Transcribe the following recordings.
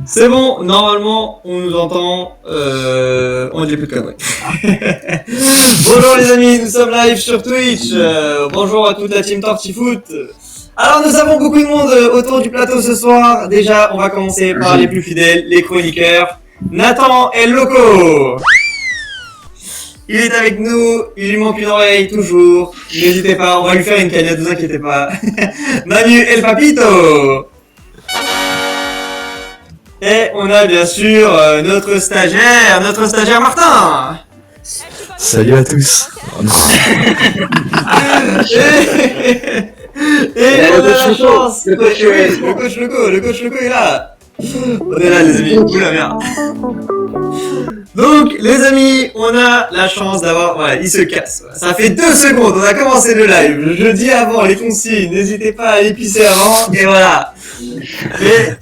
C'est bon, normalement, on nous entend, on dit plus de conneries. Bonjour les amis, nous sommes live sur Twitch, bonjour à toute la team Tortifoot. Alors nous avons beaucoup de monde autour du plateau ce soir. Déjà, on va commencer par les plus fidèles, les chroniqueurs. Nathan El Loco. Il est avec nous, il lui manque une oreille toujours. N'hésitez pas, on va lui faire une cagnotte, vous inquiétez pas. Manu El Papito. Et on a bien sûr notre stagiaire Martin. Salut à tous. Et on a la chance. Le coach Loco est là. On est là les amis, oula merde. Donc les amis, on a la chance d'avoir... Voilà, il se casse. Ça fait 2 secondes, on a commencé le live. Je dis avant les consignes, n'hésitez pas à épicer avant, et voilà. Et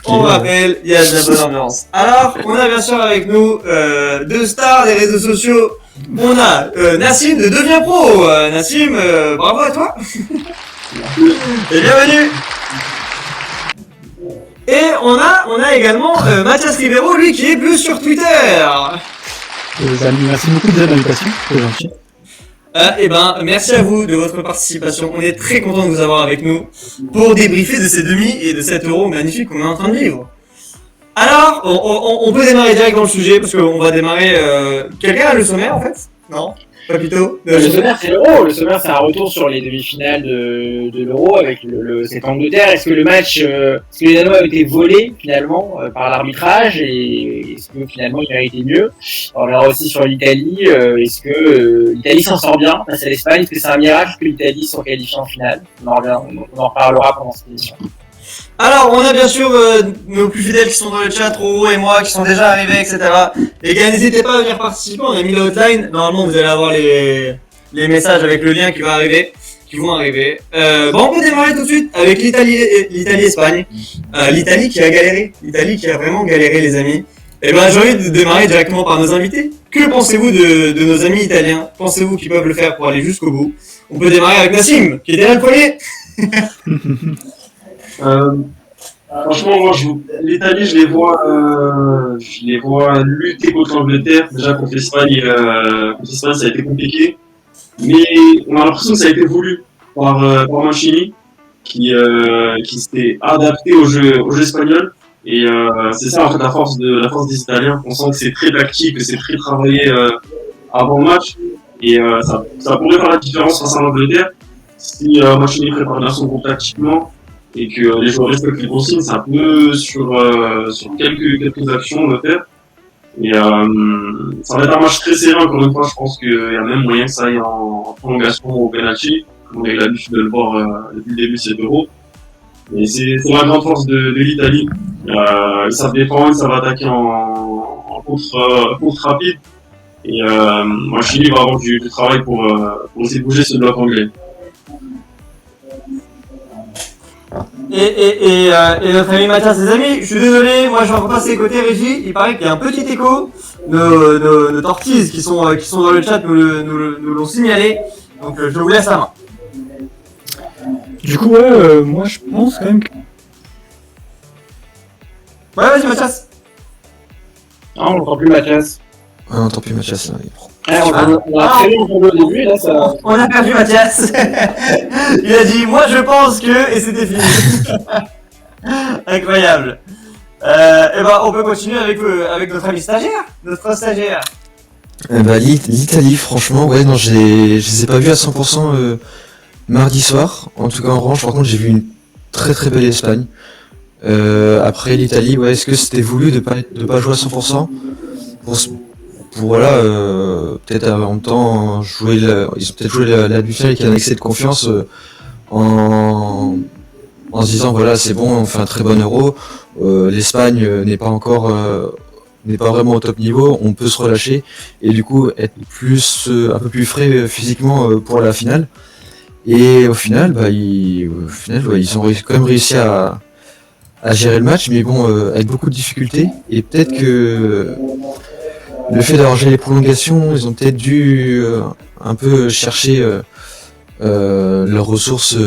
on rappelle, il y a de la bonne ambiance. Alors, on a bien sûr avec nous 2 stars des réseaux sociaux. On a Nassim de Devient Pro. Nassim, bravo à toi. Et bienvenue. Et on a également Mathias Ribeiro, lui qui est plus sur Twitter. Les amis, merci beaucoup de l'invitation, c'est gentil. Eh ben, merci à vous de votre participation. On est très content de vous avoir avec nous pour débriefer de ces demi et de cet euro magnifique qu'on est en train de vivre. Alors, on peut démarrer direct dans le sujet parce qu'on va démarrer. Quelqu'un a le sommaire en fait? Non? Papito? Le sommaire, c'est l'Euro. Le sommaire, c'est un retour sur les demi-finales de l'Euro avec cette Angleterre. Est-ce que le match, est-ce que les Danois ont été volés finalement par l'arbitrage et est-ce que finalement il méritait mieux? On verra aussi sur l'Italie. Est-ce que l'Italie s'en sort bien face à l'Espagne? Est-ce que c'est un miracle que l'Italie soit qualifiée en finale? On en reparlera pendant cette émission. Alors, on a bien sûr nos plus fidèles qui sont dans le chat, Roro et moi, qui sont déjà arrivés, etc. Les gars, n'hésitez pas à venir participer, on a mis la hotline. Normalement, vous allez avoir les messages avec le lien qui va arriver, qui vont arriver. Bon, on peut démarrer tout de suite avec l'Italie-Espagne. L'Italie qui a galéré, l'Italie qui a vraiment galéré, les amis. Et ben, j'ai envie de démarrer directement par nos invités. Que pensez-vous de nos amis italiens? Pensez-vous qu'ils peuvent le faire pour aller jusqu'au bout? On peut démarrer avec Nassim, qui était là le premier. Franchement, moi, l'Italie, je les vois lutter contre l'Angleterre. Déjà contre l'Espagne, ça a été compliqué, mais on a l'impression que ça a été voulu par Mancini, qui s'était adapté au jeu espagnol. Et c'est ça en fait la force des Italiens. On sent que c'est très tactique, que c'est très travaillé avant le match, et ça pourrait faire la différence face à l'Angleterre si Mancini prépare bien son groupe tactiquement. Et que les joueurs respectent les consignes, ça peut sur quelques actions le faire. Et ça va être un match très serré encore une fois. Je pense qu'il y a même moyen que ça aille en prolongation au penalty, comme on a eu l'habitude de le voir depuis le début de cet Euro. Et c'est la grande force de l'Italie. Ils savent défendre, ils savent attaquer en contre rapide. Et Mancini va avoir du travail pour essayer de bouger ce bloc anglais. Et notre ami Mathias, les amis, je suis désolé, moi je vais repasser côté régie, il paraît qu'il y a un petit écho, nos tortilles qui sont dans le chat nous l'ont signalé, donc je vous laisse la main. Du coup, moi je pense quand même que... Ouais, vas-y Mathias. Non, on n'entend plus Mathias. Ah non, tant pis, Mathias, là, il prend. On a très bien entendu au début, là ça... On a perdu Mathias. Il a dit, moi je pense que, et c'était fini. Incroyable. Et ben on peut continuer avec notre ami stagiaire, notre stagiaire. L'Italie, franchement, ouais, non, je les ai pas vus à 100% mardi soir. En tout cas, en revanche, par contre, j'ai vu une très très belle Espagne. Après l'Italie, ouais, est-ce que c'était voulu de pas jouer à 100% pour voilà, peut-être en même temps jouer ils ont peut-être joué la demi-finale avec un excès de confiance en se disant voilà, c'est bon, on fait un très bon Euro. L'Espagne n'est pas vraiment au top niveau, on peut se relâcher et du coup être un peu plus frais physiquement pour la finale. Et au final, ils ont quand même réussi à gérer le match, mais bon, avec beaucoup de difficultés. Et peut-être que le fait d'avoir géré les prolongations, ils ont peut-être dû un peu chercher leurs ressources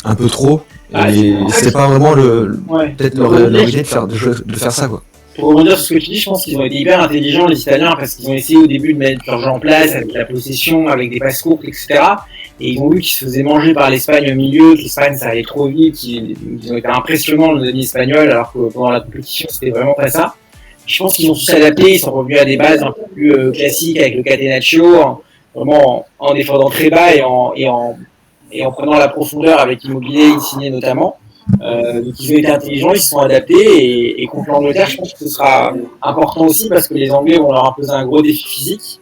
un peu trop. Et c'était pas vraiment peut-être leur idée de faire ça, quoi. Pour rebondir sur ce que tu dis, je pense qu'ils ont été hyper intelligents, les Italiens, parce qu'ils ont essayé au début de mettre leur jeu en place avec la possession, avec des passes courtes, etc. Et ils ont vu qu'ils se faisaient manger par l'Espagne au milieu, que l'Espagne ça allait trop vite, ils ont été impressionnants, nos amis espagnols, alors que pendant la compétition c'était vraiment pas ça. Je pense qu'ils ont su s'adapter, ils sont revenus à des bases un peu plus classiques avec le catenaccio, vraiment en défendant très bas et en prenant la profondeur avec Immobilier, Insigne notamment. Donc ils ont été intelligents, ils se sont adaptés et contre l'Angleterre, je pense que ce sera important aussi parce que les Anglais vont leur imposer un gros défi physique.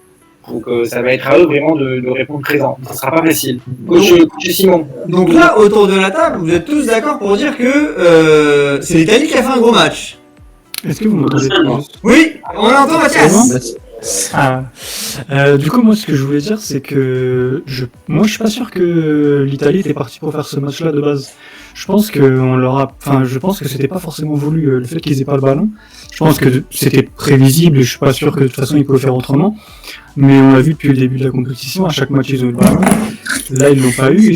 Donc ça va être à eux vraiment de répondre présent. Ce sera pas facile. Coach Simon. Donc là, autour de la table, vous êtes tous d'accord pour dire que c'est l'Italie qui a fait un gros match. Est-ce que vous m'entendez juste? Oui, on l'entend Mathias. Du coup, moi, ce que je voulais dire, c'est que je suis pas sûr que l'Italie était partie pour faire ce match-là de base. Je pense que c'était pas forcément voulu le fait qu'ils aient pas le ballon. Je pense que c'était prévisible et je suis pas sûr que de toute façon ils pouvaient faire autrement. Mais on l'a vu depuis le début de la compétition, à chaque match ils ont eu le ballon. Là ils l'ont pas eu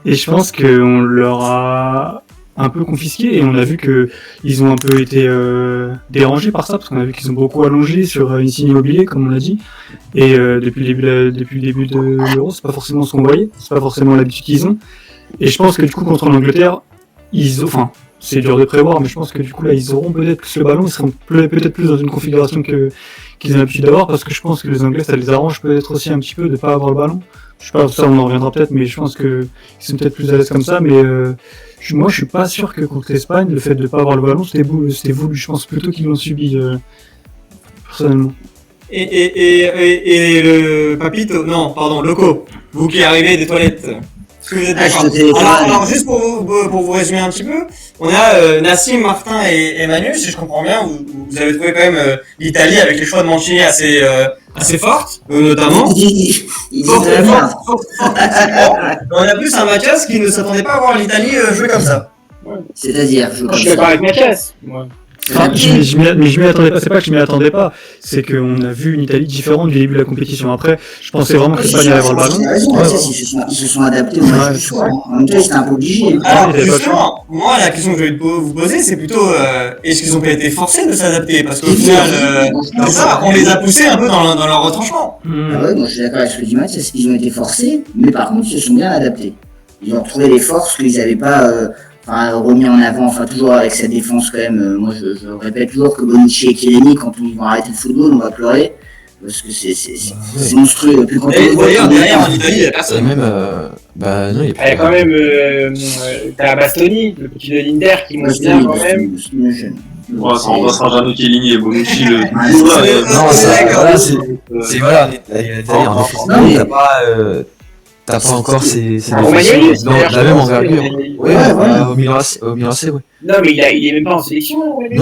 et je pense qu'on leur a un peu confisqué et on a vu que ils ont un peu été dérangés par ça parce qu'on a vu qu'ils ont beaucoup allongé sur Insigne Immobilier comme on l'a dit et depuis le début de l'Euro c'est pas forcément ce qu'on voyait, c'est pas forcément l'habitude qu'ils ont et je pense que du coup contre l'Angleterre c'est dur de prévoir, mais je pense que du coup là ils auront peut-être plus le ballon, ils seront peut-être plus dans une configuration qu'ils ont l'habitude d'avoir, parce que je pense que les Anglais ça les arrange peut-être aussi un petit peu de pas avoir le ballon. Je sais pas, ça on en reviendra peut-être, mais je pense que ils sont peut-être plus à l'aise comme ça, mais moi je suis pas sûr que contre l'Espagne, le fait de pas avoir le ballon c'était voulu, je pense plutôt qu'ils l'ont subi personnellement. Et le Papito, non, pardon, Loco, vous qui arrivez des toilettes. Est-ce que vous êtes d'accord? Alors, juste pour vous résumer un petit peu, on a Nassim, Martin et Manu, si je comprends bien, vous avez trouvé quand même l'Italie avec les choix de Mancini assez fortes, notamment. On a plus un Mathias qui ne s'attendait pas à voir l'Italie jouer comme ça. C'est-à-dire, Je suis d'accord avec Mathias. Enfin, je m'y attendais pas, c'est pas que je m'y attendais pas, c'est qu'on a vu une Italie différente du début de la compétition. Après, je pensais vraiment que l'Espagne allait avoir le ballon. Ils se sont adaptés au match du soir. En même temps, ils étaient un peu obligés. Alors, justement, moi, la question que je vais vous poser, c'est plutôt, est-ce qu'ils ont pas été forcés de s'adapter? Parce qu'au final, c'est ça, on les a poussés un peu dans leur retranchement. Ah ouais, moi je suis d'accord avec ce que dit Mathias, ils ont été forcés, mais par contre, ils se sont bien adaptés. Ils ont retrouvé les forces qu'ils n'avaient pas remis en avant, enfin toujours avec cette défense quand même. Moi je répète toujours que Bonucci et Chiellini, quand ils vont arrêter le football, on va pleurer. Parce que c'est monstrueux. Puis quand Et d'ailleurs, derrière en Italie, il n'y a Et personne. même, bah non, il y a Il y a quand même t'as Bastoni, le petit de l'Inter, qui monte bien quand même. Ouais, ça remplacera jamais Chiellini et Bonucci. Non, c'est voilà, l'Italie en défense. Non, mais- T'as pas encore ces Romagnoli, défenseurs dans la même envergure. Ouais, voilà. au Milan AC, ouais. Non, mais il est même pas en sélection, Romagnoli.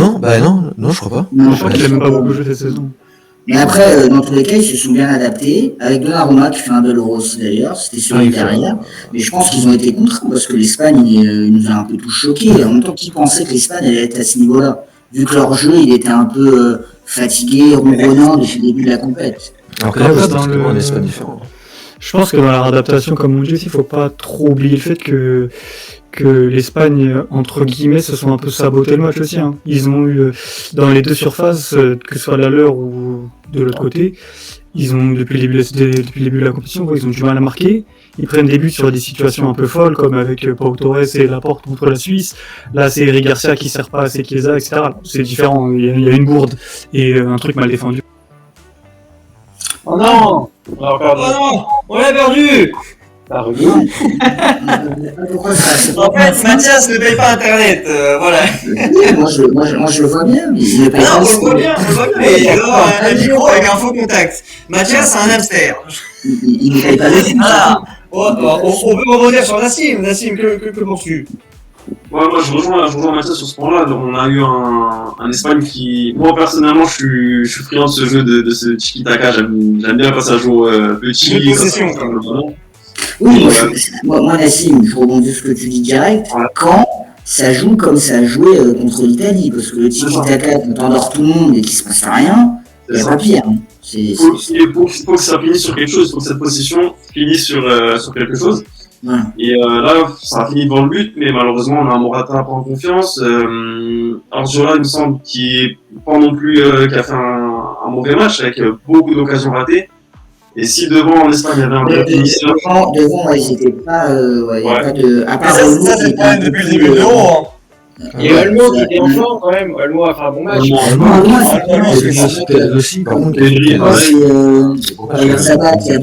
Non, je crois pas. Non, Je crois qu'il a même pas beaucoup joué cette saison. Mais après, dans tous les cas, ils se sont bien adaptés. Avec Donnarumma qui fait un bel euro aussi d'ailleurs, c'était sur les derrière. Mais je pense qu'ils ont été contraints parce que l'Espagne, il nous a un peu tous choqués. En même temps, qui pensait que l'Espagne allait être à ce niveau-là? Vu que leur jeu, il était un peu fatigué, ronronnant depuis le début de la compète. Alors que là, Après, c'est dans totalement le- un Espagne différent. Je pense que dans leur adaptation, comme on dit aussi, il faut pas trop oublier le fait que l'Espagne, entre guillemets, se sont un peu saboté le match aussi. Hein. Ils ont eu, dans les deux surfaces, que ce soit à la leur ou de l'autre côté, ils ont, depuis le début de la compétition, ils ont du mal à marquer. Ils prennent des buts sur des situations un peu folles, comme avec Pau Torres et Laporte contre la Suisse. Là, c'est Eric Garcia qui sert pas, c'est Chiesa, etc. C'est différent. Il y a une bourde et un truc mal défendu. Oh non! On a Oh encore non, on l'a perdu! pas revenu. Pourquoi ça En fait, Mathias ne paye pas Internet, voilà. moi, je le vois bien, mais il ne paye Ah pas non, on le voit le bien, mais il a un micro avec un faux contact. Mathias, c'est un hamster. il ne paye pas le Voilà. On peut rebondir sur Nassim. Nassim, que penses-tu? Ouais, moi je rejoins Mathias sur ce point-là. Donc, on a eu un Espagne qui, moi personnellement, je suis friand de ce jeu de ce tiki-taka. J'aime bien quand ça joue petit. Jeu de possession, comme le ballon. Oui, moi Nassim, je rebondis sur ce que tu dis direct. Quand ça joue comme ça a joué contre l'Italie, parce que le tiki-taka, quand t'endors tout le monde et qu'il se passe rien, il n'y a pas pire. Hein. Il faut que ça finisse sur quelque chose, il faut que cette possession finisse sur quelque chose. Ouais. Et là, ça a fini devant le but, mais malheureusement, on a un Morata à prendre confiance. Arjola, il me semble, qui est pas non plus, qui a fait un mauvais match avec beaucoup d'occasions ratées. Et si devant en Espagne il y avait un vrai finisseur, Devant, ils étaient pas. Il y a pas de. À Mais part ça, Olmo, c'est qui le était problème un depuis le peu début de l'Euro. Et Olmo qui était en forme quand même. Olmo a fait un bon match. Aussi, par contre, Oyarzabal qui a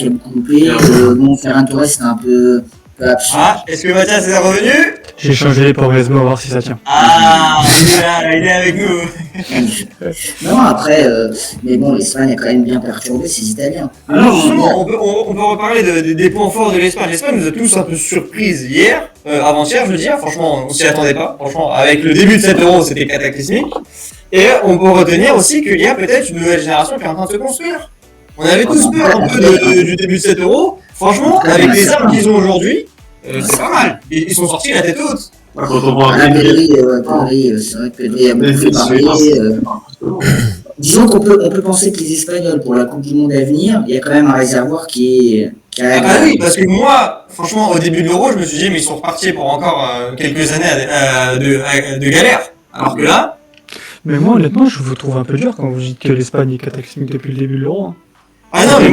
beaucoup coupé. Bon, Ferran Torres, c'était un peu absurde. Ah, est-ce que Mathias est revenu? J'ai changé pour Resmo, on va voir si ça tient. Ah, il est là, il est avec nous. Non, après, mais bon, l'Espagne a quand même bien perturbé ses Italiens. Alors justement, on peut reparler des points forts de l'Espagne. L'Espagne nous a tous un peu surprise hier, avant-hier je veux dire, franchement on s'y attendait pas, franchement avec le début de cet Euro c'était cataclysmique. Et on peut retenir aussi qu'il y a peut-être une nouvelle génération qui est en train de se construire. On avait tous peur un peu du début de cet Euro, franchement avec les armes qu'ils ont aujourd'hui, c'est pas mal, ils sont sortis la tête haute. quand on voit Ah, Pedri, c'est vrai que Pedri a beaucoup parlé. Disons qu'on peut penser que les Espagnols, pour la Coupe du Monde à venir, il y a quand même un réservoir qui a Ah bah oui, parce que moi, franchement, au début de l'Euro, je me suis dit, mais ils sont repartis pour encore quelques années de galère. Alors que là, Mais moi, honnêtement, je vous trouve un peu dur quand vous dites que l'Espagne est cataclysmique depuis le début de l'Euro. Hein. Ah non, mais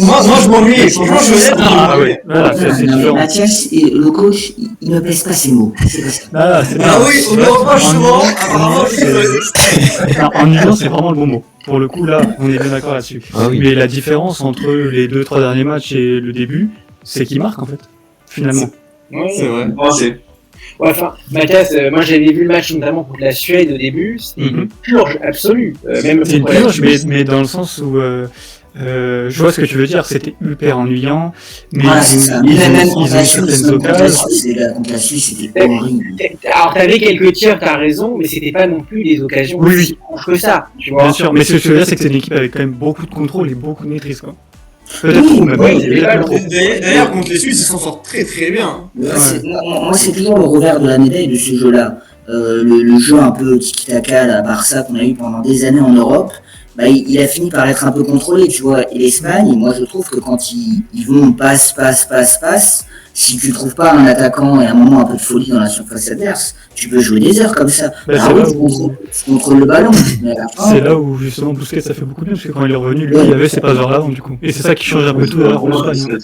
moi je m'ennuie. Franchement, je suis honnête. Ah ouais, voilà, c'est Non, mais différent. Mathias, le coach, il ne pèse pas ses mots. C'est pas ça. Ah, c'est Ah oui, on me le reproche souvent. Apparemment, je suis Non, ennuyant, c'est vraiment le bon mot. Pour le coup, là, on est bien d'accord là-dessus. Ah oui. Mais la différence entre les 2-3 derniers matchs et le début, c'est qu'il marque en fait, finalement. C'est vrai. Ah, c'est. Ouais, enfin, Mathias, moi j'avais vu le match notamment contre la Suède au début, c'était une purge absolue. Même C'est une contre la purge, Suisse. mais dans le sens où je vois ce que tu veux dire, c'était hyper ennuyant, mais Voilà, c'est ça. ils Même ont contre la certaines Suisse, contre la occasions. Suisse, les gars, contre la Suisse, c'était horrible. Alors t'avais quelques tirs, t'as raison, mais c'était pas non plus des occasions Oui, aussi franches que ça, tu vois. Bien sûr, mais ce que je veux dire, c'est que c'est une équipe avec quand même beaucoup de contrôle et beaucoup de maîtrise, quoi. Peut-être Oui, trop, même. oui, Peut-être trop. D'ailleurs, contre les Suisses, ils s'en sortent très très bien. Moi, c'est toujours le revers de la médaille de ce jeu-là. Le jeu un peu tiki-taka, la Barça qu'on a eu pendant des années en Europe, bah, il a fini par être un peu contrôlé, tu vois. Et l'Espagne, moi je trouve que quand ils vont passe, si tu trouves pas un attaquant et un moment un peu de folie dans la surface adverse, tu peux jouer des heures comme ça. Bah, Ah c'est oui, là où- tu contrôles le ballon, mais à la fin, C'est là où justement Busquets ça fait beaucoup bien, parce que quand il est revenu, lui, il avait ses passes vers l'avant du coup. Et c'est ça qui change un peu tout d'ailleurs pour l'Espagne.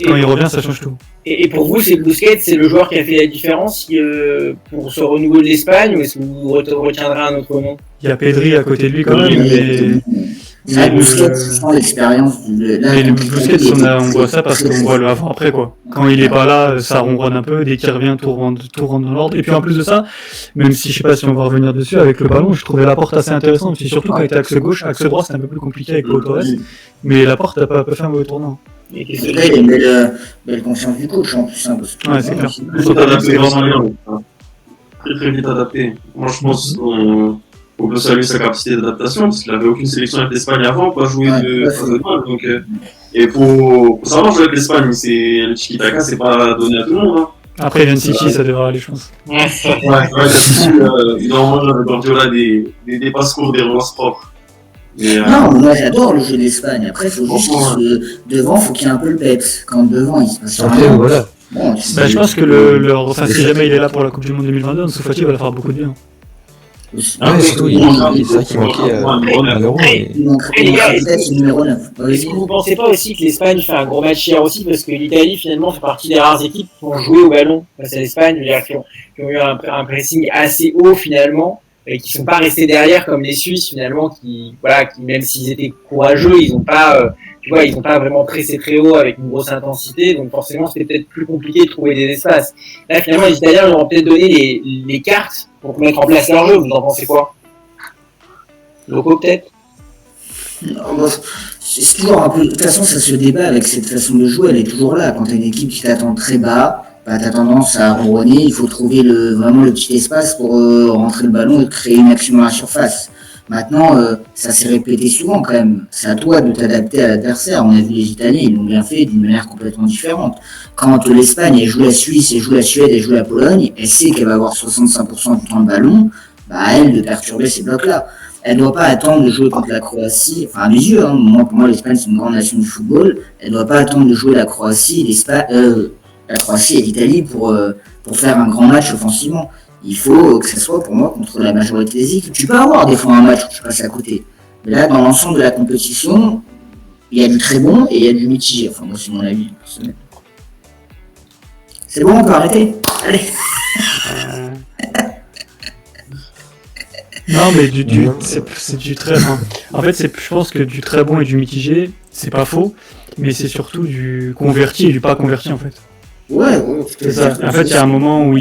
Quand il revient, ça change tout. Et pour vous, c'est Busquets, c'est le joueur qui a fait la différence pour ce renouveau de l'Espagne, ou est-ce que vous retiendrez un autre nom? Il y a Pedri à côté de lui quand même, mais le- Busquets, sans l'expérience mais le Busquets, on voit ça parce qu'on voit le avant-après quoi. Quand il est pas là, ça ronronne un peu, dès qu'il revient, tout rentre dans l'ordre. Et puis en plus de ça, même si je sais pas si on va revenir dessus, avec le ballon, je trouvais la porte assez intéressante. C'est surtout quand il était axe gauche, axe droit, c'était un peu plus compliqué avec Pau Torres. Mais la porte a pas fait un mauvais tournant. Et qu'est-ce Et que- là, il a une belle confiance du coach en plus. Hein, parce que, Ouais, c'est clair. Vite adapté, vraiment très très vite adapté. Moi je pense qu'on peut saluer sa capacité d'adaptation parce qu'il avait aucune sélection avec l'Espagne avant, pas joué Ouais, de ouais. phase de balle. Donc, et faut savoir jouer avec l'Espagne, c'est le tiki-taka, c'est pas donné à tout le monde. Hein. Après, il y a une City, ça devrait aller, je pense. Ouais, t'as dit, normalement j'avais Guardiola des passes courtes, des relances propres. Mais, Non, moi j'adore le jeu d'Espagne. Après, il faut juste devant, faut qu'il y ait un peu le peps. Quand devant, il se passe Après, rien. voilà. Bon, Bah, je pense que enfin, si jamais il est là pour la Coupe du Monde 2022, Ansu Fati va faire beaucoup de bien. Ouais, surtout, c'est vrai qu'il manquait un euro. Mais... il manquerait peut-être le numéro 9. Est-ce que vous pensez pas aussi que l'Espagne fait un gros match hier aussi, parce que l'Italie finalement fait partie des rares équipes qui ont joué au ballon face à l'Espagne, qui ont eu un pressing assez haut finalement, et qui sont pas restés derrière comme les Suisses finalement, qui même s'ils étaient courageux, ils ont pas vraiment pressé très haut avec une grosse intensité, donc forcément c'était peut-être plus compliqué de trouver des espaces. Là finalement les Italiens leur ont peut-être donné les cartes pour mettre en place leur jeu, vous en pensez quoi? Loco peut-être? C'est toujours un peu. De toute façon, ça se débat avec cette façon de jouer, elle est toujours là. Quand t'as une équipe qui t'attend très bas, bah, t'as tendance à ronronner, il faut trouver vraiment le petit espace pour rentrer le ballon et créer une action dans la surface. Maintenant, ça s'est répété souvent quand même. C'est à toi de t'adapter à l'adversaire. On a vu les Italiens, ils l'ont bien fait d'une manière complètement différente. Quand l'Espagne, elle joue la Suisse, elle joue la Suède, elle joue la Pologne, elle sait qu'elle va avoir 65% du temps de ballon, bah elle de perturber ces blocs-là. Elle ne doit pas attendre de jouer contre la Croatie, enfin à mes yeux, hein. Pour moi l'Espagne c'est une grande nation du football, elle ne doit pas attendre de jouer la Croatie, la Croatie et l'Italie pour faire un grand match offensivement. Il faut que ce soit pour moi contre la majorité des équipes. Tu peux avoir des fois un match où tu passes à côté, mais là dans l'ensemble de la compétition, il y a du très bon et il y a du mitigé, enfin moi c'est mon avis personnel. C'est bon, on peut arrêter? Allez. Non, mais c'est du très. Enfin, en fait, je pense que du très bon et du mitigé, c'est pas faux, mais c'est surtout du converti et du pas converti en fait. Ouais, C'est ça. En fait, il y a un moment où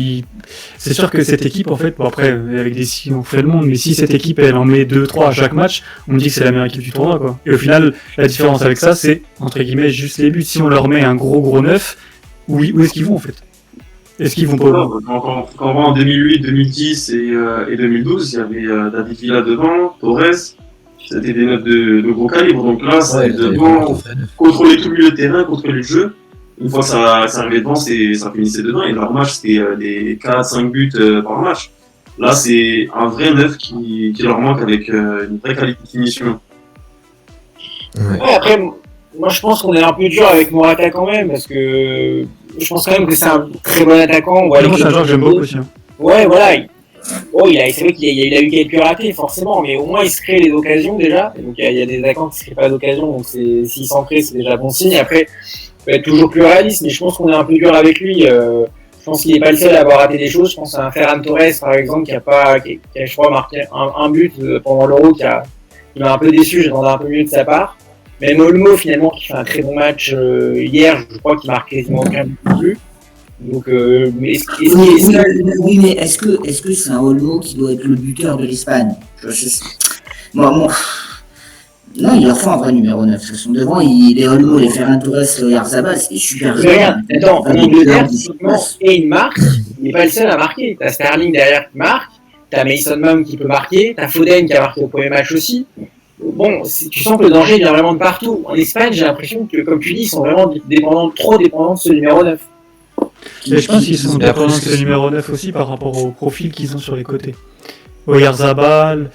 c'est sûr que cette équipe, en fait, bon après, avec des si on fait le monde, mais si cette équipe elle en met 2-3 à chaque match, on dit que c'est la meilleure équipe du tournoi, quoi. Et au final, la différence avec ça, c'est entre guillemets juste les buts. Si on leur met un gros neuf, où est-ce qu'ils vont en fait? Est-ce qu'ils vont pas? Quand on va en 2008, 2010 et 2012, il y avait David Villa devant, Torres, c'était des notes de gros calibre. Donc là, c'est devant, contrôler tout le milieu de terrain, contrôler le jeu. Une fois que ça arrivait devant, ça finissait dedans. Et leur match, c'était des 4-5 buts par match. Là, c'est un vrai neuf qui leur manque avec une vraie qualité de finition. Ouais, après, moi je pense qu'on est un peu dur avec Morata quand même, parce que je pense quand même que c'est un très bon attaquant. Moi, c'est un joueur que j'aime beaucoup aussi. Hein. Ouais, voilà. Bon, c'est vrai qu'il a eu quelques ratés, forcément, mais au moins il se crée les occasions déjà. Donc il y a des attaquants qui ne se créent pas d'occasion, donc s'il s'en crée, c'est déjà bon signe. Après, il peut être toujours plus réaliste, mais je pense qu'on est un peu dur avec lui. Je pense qu'il n'est pas le seul à avoir raté des choses. Je pense à un Ferran Torres, par exemple, qui a, je crois, marqué un but pendant l'Euro, qui m'a un peu déçu. J'attendais un peu mieux de sa part. Même Olmo, finalement, qui fait un très bon match hier, je crois qu'il marque quasiment aucun but non plus. Donc, mais Oui, mais est-ce que c'est un Olmo qui doit être le buteur de l'Espagne? Bon, non, il leur faut un vrai numéro 9. De toute façon, devant, les Olmo, les Ferran Torres, les Arzabal, c'était super. Regarde, attends, en Angleterre, typiquement, et il marque, il n'est pas le seul à marquer. T'as Sterling derrière qui marque, t'as Mason Mount qui peut marquer, t'as Foden qui a marqué au premier match aussi. Bon, tu sens que le danger vient vraiment de partout. En Espagne, j'ai l'impression que, comme tu dis, ils sont vraiment trop dépendants de ce numéro 9. Et je pense qu'ils sont dépendants de ce numéro 9 aussi par rapport au profil qu'ils ont sur les côtés. Oyarzabal,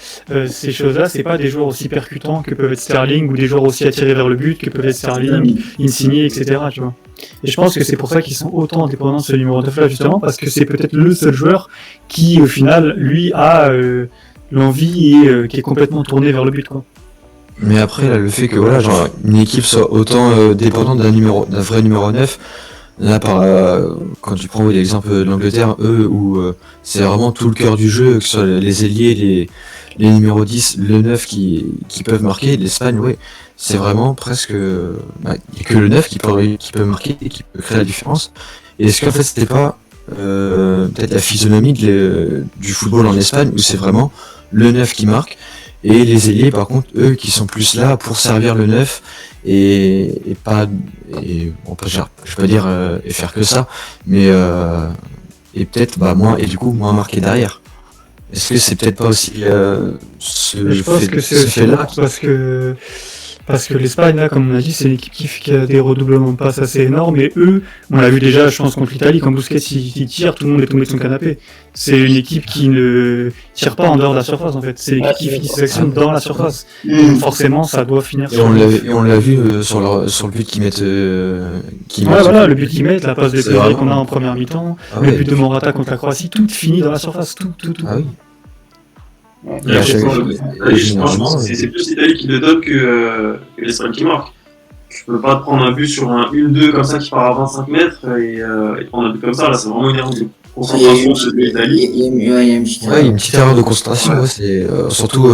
ces choses-là, c'est pas des joueurs aussi percutants que peuvent être Sterling ou des joueurs aussi attirés vers le but que peuvent être Sterling, Insigne, etc. Tu vois. Et je pense que c'est pour ça qu'ils sont autant dépendants de ce numéro 9-là, justement, parce que c'est peut-être le seul joueur qui, au final, lui, a l'envie et qui est complètement tourné vers le but, quoi. Mais après, là, le fait que voilà, genre, une équipe soit autant dépendante d'un vrai numéro 9, là, quand tu prends l'exemple de l'Angleterre, eux, où c'est vraiment tout le cœur du jeu, que ce soit les ailiers, les numéros 10, le 9 qui peuvent marquer, l'Espagne, ouais, c'est vraiment presque... il n'y a que le 9 qui peut marquer et qui peut créer la différence. Et est-ce qu'en fait, c'était pas peut-être la physionomie du football en Espagne, où c'est vraiment le 9 qui marque, et les ailiers, par contre, eux, qui sont plus là pour servir le 9 et pas, et bon, je vais pas dire et faire que ça, mais et peut-être moins et du coup moins marqué derrière. Est-ce que c'est peut-être pas aussi Je pense que c'est aussi là parce que l'Espagne, là, comme on a dit, c'est une équipe qui a des redoublements de passes assez énormes, et eux, on l'a vu déjà, je pense, contre l'Italie, quand Busquets il tire, tout le monde est tombé de son canapé. C'est une équipe qui ne tire pas en dehors de la surface, en fait. C'est l'équipe qui finit ses actions dans la surface. Donc forcément, ça doit finir et on l'a vu sur le but qu'ils mettent. Voilà, le but qu'ils mettent, la passe de Pedri qu'on a en première mi-temps, le but de Morata contre la Croatie, tout finit dans la surface, tout. Ah oui. C'est plus l'Italie qui le donne que l'Espagne qui marque. Tu peux pas te prendre un but sur un 1-2 comme ça qui part à 25 mètres et prendre un but comme ça. Là, c'est vraiment une erreur de concentration de l'Italie. Il y a une petite erreur de concentration. Ouais, c'est surtout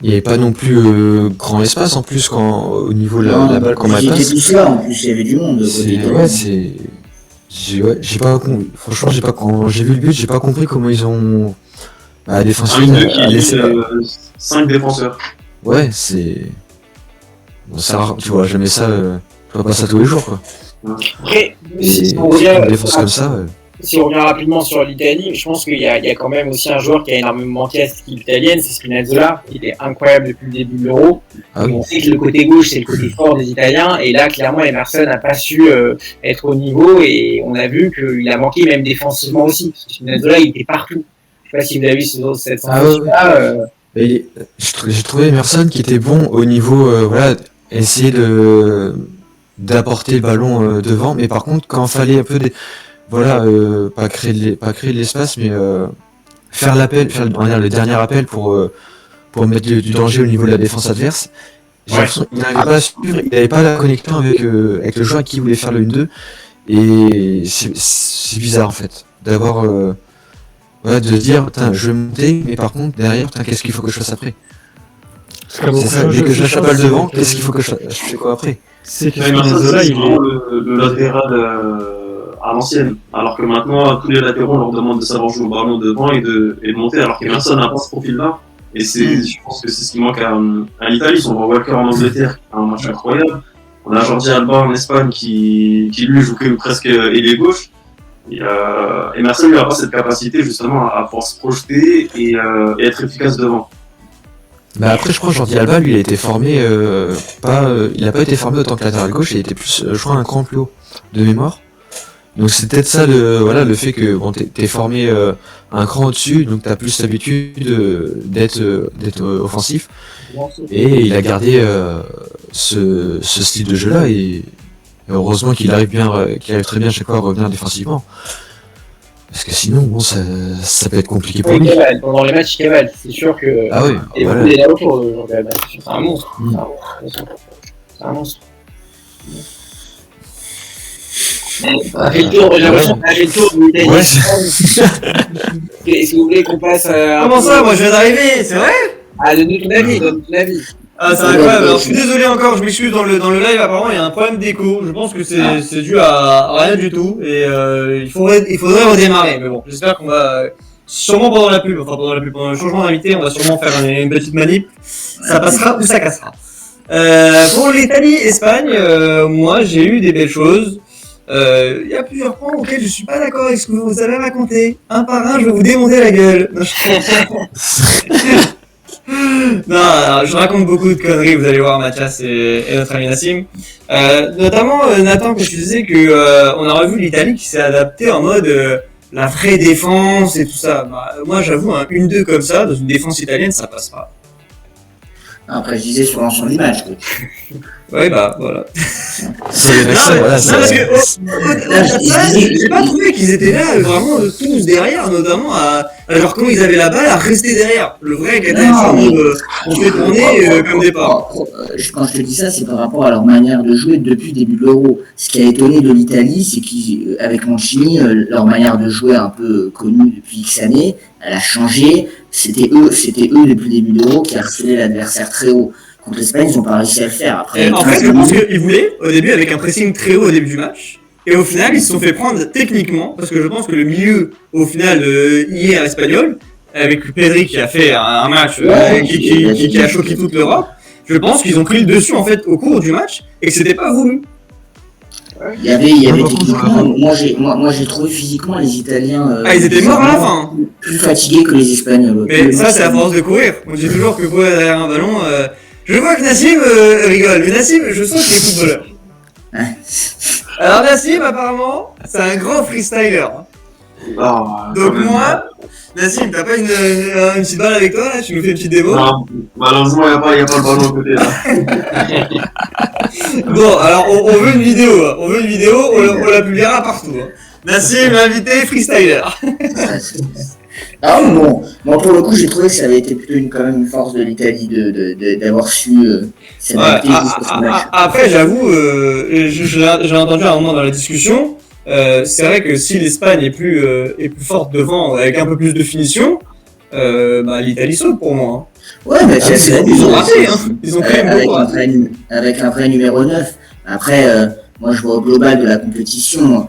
il n'y avait pas non plus grand espace en plus au niveau de la balle qu'on m'a passé. C'était tout cela, en plus il y avait du monde. Franchement, quand j'ai vu le but, j'ai pas compris comment ils ont. Un 5 défenseurs. Ouais, c'est. Bon, c'est rare, tu vois jamais ça. Tu vois pas ça tous les jours, quoi. Après, si on revient comme ça. Si on revient rapidement sur l'Italie, je pense qu'il y a quand même aussi un joueur qui a énormément manqué à cette équipe italienne, c'est Spinazzola, qui était incroyable depuis le début de l'Euro. Ah oui. On sait que le côté gauche, c'est le côté fort des Italiens, et là, clairement, Emerson n'a pas su être au niveau, et on a vu qu'il a manqué même défensivement aussi, parce que Spinazzola, il était partout. Je sais pas si vous avez vu cette sensation-là. J'ai trouvé Emerson qui était bon au niveau, essayer d'apporter le ballon devant, mais par contre, quand il fallait un peu pas créer de l'espace, mais faire le dernier appel pour mettre du danger au niveau de la défense adverse. J'ai l'impression qu'il n'arrivait pas à suivre, il n'avait pas la connexion avec le joueur qui voulait faire le 1-2, et c'est bizarre en fait, d'avoir de se dire, je vais monter, mais par contre, derrière, qu'est-ce qu'il faut que je fasse après? C'est ça, dès que je lâche la balle devant, qu'est-ce qu'il faut que je fais quoi après? C'est que Spinazzola, il est le latéral à l'ancienne, alors que maintenant, tous les latéraux, on leur demande de savoir jouer au ballon devant et de monter, alors qu'Emerson n'a pas ce profil-là. Et je pense que c'est ce qui manque à l'Italie. On voit Walker en Angleterre, qui a un match incroyable. On a Jordi Alba en Espagne, qui lui joue presque ailier gauche. Et Emerson n'a pas cette capacité justement à pouvoir se projeter et être efficace devant. Bah après je crois que Jordi Alba lui il a été formé il n'a pas été formé autant que latéral gauche, il était plus je crois un cran plus haut de mémoire. Donc c'est peut-être ça le fait que bon t'es formé un cran au-dessus, donc t'as plus l'habitude d'être offensif. Et il a gardé ce style de jeu là et heureusement qu'il arrive très bien chaque fois à revenir défensivement. Parce que sinon, bon, ça peut être compliqué pour Oui, lui. cavale. Pendant les matchs, il cavale. C'est sûr que. Ah oui, Et voilà. vous là autour, Jordan. C'est un monstre. Mm. C'est un monstre. On a fait le tour, j'ai l'impression qu'on a fait le tour de l'Italie. Ouais, Est-ce que vous voulez qu'on passe à. Comment ça, moi je viens d'arriver, c'est vrai? Ah, donne-nous ton avis, donne ton avis. Ah, c'est incroyable. Alors, je suis désolé encore, je m'excuse dans le live. Apparemment, il y a un problème d'écho. Je pense que c'est dû à rien du tout. Et il faudrait redémarrer. Mais bon, j'espère qu'on va sûrement pendant la pub, pendant le changement d'invité, on va sûrement faire une petite manip. Ça passera ou ça cassera. Pour l'Italie-Espagne, moi, j'ai eu des belles choses. Il y a plusieurs points auxquels je suis pas d'accord avec ce que vous avez raconté. Un par un, je vais vous démonter la gueule. Non, alors, je raconte beaucoup de conneries, vous allez voir Mathias et notre ami Nassim. Notamment, Nathan, que tu disais que on a revu l'Italie qui s'est adaptée en mode la vraie défense et tout ça. Bah, moi, j'avoue, un 1-2 comme ça, dans une défense italienne, ça passe pas. Après, je disais sur l'ensemble du match. Quoi. Ouais, bah, voilà. c'est les vaccins, Non, voilà. non, parce que, Là, j'ai pas trouvé qu'ils étaient là, vraiment, tous derrière, notamment alors quand ils avaient la balle, à rester derrière. Le vrai Qatar, c'est en mode, on fait tourner comme départ. Quand je te dis ça, c'est par rapport à leur manière de jouer depuis le début de l'Euro. Ce qui a étonné de l'Italie, c'est qu'avec Mancini, leur manière de jouer un peu connue depuis X années, elle a changé. C'était eux depuis le début de l'Euro qui harcelaient l'adversaire très haut. Contre l'Espagne, ils ont pas réussi à le faire. Après, En fait, je pense qu'ils voulaient, au début, avec un pressing très haut au début du match. Et au final, ils se sont fait prendre techniquement, parce que je pense que le milieu, au final, hier espagnol, avec Pedri qui a fait un match qui a choqué toute l'Europe, je pense qu'ils ont pris le dessus, en fait, au cours du match, et que c'était pas voulu. il y avait techniquement, moi j'ai trouvé physiquement les Italiens. Ils étaient morts à la fin. Plus fatigués que les Espagnols. Mais ça, c'est à force de courir. On dit toujours que courir derrière un ballon. Je vois que Nassim rigole, mais Nassim, je sens qu'il est footballeur. Alors Nassim, apparemment, c'est un grand freestyler. Donc moi, Nassim, t'as pas une petite balle avec toi là? Tu nous fais une petite démo? Non, malheureusement, il n'y a pas le ballon à côté là. Bon, alors on veut une vidéo, on la publiera partout. Nassim, invité freestyler. Ah bon, moi pour le coup j'ai trouvé que ça avait été plutôt quand même une force de l'Italie d'avoir su s'adapter jusqu'à ce match. Après, j'avoue, j'ai entendu à un moment dans la discussion, c'est vrai que si l'Espagne est plus forte devant, avec un peu plus de finition, l'Italie saute pour moi. Ouais, mais Ils ont raté, hein. Ils ont quand même beaucoup raté. avec un vrai numéro 9. Après, moi je vois au global de la compétition,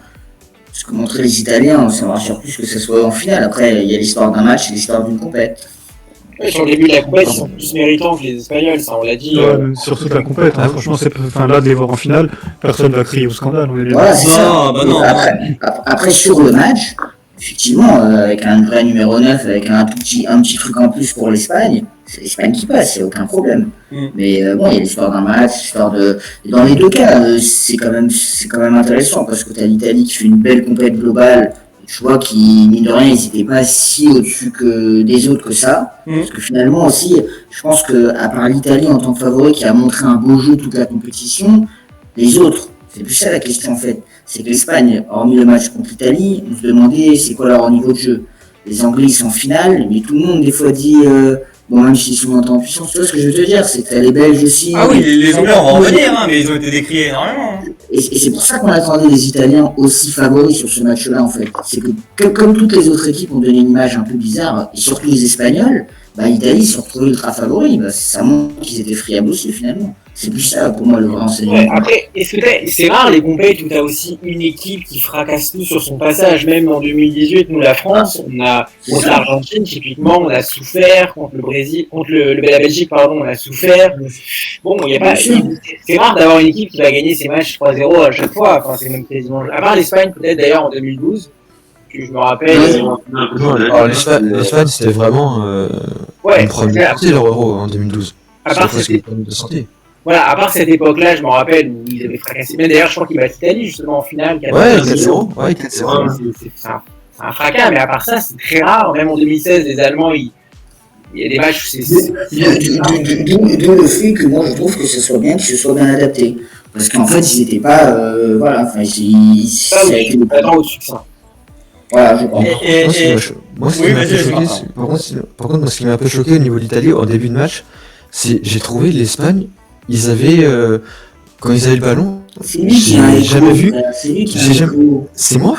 ce que montraient les Italiens, ça me rassure plus que ce soit en finale. Après, il y a l'histoire d'un match et l'histoire d'une compète. Ouais, sur le début de la compète, ils sont plus méritants que les Espagnols, ça on l'a dit. Ouais, mais sur toute la compète, hein, franchement, là de les voir en finale, personne va crier au scandale. On est bien. Voilà, c'est ça. Non. Après, sur le match, effectivement, avec un vrai numéro 9, avec un petit truc en plus pour l'Espagne, c'est l'Espagne qui passe, il n'y a aucun problème. Mais bon, il y a l'histoire d'un match, l'histoire de. Et dans les deux cas, c'est quand même intéressant parce que tu as l'Italie qui fait une belle compète globale. Je vois qu'ils, mine de rien, ils n'étaient pas si au-dessus que des autres que ça. Parce que finalement aussi, je pense que à part l'Italie en tant que favori qui a montré un beau jeu toute la compétition, les autres, c'est plus ça la question en fait. C'est que l'Espagne, hormis le match contre l'Italie, on se demandait c'est quoi leur niveau de jeu. Les Anglais ils sont en finale, mais tout le monde des fois dit bon même s'ils sont montés en puissance, tu vois ce que je veux te dire, c'est que t'as les Belges aussi. Ah oui, les Anglais on va en revenir, hein, mais ils ont été décriés énormément. Et c'est pour ça qu'on attendait les Italiens aussi favoris sur ce match-là en fait. C'est que comme toutes les autres équipes ont donné une image un peu bizarre, et surtout les Espagnols, l'Italie se retrouvait ultra favoris, ça montre qu'ils étaient friables aussi finalement. C'est plus ça pour moi le grand enseignement. Ouais, après, c'est rare les compètes où t'as aussi une équipe qui fracasse tout sur son passage. Même en 2018, nous la France, on a contre l'Argentine typiquement, on a souffert contre le Brésil, contre la Belgique pardon, on a souffert. Bon, il y a pas, c'est rare d'avoir une équipe qui va gagner ses matchs 3-0 à chaque fois. Enfin, c'est même quasiment. À part l'Espagne peut-être d'ailleurs en 2012. Que je me rappelle. Alors l'Espagne c'était vraiment une première partie de leur Euro en 2012. À part de santé. Voilà, à part cette époque-là, je me rappelle où ils avaient fracassé. Mais d'ailleurs, je crois qu'ils battent l'Italie justement en finale. Ouais, 4-0. Ouais, 4-0. C'est un fracas, mais à part ça, c'est très rare. Même en 2016, les Allemands, il y a des matchs où c'est. D'où le fait que moi je trouve que ce soit bien qu'ils se soient bien adaptés. Parce qu'en fait, ils n'étaient pas. Voilà, enfin, ça a été pas au-dessus de ça. Voilà, je pense. Moi, ce qui Oui, m'a un peu vas-y, choqué, vas-y, par contre, moi, ce qui m'a un peu choqué au niveau de l'Italie, au début de match, c'est j'ai trouvé l'Espagne, ils avaient, quand ils avaient le ballon, C'est lui qui a un j'ai écho. jamais vu. C'est lui qui a J'ai un jamais- écho. C'est moi?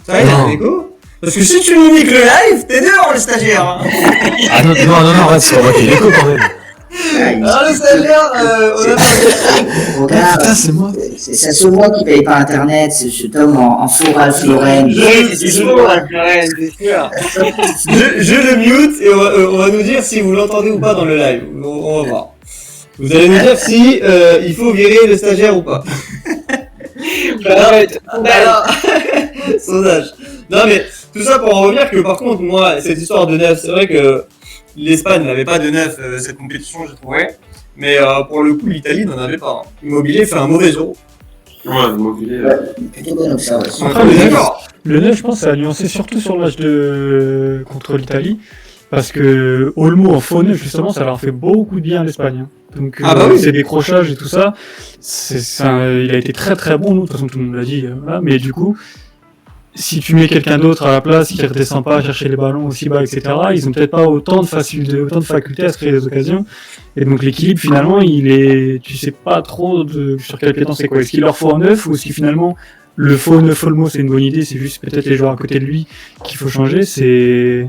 Ça, il y a un Non. écho. Parce que si tu nous niques le live, t'es dehors, le stagiaire. Hein. Ah non, arrête, c'est pas moi qui ai l'écho quand même. Alors, le stagiaire, on a pas... Ah, Regarde, putain, c'est moi. ça se voit qu'il paye pas internet, c'est cet homme en faux Ralph Lauren. Oui, c'est sûr, Florence, c'est sûr. Je le mute et on va nous dire si vous l'entendez ou pas dans le live. On va voir. Vous allez nous dire si il faut virer le stagiaire ou pas. Alors, sondage. Non mais tout ça pour en revenir que par contre moi cette histoire de neuf, c'est vrai que l'Espagne n'avait pas de neuf cette compétition j'ai trouvé, mais pour le coup l'Italie n'en avait pas. Hein. Immobilier fait un mauvais euro. Ouais, Immobilier. Plutôt bonne observation. Après, On est le neuf, d'accord. le 9, je pense, ça a nuancé surtout sur le match contre l'Italie. Parce que Olmo en faux neuf, justement, ça leur fait beaucoup de bien à l'Espagne. Hein. Donc, Ah bah oui. ses décrochages et tout ça, il a été très très bon, nous, de toute façon, tout le monde l'a dit. Voilà. Mais du coup, si tu mets quelqu'un d'autre à la place qui redescend pas à chercher les ballons aussi bas, etc., ils ont peut-être pas autant de facultés à se créer des occasions. Et donc l'équilibre finalement, tu sais pas trop sur quel pied c'est quoi. Est-ce qu'il leur faut un neuf ou est-ce que finalement le faux neuf Olmo c'est une bonne idée, c'est juste peut-être les joueurs à côté de lui qu'il faut changer. C'est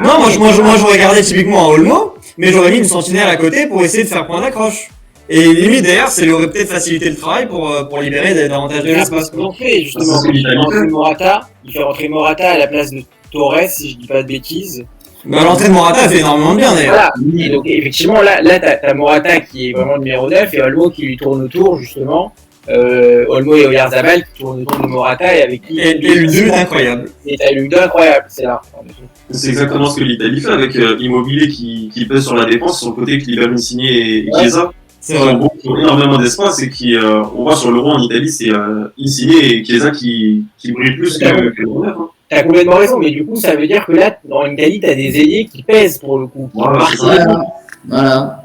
Non, moi j'aurais gardé typiquement un Olmo, mais j'aurais mis une sentinelle à côté pour essayer de faire point d'accroche. Et limite d'ailleurs, ça lui aurait peut-être facilité le travail pour libérer davantage de C'est l'espace. ce qu'ils ont fait, justement. C'est ce que Il fait l'Italie rentrer Morata, il fait rentrer Morata à la place de Torres, si je dis pas de bêtises. Bah, l'entrée de Morata fait énormément de bien d'ailleurs. Voilà. Et donc, effectivement, là t'as Morata qui est vraiment le numéro 9 et Olmo qui lui tourne autour, justement. Olmo et Oyarzabal qui tournent autour de Morata et avec qui. Et le 2 est incroyable. Et t'as eu 2 incroyables, c'est là. C'est exactement ce que l'Italie fait avec Immobilier qui pèse sur la défense, sur le côté qui libère Insigne et Chiesa. C'est Ils vrai. ont énormément d'espace et on voit sur l'Euro en Italie, c'est Insigne et Chiesa qui brillent plus que le 9. Hein. T'as complètement raison, mais du coup, ça veut dire que là, dans l'Italie, t'as des ailiers qui pèsent pour le coup. Qui Voilà, marquent c'est ça. beaucoup. Voilà.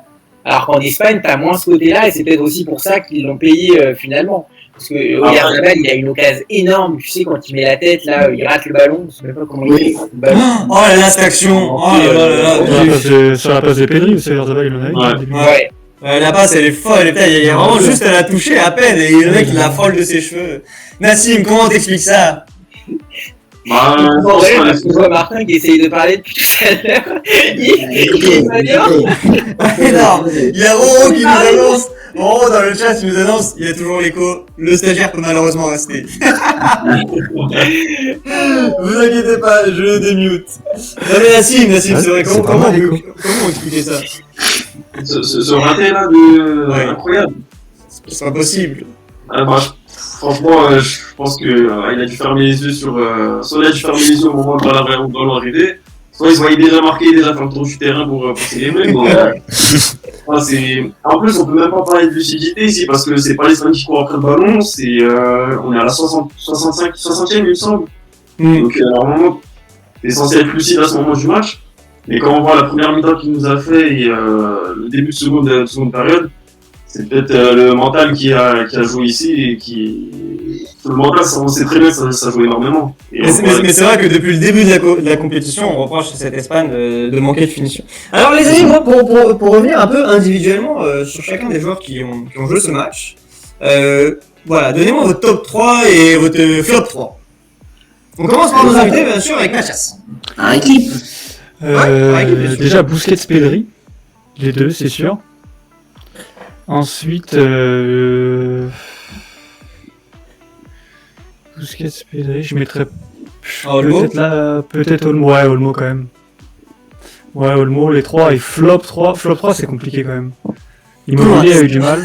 Alors qu'en Espagne, t'as moins ce côté-là, et c'est peut-être aussi pour ça qu'ils l'ont payé finalement. Parce que Oyarzabal, il a une occasion énorme, tu sais, quand il met la tête, là, il rate le ballon, je sais même pas comment il fait. Le ballon. Oh là là, cette action. Oh là là là. sur la passe de Pedri, aussi Oyarzabal il en a eu. Ouais. au début. Ouais. La passe elle est folle, il y a vraiment juste à la toucher à peine et le mec il la frôle de ses cheveux. Nassim, comment t'expliques ça? Bah, En vrai, parce que je vois Martin qui essaye de parler depuis tout à l'heure. Il va bien. Non, il y a Roro qui nous annonce. Roro dans le chat il nous annonce, il y a toujours l'écho. Le stagiaire peut malheureusement rester. Vous inquiétez pas, je le démute. Non mais Nassim, c'est vrai, C'est pas comment mal, l'écho. on expliquer ça? ce raté là Ouais. incroyable. C'est pas possible. Franchement, je pense que il a dû fermer les yeux soit il a dû fermer les yeux au moment où le ballon arrivait, soit il se voyait déjà marquer, déjà faire le tour du terrain pour célébrer. Donc, en plus, on peut même pas parler de lucidité ici parce que c'est pas l'Espagne qui court après le ballon, on est à la 60e, il me semble. Donc, normalement, t'es censé être lucide à ce moment du match. Mais quand on voit la première mi-temps qu'il nous a fait et le début de seconde période, c'est peut-être le mental qui a joué ici et le mental, on sait très bien que ça joue énormément. Et Mais c'est vrai que depuis le début de la compétition, on reproche à cette Espagne de manquer de finition. Alors les amis, moi, pour revenir un peu individuellement sur chacun des joueurs qui ont joué ce match, voilà, donnez-moi votre top 3 et votre flop 3. On commence par nos invités, bien sûr, avec Mathias. Par équipe. par équipe, bien sûr. Déjà Busquets Pedri, les deux c'est sûr. Ensuite Busquets Pedri, je mettrais Olmo. peut-être Olmo, ouais Olmo quand même. Ouais Olmo, les trois et flop 3 c'est compliqué quand même. Immobilier a eu du mal.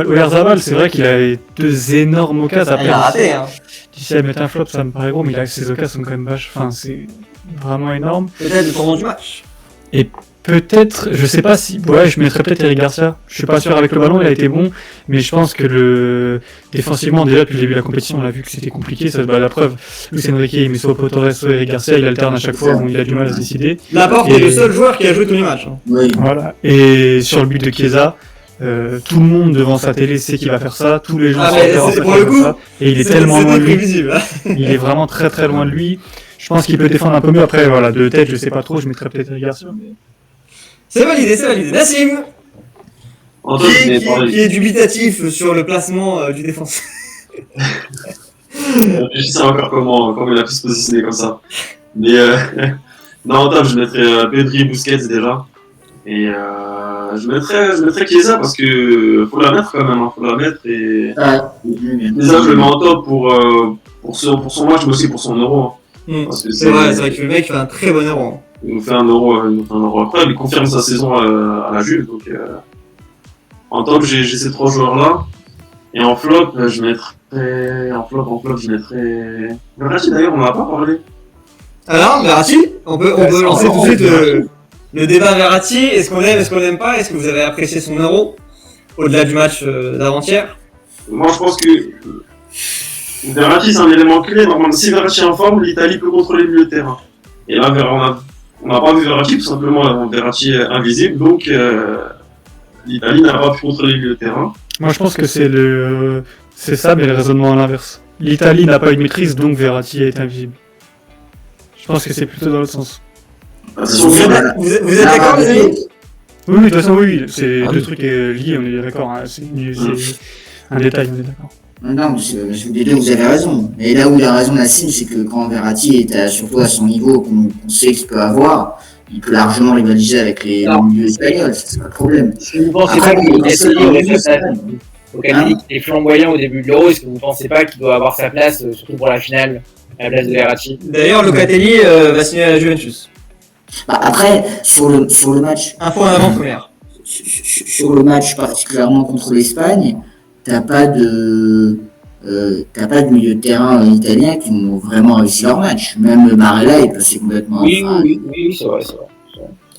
Oyarzabal, c'est vrai qu'il a eu 2 énormes occasions Il a raté, hein. D'ici à mettre un flop, ça me paraît gros, mais ses occasions sont quand même vaches. Enfin, c'est vraiment énorme. Peut-être le tournant du match. Peut-être, je sais pas si. Ouais, je mettrais peut-être Eric Garcia. Je suis pas sûr avec le ballon, il a été bon, mais je pense que défensivement, déjà, depuis le début de la compétition, on a vu que c'était compliqué. Ça, la preuve, Luis Enrique, il met soit Pau Torres, soit Eric Garcia, il alterne à chaque fois, bon, il a du mal à se décider. Laporte est le seul joueur qui a joué tous les matchs. Hein. Oui. Voilà. Et sur le but de Chiesa, tout le monde devant sa télé sait qu'il va faire ça, tous les gens Ah, sur mais le terrain c'est- savent pour qu'il le va coup, faire ça, et il est tellement loin de lui, prévisible. il est vraiment très très loin de lui. Je pense qu'il peut défendre un peu mieux. Après, voilà, de tête, je sais pas trop, je mettrais peut-être Eric Garcia. Mais... C'est validé, c'est validé. Nassim, Antoine, je voulais parler. qui est dubitatif sur le placement du défenseur. Je sais encore comment il a pu se positionner comme ça. Mais non, en table, je mettrais Pedri, Busquets déjà. Et je mettrais Chiesa parce que faut la mettre quand même, hein, faut la mettre. Et déjà, je le mets en top pour son match, mais aussi pour son euro. Hein, parce que C'est vrai que le mec fait un très bon euro. il nous fait un euro après, il confirme sa saison à la Juve. Donc en top, j'ai ces trois joueurs-là. Et en flop, je mettrais. En flop, je mettrais. Verratti d'ailleurs, on en a pas parlé. Alors, Verratti, on peut lancer tout de suite le débat Verratti. Est-ce qu'on aime, est-ce qu'on n'aime pas? Est-ce que vous avez apprécié son euro au-delà du match d'avant-hier? Moi, je pense que Verratti, c'est un élément clé. Normalement, si Verratti est en forme, l'Italie peut contrôler le milieu de terrain. Et là, on n'a pas vu Verratti, tout simplement. Verratti est invisible, donc l'Italie n'a pas pu contrôler le milieu de terrain. Moi, je pense que c'est ça, mais le raisonnement à l'inverse. L'Italie n'a pas eu de maîtrise, donc Verratti est invisible. Je pense que c'est plutôt dans l'autre sens. Vous êtes d'accord, les amis? Oui, de toute façon, oui, c'est deux trucs liés, on est d'accord. Hein. C'est un détail, on est d'accord. Non, monsieur, les deux, vous avez raison. Mais là où il a raison, Nassim, c'est que quand Verratti est surtout à son niveau qu'on sait qu'il peut avoir, il peut largement rivaliser avec les milieux espagnols, c'est pas le problème. Est-ce que vous pensez Après, pas oui, qu'il c'est aurait le sa place au Catholique est flamboyant au début de l'Euro? Est-ce que vous pensez pas qu'il doit avoir sa place, surtout pour la finale, à la place de Verratti? D'ailleurs, Locatelli va signer à la Juventus. Bah, après, sur le match, Info en avant-première. sur le match particulièrement contre l'Espagne, t'as pas de milieu de terrain italien qui ont vraiment réussi leur match. Même Barella est passé complètement. Oui, enfin, oui, c'est vrai.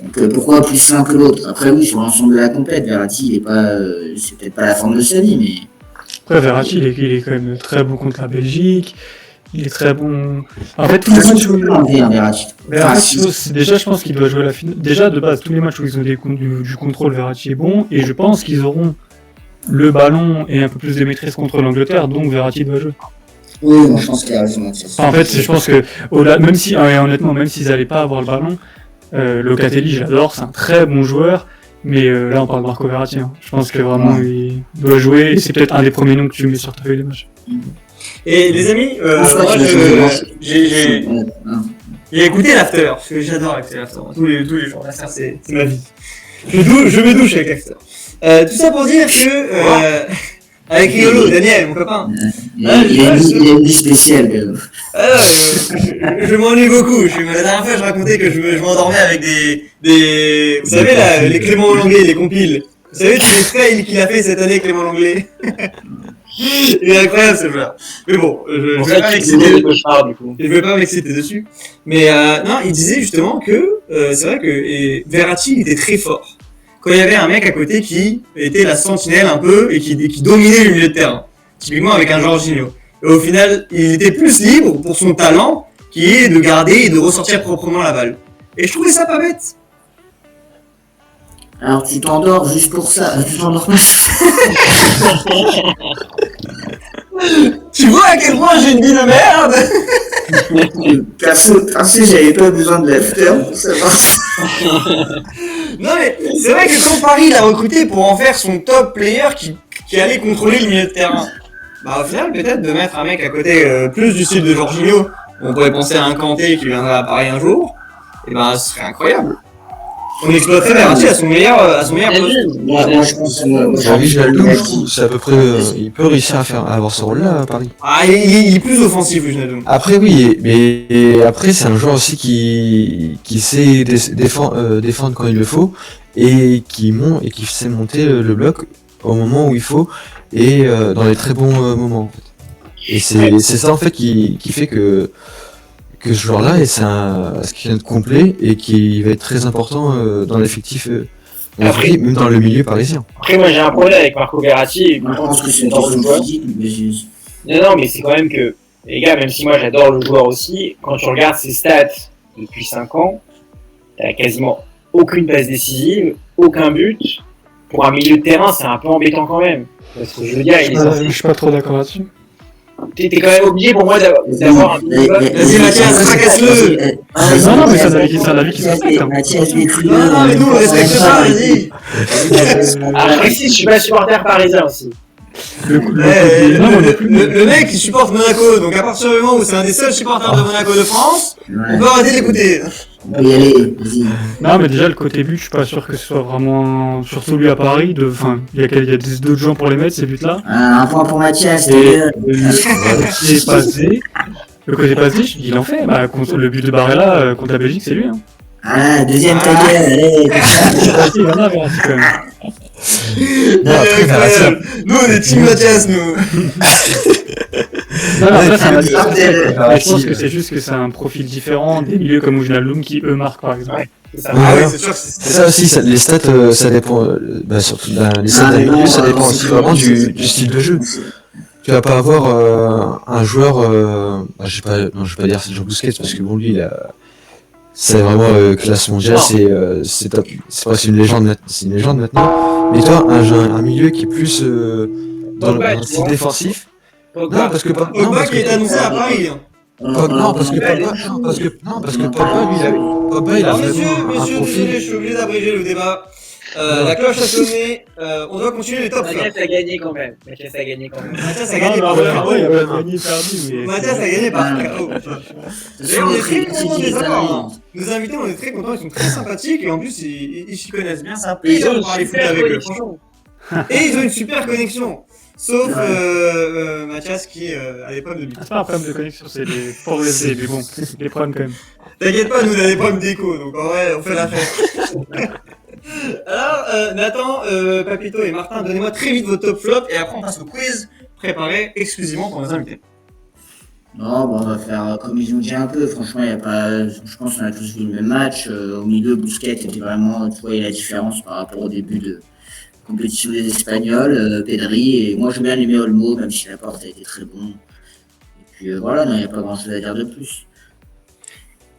Donc pourquoi plus l'un que l'autre? Après oui, sur l'ensemble de la compète, Verratti, il est pas, c'est peut-être pas la forme de sa vie, mais. Après, Verratti, il est quand même très bon contre la Belgique. Il est très bon. En fait, tous les matchs où Verratti. Mais en fait, déjà, je pense qu'il doit jouer la finale. Déjà, de base, tous les matchs où ils ont du contrôle, Verratti est bon. Et je pense qu'ils auront le ballon et un peu plus de maîtrise contre l'Angleterre, donc Verratti doit jouer. Oui, moi je pense qu'il a raison. En fait, je pense que, même si, honnêtement, même s'ils n'allaient pas avoir le ballon, Locatelli, j'adore, c'est un très bon joueur. Mais là, on parle de Marco Verratti. Hein. Je pense que vraiment, il doit jouer. Et c'est peut-être un des premiers noms que tu mets sur ta feuille de match. Et les amis, moi j'ai écouté l'after, parce que j'adore écouter l'after. Tous les jours, l'after c'est ma vie. Je me douche avec l'after. Tout ça pour dire que avec Riolo, Daniel, mon copain. Il a une vie spéciale. Je m'ennuie beaucoup. La dernière fois, je racontais que je m'endormais avec des vous savez là, les Clément Lenglet, les compiles. Vous savez tous les fails qu'il a fait cette année, Clément Lenglet. Il est incroyable ce joueur. Mais bon, je vais pas m'exciter. Je vais pas m'exciter dessus. Mais non, il disait justement que c'est vrai que Verratti il était très fort. Quand il y avait un mec à côté qui était la sentinelle un peu et qui dominait le milieu de terrain. Typiquement avec un Jorginho. Et au final, il était plus libre pour son talent qui est de garder et de ressortir proprement la balle. Et je trouvais ça pas bête. Alors tu t'endors juste pour ça, tu t'endors pas. Tu vois à quel point j'ai une vie de merde. Perso, j'avais pas besoin de l'after pour savoir ça. Non mais c'est vrai que quand Paris l'a recruté pour en faire son top player qui allait contrôler le milieu de terrain, bah au final peut-être de mettre un mec à côté plus du style de Jorginho, on pourrait penser à un Kanté qui viendrait à Paris un jour, et ben ce serait incroyable. On exploiterait Verratti à son meilleur poste. Moi je pense Wijnaldum, je trouve, c'est à peu près, il peut réussir à avoir ce rôle-là à Paris. Ah, il est plus offensif, Wijnaldum. Après oui, mais après c'est un joueur aussi qui sait défendre quand il le faut et qui sait monter le bloc au moment où il faut et dans les très bons moments. En fait. Et c'est ça en fait qui fait que ce joueur-là est un skin complet et qui va être très important dans l'effectif, même dans le milieu parisien. Après, moi j'ai un problème avec Marco Verratti. je pense que c'est une question physique, mais Non, mais c'est quand même que, les gars, même si moi j'adore le joueur aussi, quand tu regardes ses stats depuis 5 ans, t'as quasiment aucune passe décisive, aucun but, pour un milieu de terrain, c'est un peu embêtant quand même. Parce que je veux dire, il est censé... Je suis pas trop d'accord là-dessus. T'es quand même obligé pour moi d'avoir un Vas-y, Mathias, fracasse-le. Non, mais c'est un avis qui se respecte. Hein. Mathias, Non, mais nous, on respecte pas, vas-y. Ah, précis, je suis pas supporter parisien aussi. Le mec, il supporte Monaco, donc à partir du moment où c'est un des seuls supporters de Monaco de France, on peut arrêter d'écouter. On peut y aller, vas-y. Non, mais déjà, le côté but, je suis pas sûr que ce soit vraiment. Surtout lui à Paris, enfin, il y a d'autres gens pour les mettre, ces buts-là. Un point pour Mathias, Et le passé, le côté passé, il en fait. Bah, le but de Barella contre la Belgique, c'est lui. Hein. Ah, deuxième ta gueule, allez. Il y en a, Verratti, quand même. Nous, on est team Mathias, nous. Non, mais après, c'est un avis personnel. Je pense que c'est juste que c'est un profil différent des milieux comme Wijnaldum qui eux marquent par exemple. Ouais, c'est ça. Ah oui, c'est sûr que C'est ça aussi, les stats, ça dépend, surtout, les stats d'un milieu, ça dépend aussi vraiment du style de jeu. Tu vas pas avoir un joueur, je vais pas dire c'est Jean Busquets parce que bon lui c'est vraiment classe mondiale, c'est top, c'est une légende maintenant. Mais toi, un milieu qui est plus dans le style défensif. Non, parce que Pogba qui est annoncé à Paris. parce que Pogba, il a Alors, vraiment un messieurs, profil. désolé, je suis obligé d'abréger le débat. La cloche a sonné, on doit continuer les top flops. Mathias a gagné quand même. Mathias a gagné Non, par mais KO. après, il a gagné perdu, mais. Mathias a gagné par KO. D'ailleurs, on est très contents de les avoir. Nos invités, on est très contents, ils sont très sympathiques et en plus, ils s'y connaissent bien. C'est un Ils plaisir ont de une parler foot super avec eux. connexion. Et ils ont une super connexion. Sauf Mathias qui a des problèmes de bite. C'est pas un problème de connexion, c'est des pauvres SD, mais bon, des problèmes quand même. T'inquiète pas, nous on a des problèmes d'écho, donc en vrai, on fait la fête. Alors, Nathan, Papito et Martin, donnez-moi très vite vos top flops et après on passe au quiz préparé exclusivement pour nos invités. Non, bon, on va faire comme ils ont dit un peu. Franchement, il y a pas. Je pense qu'on a tous vu le même match. Au milieu, Busquets était vraiment. Tu voyais la différence par rapport au début de compétition des Espagnols. Pedri, et moi j'ai bien aimé Olmo, même si la porte a été très bon. Et puis voilà, non, il n'y a pas grand chose à dire de plus.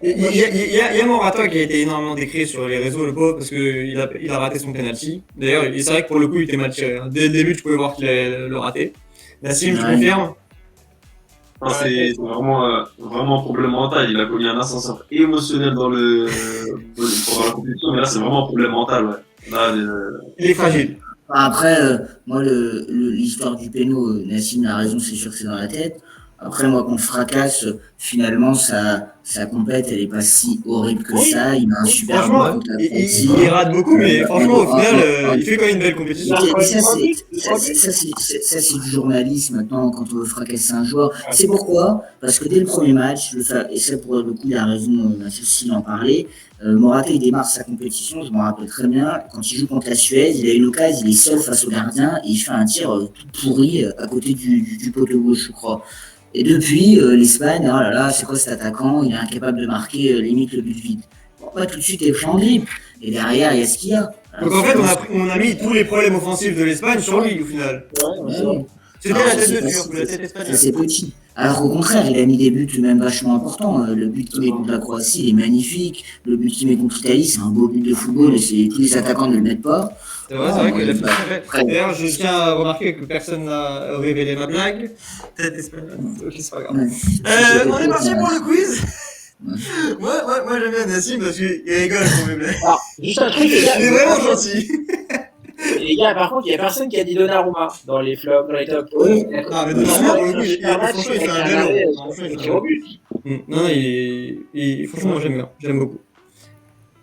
Il y a Morata qui a été énormément décrit sur les réseaux, le pauvre, parce qu'il a raté son penalty. D'ailleurs, c'est vrai que pour le coup, il était mal tiré. Dès le début, tu pouvais voir qu'il allait le rater. Nassim, tu confirmes? Non, c'est vraiment, vraiment un problème mental. Il a connu un ascenseur émotionnel pendant la compétition, mais là, c'est vraiment un problème mental, ouais. Là, Il est fragile. Après, moi, l'histoire du péno, Nassim a raison, c'est sûr que c'est dans la tête. Après, moi, qu'on fracasse, finalement, sa compète, elle est pas si horrible que ça. Il a un super Franchement, contre la il rate beaucoup, mais franchement, au final, il fait quand même une belle compétition. Ça, c'est du journalisme maintenant quand on veut fracasser un joueur. C'est pourquoi? Parce que dès le premier match, et ça pour le coup, il a raison, Mathieu d'en parler. Morata, il démarre sa compétition, je me rappelle très bien. Quand il joue contre la Suède, il a une occasion, il est seul face au gardien et il fait un tir tout pourri à côté du poteau gauche, je crois. Et depuis, l'Espagne, oh là là, c'est quoi cet attaquant? Il est incapable de marquer limite le but vide. Bon, bah, tout de suite, il est pris en grippe. Et derrière, il y a ce qu'il y a. Donc en fait, on a mis tous les problèmes offensifs de l'Espagne sur lui, au final. C'était la tête de Turc, la tête espagnole. C'est petit. Alors qu'au contraire, il a mis des buts même vachement importants. Le but qu'il met contre la Croatie, il est magnifique. Le but qu'il met contre l'Italie, c'est un beau but de football et tous les attaquants ne le mettent pas. C'est vrai qu'il a fait très bien. D'ailleurs, je tiens à remarquer que personne n'a révélé ma blague. Tête espagnole. Ok, c'est pas grave. On est parti pour le quiz. Moi j'aime bien Nassim parce qu'il rigole pour mes blagues. Alors, juste un truc, les Il gars. est vraiment gentil. Les gars, par contre, il y a personne qui a dit Donnarumma dans les flops, dans les tops. Oui. Ah, mais Donnarumma, pour le coup, franchement, il fait un vélo. Il tire au but. Non, franchement, moi j'aime beaucoup.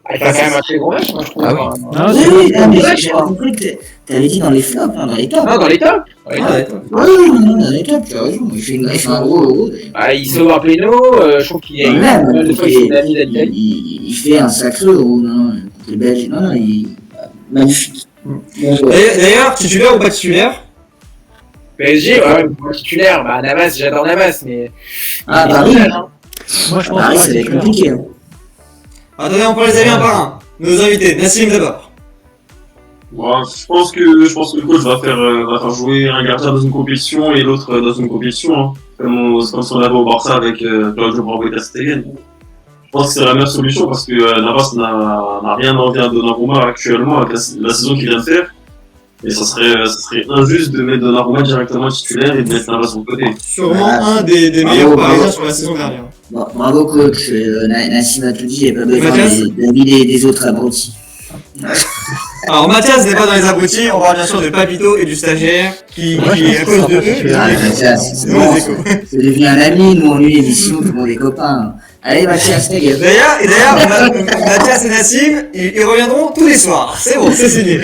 Il fait quand même un très gros match, moi, je trouve. Ah oui. Ah, Oui, mais j'ai compris que t'avais dit dans les flops, hein, dans les tops. Non, dans les tops. Oui, dans les tops, tu as raison. Il fait un gros euro. Ah, il sauve un péno, je trouve qu'il y a Même, une fois qu'il a mis d'Italie. il fait un sacré euro, non, contre les Belges. Non, magnifique. D'ailleurs, titulaire ou pas titulaire? PSG, ouais, moi titulaire, bah Navas, j'adore Navas, mais. Ah, il est Paris. titulaire, hein. moi je pense Paris, que ça va être compliqué. Hein. Attendez, on prend les avis un par un. Nos invités, Nassim d'abord. bon, je pense que le coach va faire jouer un gardien dans une compétition et l'autre dans une compétition, hein. Comme si on avait au Barça avec Claudio Bravo et Ter Stegen. Je pense que c'est la meilleure solution parce que Navas n'a rien envie à Donnarumma actuellement avec la saison qu'il vient de faire. Et ça serait injuste de mettre Donnarumma directement titulaire et de mettre Navas de côté. Sûrement Ah, un des meilleurs bravo, Parisiens bravo. sur la saison dernière. Bon, bravo coach, Nassim a tout dit, il n'y a pas besoin Mathias d'avis des autres abrutis. Alors Mathias n'est pas dans les abrutis, on parle bien sûr de Papito et du stagiaire qui Ouais, je à pense que cause de ce sera pas eux, Ah, Mathias, c'est nous bon, les échos. c'est devenu un ami, nous on lui l'émission, tout le monde est copains. Allez Mathias, ta gueule. D'ailleurs, Mathias et Nassim, ils reviendront tous les soirs. C'est bon, c'est signé.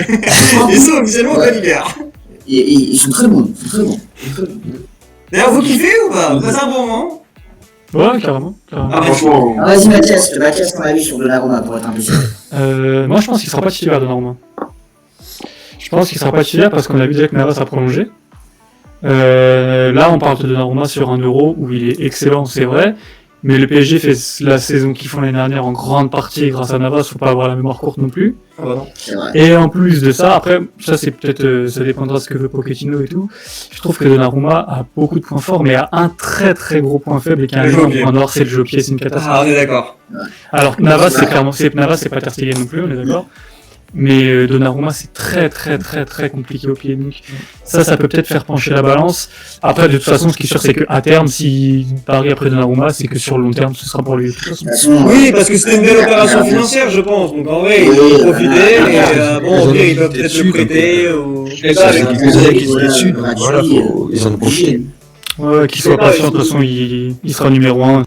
Ils sont officiellement chroniqueurs. Ils sont très bons, ils sont très bons. D'ailleurs, vous kiffez ou pas? Vous passez un bon moment? Ouais, carrément. carrément. Ah, Franchement, Ah, vas-y Mathias, ton avis sur Donnarumma pour être un peu sûr. Moi, je pense qu'il sera pas titulaire de Normand. Je pense qu'il sera pas titulaire parce qu'on a vu déjà que Navas a prolongé. Là, on parle de Donnarumma sur un Euro où il est excellent, c'est vrai. Mais le PSG fait la saison qu'ils font l'année dernière en grande partie grâce à Navas, faut pas avoir la mémoire courte non plus. Ah bah non. C'est vrai. Et en plus de ça, après, ça c'est peut-être, ça dépendra de ce que veut Pochettino et tout. Je trouve que Donnarumma a beaucoup de points forts, mais a un très très gros point faible et qui a un Le jeu au énorme pied. point noir, c'est le jeu au pied, c'est une catastrophe. Ah, on est d'accord. Alors que Navas, c'est clairement, Navas, c'est pas Ter Stegen non plus, on est d'accord. Mais Donnarumma, c'est très très très très compliqué au pied. Donc ça peut peut-être faire pencher la balance. Après, de toute façon, ce qui est sûr, c'est qu'à terme, si Paris après Donnarumma, c'est que sur le long terme, ce sera pour lui de toute façon. De toute façon, Oui, parce que c'était une belle opération financière, je pense. Donc en vrai, ils ont profité et bon, au pire, ils peuvent peut-être le prêter ou. Je suis d'accord avec Ils vous. ont posé la dessus, Voilà, voilà, ils en ont profité. Ouais, qu'il soit patient, de toute façon, il sera numéro 1.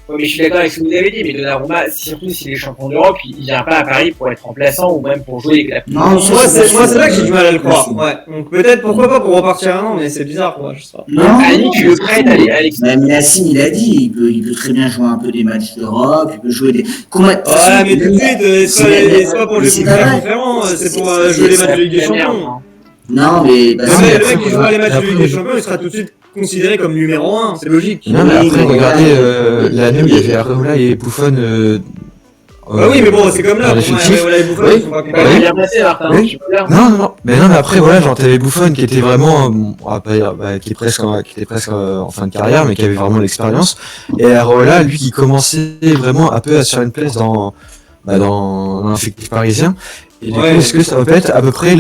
Ouais, mais je suis d'accord avec ce que vous avez dit, mais Donnarumma, surtout s'il est champion d'Europe, il vient pas à Paris pour être remplaçant ou même pour jouer la Non, Moi, c'est là que j'ai du mal à le croire. Ouais. Donc peut-être, pourquoi pas pour repartir un an, mais c'est bizarre, quoi, je sais pas. Non, À la limite, tu le prêtes, allez, Alex. mais Nassim, il a dit, il peut très bien jouer un peu des matchs d'Europe, il peut jouer des. Comment... Ouais, mais tout de suite, c'est pas pour jouer c'est plus pas vrai. différent, c'est pour jouer les matchs de Ligue des Champions. Non, mais. Bah, Non, si, mais le après, mec qui joue pas les matchs de après, Ligue des Champions, il sera tout de suite considéré comme numéro 1, c'est logique. Non, mais après, Oui, regardez mais- l'année où il y avait Areola et Buffon. Bah oui, mais bon, c'est comme là, dans pour moi, l'effectif. voilà, les Bouffons, Oui. ils sont pas Bah, comparés. il est bien placé, Martin, Oui. tu peux dire. Non, mais après, voilà, genre, t'avais Buffon qui était vraiment, on va pas dire, qui était presque en fin de carrière, mais qui avait vraiment l'expérience. Et Areola, lui, qui commençait vraiment un peu à se faire une place dans l'effectif parisien. Et du Ouais. coup, est-ce que ça va pas être à peu près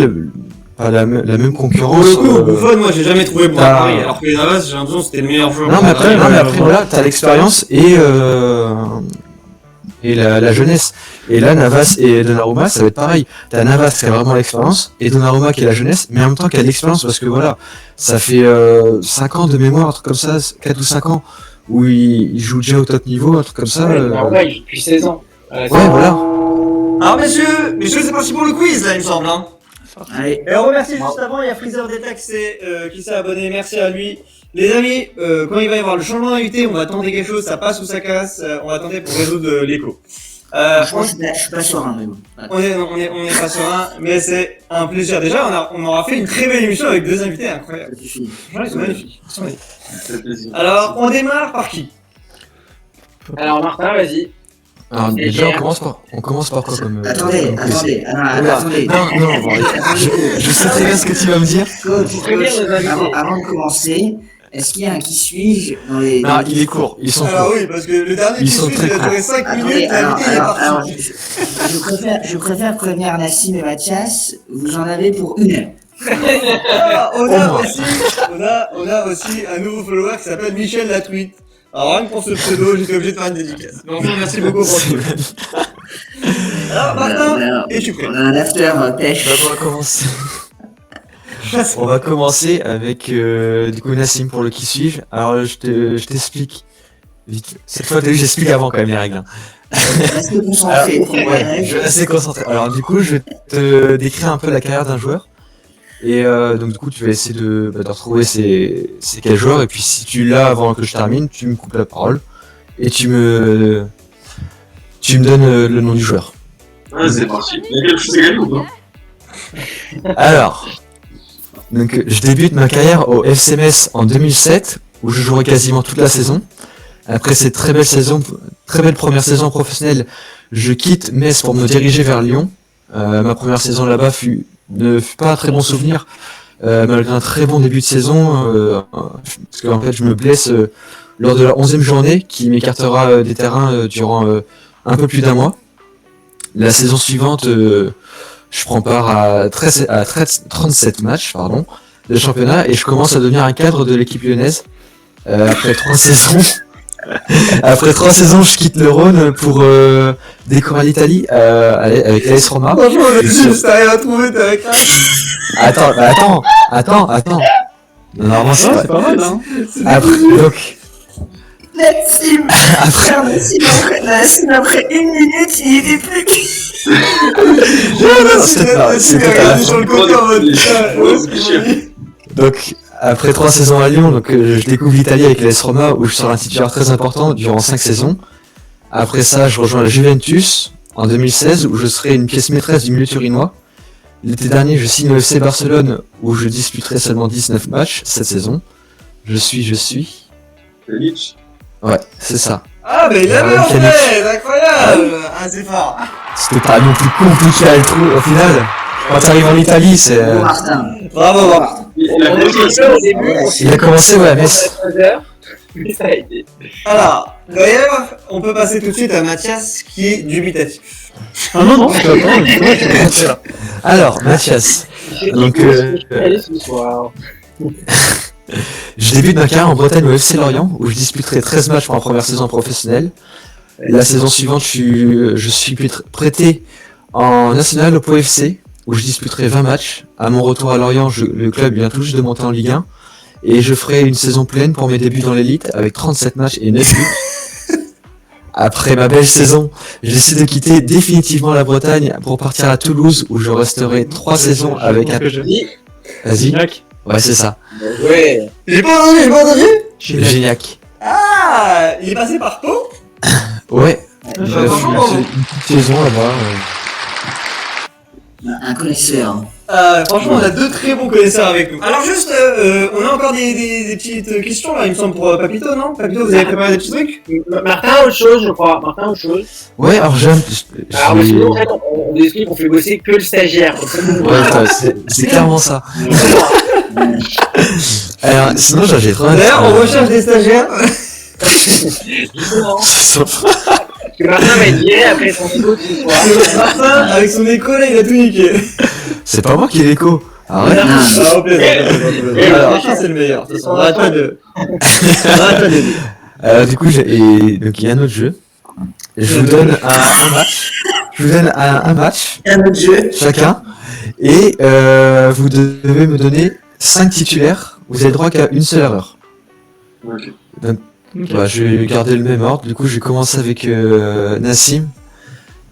pas la même Pour concurrence le coup, Buffon, moi, j'ai jamais trouvé bon à t'as- Paris, alors que les Navas, j'ai l'impression que c'était le meilleur joueur. Non, mais après, Ouais, voilà, t'as l'expérience et la jeunesse. Et là, Navas et Donnarumma, ça va être pareil. T'as Navas qui a vraiment l'expérience et Donnarumma qui a la jeunesse, mais en même temps qui a l'expérience parce que voilà, ça fait 5 ans de mémoire, un truc comme ça, 4 ou 5 ans, où il joue déjà au top niveau, un truc comme ça. Ouais, Donnarumma, il joue depuis 16 ans. Ouais, voilà. Alors, messieurs, c'est parti pour le quiz, là, il me semble, hein. Allez. Et on remercie juste avant, il y a Freezer Détaxé qui s'est abonné, merci à lui. Les amis, quand il va y avoir le changement d'invité, on va tenter quelque chose, ça passe ou ça casse, on va tenter pour résoudre l'écho. Franchement, je suis pas serein, mais bon. Voilà. On est pas serein, mais c'est un plaisir. Déjà, on aura fait une très belle émission avec deux invités incroyables. Ça suffit. Franchement, ils sont magnifiques. Ils sont magnifiques. ça fait plaisir. Alors, on démarre par qui? Alors, Martin, vas-y. Alors, Et déjà, Pierre. on commence par quoi comme. Attendez. Oula. Attendez. Non, bon, je sais très bien ce que tu vas me dire. Coach, Prévenir nos invités. avant de commencer, est-ce qu'il y a un qui suis-je dans les. Non, il est court, ils sont Alors courts. oui, parce que le dernier Ils qui sont suit, très il a duré courts. 5 Attendez, minutes, l'invité est parti. je préfère prévenir Nassim et Mathias, vous en avez pour 1 heure. Ah, on a aussi un nouveau follower qui s'appelle Michel Latweet. Alors rien que pour ce pseudo, j'étais obligé de faire une dédicace. Donc merci beaucoup pour ce Alors Martin, es-tu prêt? On a un after pêche. On va commencer. On va commencer avec du coup Nassim pour le qui suis-je. Alors je t'explique vite. Cette fois t'as vu j'explique avant quand même les règles. Hein. Restez concentrés. Ouais, je suis assez concentré. Alors du coup je vais te décrire un peu la carrière d'un joueur. Et donc du coup tu vas essayer de retrouver c'est quel joueur et puis si tu l'as avant que je termine, tu me coupes la parole et tu me donnes le nom du joueur. Ouais, c'est parti. Il y a quelque chose à gagner ou pas? Alors, donc je débute ma carrière au FC Metz en 2007 où je jouerai quasiment toute la saison. Après cette très belle première saison professionnelle, je quitte Metz pour me diriger vers Lyon. Ma première saison là-bas ne fut pas un très bon souvenir, malgré un très bon début de saison, parce qu'en fait je me blesse lors de la 11e journée qui m'écartera des terrains durant un peu plus d'un mois. La saison suivante, je je prends part à 37 matchs, pardon, de championnat et je commence à devenir un cadre de l'équipe lyonnaise. Après 3 saisons. Après 3 saisons, je quitte le Rhône pour découvrir l'Italie avec l'AS Roma. Franchement, juste t'arrives à trouver, t'es avec Attends. Normalement, c'est Ouais, c'est pas mal, hein. Après, donc, Nassim, frère Nassim, après 1 minute, il était plus. c'était à la fin. sur le côté en mode. Donc, après 3 saisons à Lyon, donc je découvre l'Italie avec l'AS Roma où je sors un titulaire très important durant 5 saisons. Après ça, je rejoins la Juventus en 2016 où je serai une pièce maîtresse du milieu turinois. L'été dernier, je signe au FC Barcelone où je disputerai seulement 19 matchs cette saison. Je suis. Pjanic. Ouais, c'est ça. Ah, mais il avait en fait, incroyable. Ah, c'est fort. C'était pas non plus compliqué à le trouver au final. Quand t'arrives en Italie, c'est. Bon, Martin. Bravo, Martin. Il a On a commencé eu peur au début, Ouais, on Il a commencé, ouais, mais. 3 heures, mais ça a été. Alors, d'ailleurs, on peut passer tout de suite à Mathias qui est dubitatif. Ah non, tu attends, justement, tu commences là. Alors, Mathias. Donc, Allez ce soir. Je débute ma carrière en Bretagne au FC Lorient, où je disputerai 13 matchs pour ma première saison professionnelle. La saison suivante, je suis prêté en national au Pau FC, où je disputerai 20 matchs. À mon retour à Lorient, le club vient tout juste de monter en Ligue 1, et je ferai une saison pleine pour mes débuts dans l'élite, avec 37 matchs et 9 buts. Après ma belle saison, je décide de quitter définitivement la Bretagne pour partir à Toulouse, où je resterai 3 saisons avec un... Vas-y. Gignac. Ouais, c'est ça. Ouais. J'ai pas entendu. Gignac. Ah, il est passé par Pau. Ouais. Je J'ai fait une petite saison là-bas. Un connaisseur. Franchement, on a 2 très bons connaisseurs avec nous. Alors juste, on a encore des petites questions là, il me semble, pour Papito, non? Papito, vous avez préparé des petits trucs? Martin, autre chose, je crois. Martin, autre chose. Ouais, alors Alors, parce que nous, en fait, on explique qu'on fait bosser que le stagiaire. c'est clairement ça. Alors, sinon, j'ai trop D'ailleurs, on recherche des stagiaires. Justement. Parce que Martin va être viré après son écho ce soir. Martin, avec son écho là, il a tout niqué. C'est pas moi qui ai l'écho. Arrête. Ah, au plaisir. Alors, Martin, c'est le meilleur. De toute façon, on arrête pas de. Du coup, donc il y a un autre jeu. Je vous donne un match. Je vous donne un match Un autre jeu. chacun. Et vous devez me donner 5 titulaires. Vous avez droit qu'à une seule erreur. Ok. Bah, je vais garder le même ordre. Du coup, je vais commencer avec Nassim.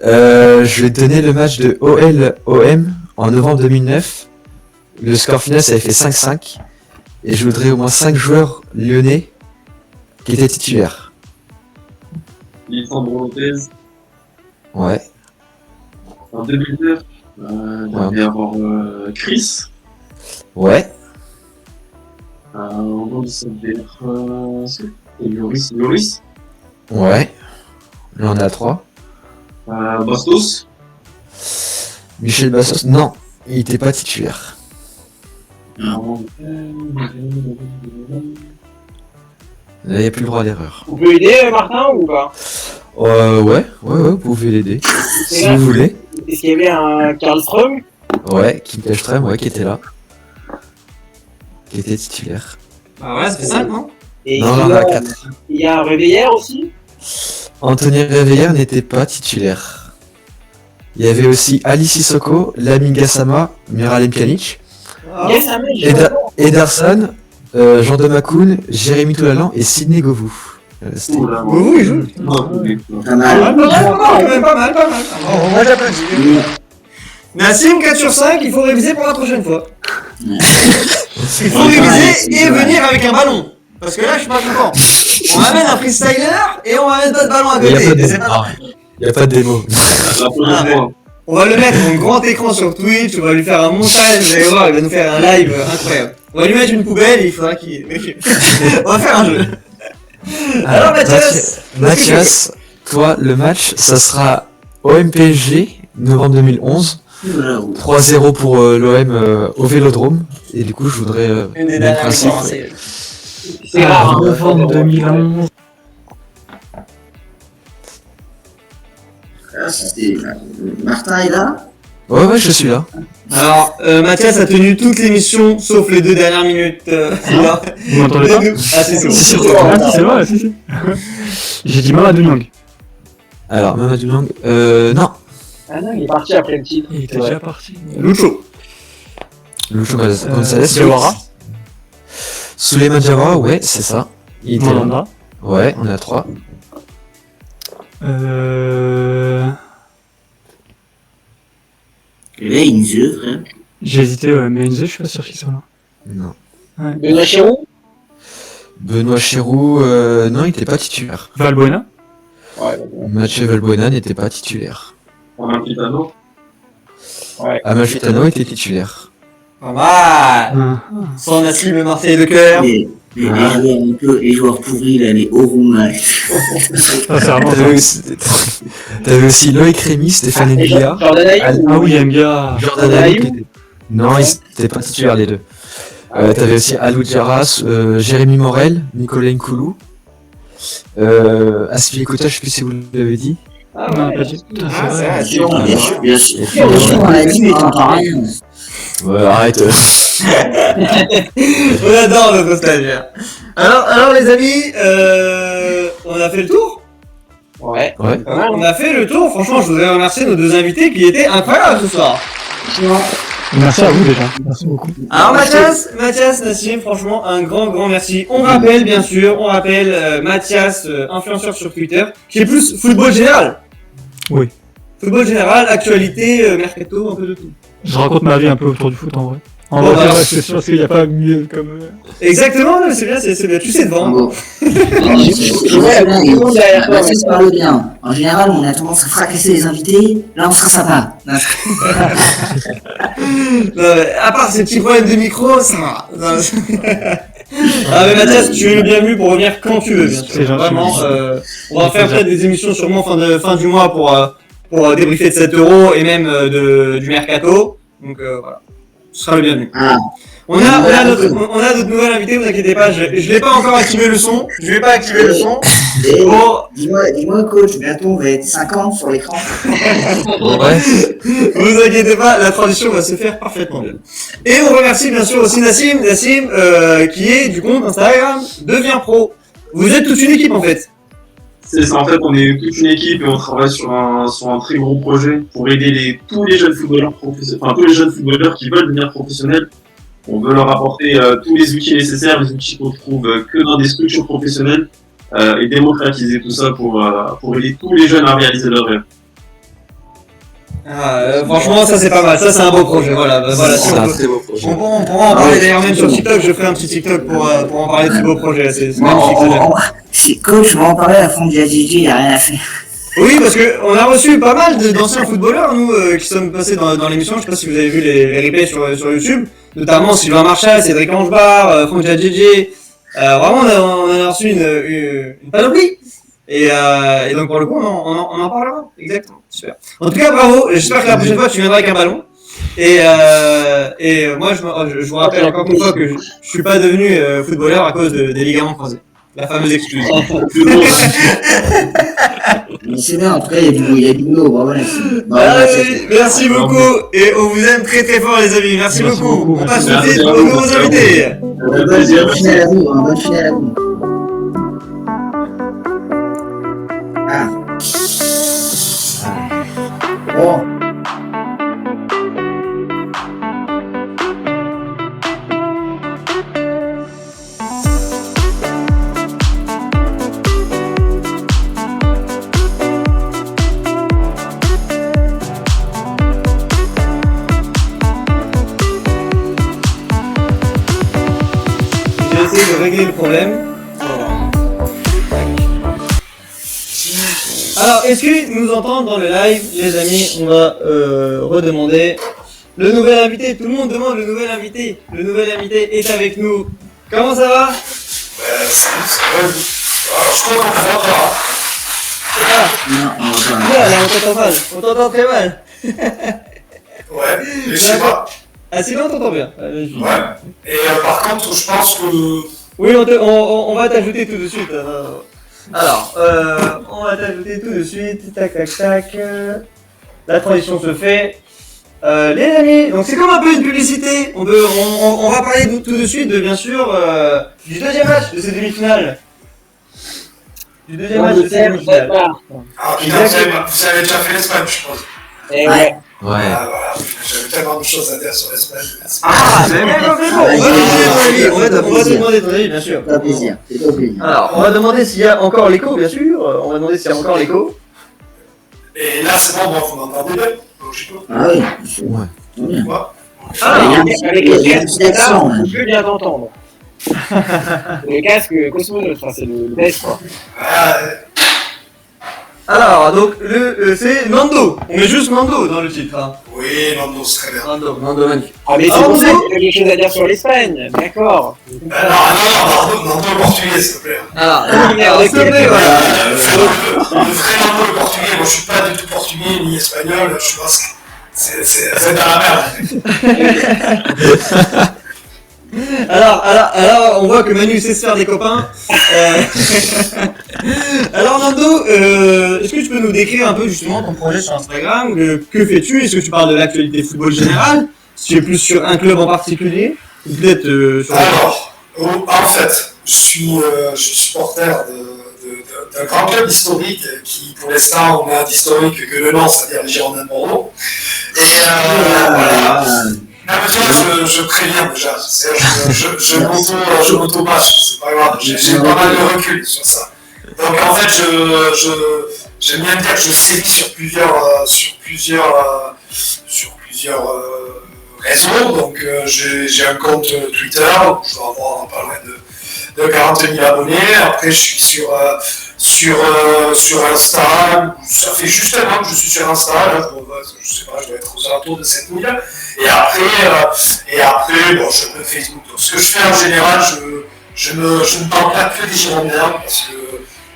Je vais te donner le match de OL-OM en novembre 2009. Le score final, ça avait fait 5-5. Et je voudrais au moins 5 joueurs lyonnais qui étaient titulaires. Lisandro Lopez. Ouais. En 2009, il devait y avoir Chris. Ouais. On ça devait être Lloris. Ouais. Là, on est à 3. Bastos. Michel Bastos. Non, il était pas titulaire. Là, il n'y a plus le droit à l'erreur. On peut aider Martin ou pas? Ouais, vous pouvez l'aider. Si vous voulez. Est-ce qu'il y avait un Karlström? Ouais, Kim Kallström, ouais, qui était là. Qui était titulaire. Ah ouais, ça fait 5, non? Et Non, là, on est à 4. il y a un Réveillère aussi? Anthony Réveillère n'était pas titulaire. Il y avait aussi Ali Sissoko, Lamine Gassama, Miralem Pjanic, Yes, un mec, Ederson, Jean Demakoun, Jérémy Toulalan et Sidney Govou. C'était- Vous, il joue. Pas mal. Pas mal. Moi, j'applaudis. Nassim, 4 sur 5, il faut réviser pour la prochaine fois. Il faut réviser et venir avec un ballon. Parce que là, je suis pas content. On ramène un freestyler et on ramène pas de ballon à Il n'y a côté. pas de Et c'est démo. pas- Il n'y a pas de démo. La prochaine fois. On va le mettre en grand écran sur Twitch, on va lui faire un montage, vous allez voir, il va nous faire un live incroyable. On va lui mettre une poubelle et il faudra qu'il... On va faire un jeu. Alors Mathias, Mathias, toi, le match, ça sera OM-PSG, novembre 2011. 3-0 pour l'OM au Vélodrome. Et du coup, je voudrais... une des même dernières principe. victoires en série. C'est rare. hein. Novembre 2011. C'était Martin est là. Ouais, je suis là. Alors, Mathias a tenu toute l'émission, sauf les 2 dernières minutes. Là. Vous m'entendez pas? Ah, c'est Si, si, bon. on t'entend. Ah, si, c'est vrai, si. J'ai dit Mamadou Niang. Alors, Mamadou Niang, non. Ah non, il est parti après le titre. Il était déjà parti. Lucho. Lucho Gonzalez. Diawara. Souleymane Diawara, ouais, c'est ça. Il était là. Mandanda. Ouais, on est à 3. Là, Inze, frère. J'ai hésité, ouais, mais Enze, je suis pas sûr qu'il soit là. Non. Ouais. Benoît Chirou. Benoît Chirou, non, il était pas titulaire. Valbuena. Ouais, bah bon. Mathieu Valbuena n'était pas titulaire. On a un petit anneau. Amalfitano était titulaire. Pas mal. Ah. Sans Nassim et Marseille de cœur. Les joueurs pourris, là, les Oruma. Ça, c'est vraiment ça. T'avais aussi Loïc Rémy, Stéphane Et Mbia. Jordan Ayew. Ah oui, Mbia. Jordan Ayew qui était... Non, ils n'étaient pas titulaires les deux. T'avais aussi Alou Djaras, Jérémy Morel, Nicolas Nkoulou. Aspilicueta, je sais plus si vous l'avez dit. Ah Non, ouais. pas du tout. Ah, C'est c'est vrai. vrai, c'est bon. Bien sûr. Et On l'a dit, mais t'entends rien. Ouais, arrête. On adore notre stagiaire. Alors les amis, on a fait le tour. Ouais. Ouais. Pas mal, On a fait le tour. Franchement, je voudrais remercier nos 2 invités qui étaient incroyables ce soir. Merci à vous déjà. Merci beaucoup. Alors Mathias, Nassim, franchement, un grand merci. On rappelle, bien sûr, Mathias, influenceur sur Twitter, qui est plus football général. Oui. Football général, actualité, mercato, un peu de tout. Je raconte ma vie un peu autour du foot en vrai. En Bon, vrai, bah, c'est sûr qu'il n'y a pas mieux comme. Exactement, non, c'est bien, c'est bien. Tu sais te vendre. Bon. Mathias parle bien. En général, on a tendance à fracasser les invités. Là, on sera sympa. Non, mais à part ces petits problèmes de micro, ça va. Non, ah mais Mathias, tu es le bienvenu pour revenir quand tu veux, bien sûr. C'est gentil. Vraiment, on va faire peut-être des émissions sûrement fin du mois pour débriefer de 7 € et même du mercato. Donc voilà, tu seras le bienvenu. Ah. On a notre nouvel invité, vous inquiétez pas, je l'ai pas encore activé le son. Je vais pas activer le son. Et Bon, dis-moi, coach, bientôt on va être 50 sur l'écran. Ouais. vous inquiétez pas, la transition va se faire parfaitement bien. Et on remercie bien sûr aussi Nassim, qui est du compte Instagram Devient Pro. Vous êtes toute une équipe en fait. C'est ça, en fait, on est toute une équipe et on travaille sur un très gros projet pour aider tous les jeunes footballeurs professionnels, enfin tous les jeunes footballeurs qui veulent devenir professionnels. On veut leur apporter tous les outils nécessaires, les outils qu'on trouve que dans des structures professionnelles et démocratiser tout ça pour aider tous les jeunes à réaliser leurs rêves. Franchement, ça c'est pas mal, ça c'est un beau projet. Voilà, si C'est on un peut- très beau projet. on pourra en parler d'ailleurs même sur TikTok. Je ferai un petit TikTok pour en parler de ce beau projet. C'est magnifique. ça, j'aime. Si coach, on va en parler à fond de la GG, il n'y a rien à faire. Oui, parce que on a reçu pas mal d'anciens footballeurs, nous, qui sommes passés dans l'émission. Je sais pas si vous avez vu les replays sur YouTube, notamment Sylvain Marchal, Cédric Angebar, Franck JJ. Vraiment, on a reçu une panoplie. Et donc pour le coup, on en parlera. Exactement. Super. En tout cas, bravo. J'espère que la prochaine fois, tu viendras avec un ballon. Et moi, je vous rappelle encore une fois que je suis pas devenu footballeur à cause des ligaments croisés. La fameuse excuse. Mais c'est bien, en tout cas, il y a du boulot, bravo Nassim. Allez, merci beaucoup et on vous aime très très fort les amis. Merci beaucoup. On passe tout de suite aux nouveaux invités. Bonne finale à vous, bonne finale à vous. Ah. Bon. J'ai essayé de régler le problème. Alors, est-ce qu'ils nous entendent dans le live, les amis? On va redemander le nouvel invité. Tout le monde demande le nouvel invité. Le nouvel invité est avec nous. Comment ça va? Non, on va pas. Là, on t'entend mal. On t'entend très mal. Ouais, et je sais pas. Ah, sinon, on t'entend bien. Allez-y. Ouais. Et par contre, je pense que. Oui, on va t'ajouter tout de suite. Alors, on va t'ajouter tout de suite. Tac, tac, tac. La transition se fait. Les amis, donc c'est comme un peu une publicité. On va parler tout de suite, bien sûr, du deuxième match de cette demi-finale. Du deuxième match de cette demi-finale. Ah putain, vous avez déjà fait l'Espagne, je pense. Et Ouais. ouais. Ouais. Ah voilà, j'avais tellement de choses à dire sur l'Espagne. Ah, c'est bon, on va te demander ton avis, bien sûr. C'est pas plaisir. C'est pas plaisir. Alors, on va demander s'il y a encore l'écho, bien sûr. On va demander s'il y a encore l'écho. Et là, c'est bon, vous m'entendez bien, logiquement. Ah oui, c'est Ouais. trop bien. Ah, Il y a un Avec petit- les il y a un casques, petit accent, là, hein. on peut bien t'entendre. Le casque Cosmonaut, enfin, c'est le best, quoi. Ah, Alors, donc, c'est Nando. On met juste Nando dans le titre. Hein. oui, non, c'est très bien. Nando, magnifique. Ah, mais c'est Ah, pour on ça sait. qu'il y a quelque chose à dire sur l'Espagne, d'accord. Non, le portugais, s'il te plaît. Alors, Merde, s'il te plaît, voilà. Le vrai Nando, le portugais, moi je suis pas du tout portugais ni espagnol, je pense que c'est dans la merde. Alors, on voit que Manu sait se faire des copains. Alors, Nando, est-ce que tu peux nous décrire un peu justement ton projet sur Instagram? Que fais-tu? Est-ce que tu parles de l'actualité football générale? Si tu es plus sur un club en particulier? Ou peut-être sur... Alors, en fait, je suis supporter d'un grand club historique qui, pour l'instant, on a d'historique que le nom, c'est-à-dire les Girondins de Bordeaux. Et voilà. Non, mais tu vois, je préviens déjà. Je m'auto-bâche, c'est pas grave. J'ai pas mal de recul sur ça. Donc en fait, j'aime bien dire que je sévis sur plusieurs réseaux. Donc j'ai un compte Twitter, je dois avoir pas loin de 40 000 abonnés. Après, je suis sur Insta. Ça fait juste un an que je suis sur Insta. Là, je sais pas, je dois être aux alentours de 7 000. Et après, bon, je me Facebook. Donc, ce que je fais en général, je ne parle pas que des Girondins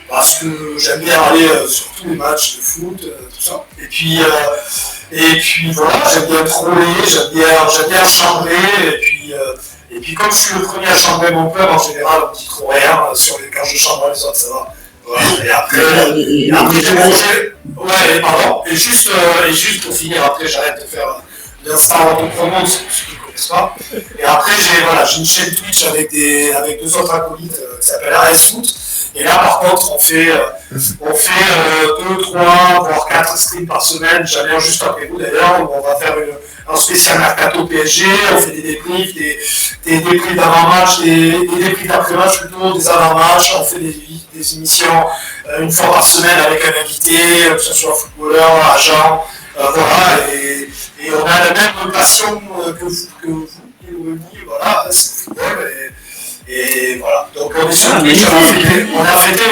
parce que j'aime bien aller sur tous les matchs de foot, tout ça. Et puis voilà, j'aime bien troller, j'aime bien chambrer. Et puis comme je suis le premier à chambrer mon club, en général, on dit trop rien. Quand je chambre les autres, ça va. Voilà. Et après j'ai mangé. Ouais, pardon. Et juste pour finir, après, j'arrête de faire l'instant auto-promo, c'est pour ceux qui ne connaissent pas. Et après, j'ai une chaîne Twitch avec deux autres acolytes qui s'appelle AS Foot. Et là, par contre, on fait 2, 3, voire 4 streams par semaine. J'allais juste après vous d'ailleurs, où on va faire un spécial mercato PSG. On fait des débriefs, des débriefs d'avant-match, des débriefs d'après-match plutôt, des avant-matchs. On fait des émissions une fois par semaine avec un invité, que ce soit footballeur, agent. Voilà, et on a la même passion que vous, voilà, c'est le football. Et voilà, donc on est sur Twitch, on a fêté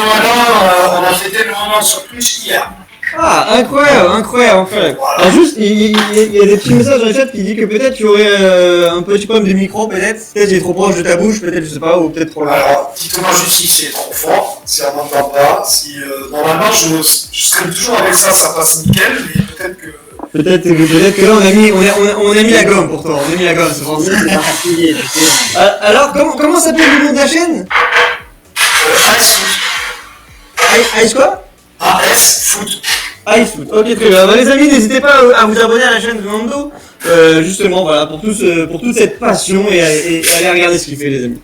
le moment sur Twitch hier. Ah, incroyable. Voilà. Alors juste, il y a des petits messages dans le chat qui disent que peut-être tu aurais un petit problème de micro, peut-être j'ai trop proche de ta bouche, peut-être, je sais pas, ou peut-être trop loin. Alors, dites-moi juste si c'est trop fort, si on n'entend pas, si normalement je serai toujours avec ça passe nickel, mais peut-être que... Peut-être que là on a mis la gomme pour toi, c'est pour ça. C'est particulier, tu sais. Alors, comment s'appelle le nom de la chaîne? AS Foot. Ice quoi? AS Foot. Ice Foot, ok, très bien. Bah, les amis, n'hésitez pas à vous abonner à la chaîne de Nando, justement, voilà, pour toute cette passion et aller regarder ce qu'il fait, les amis.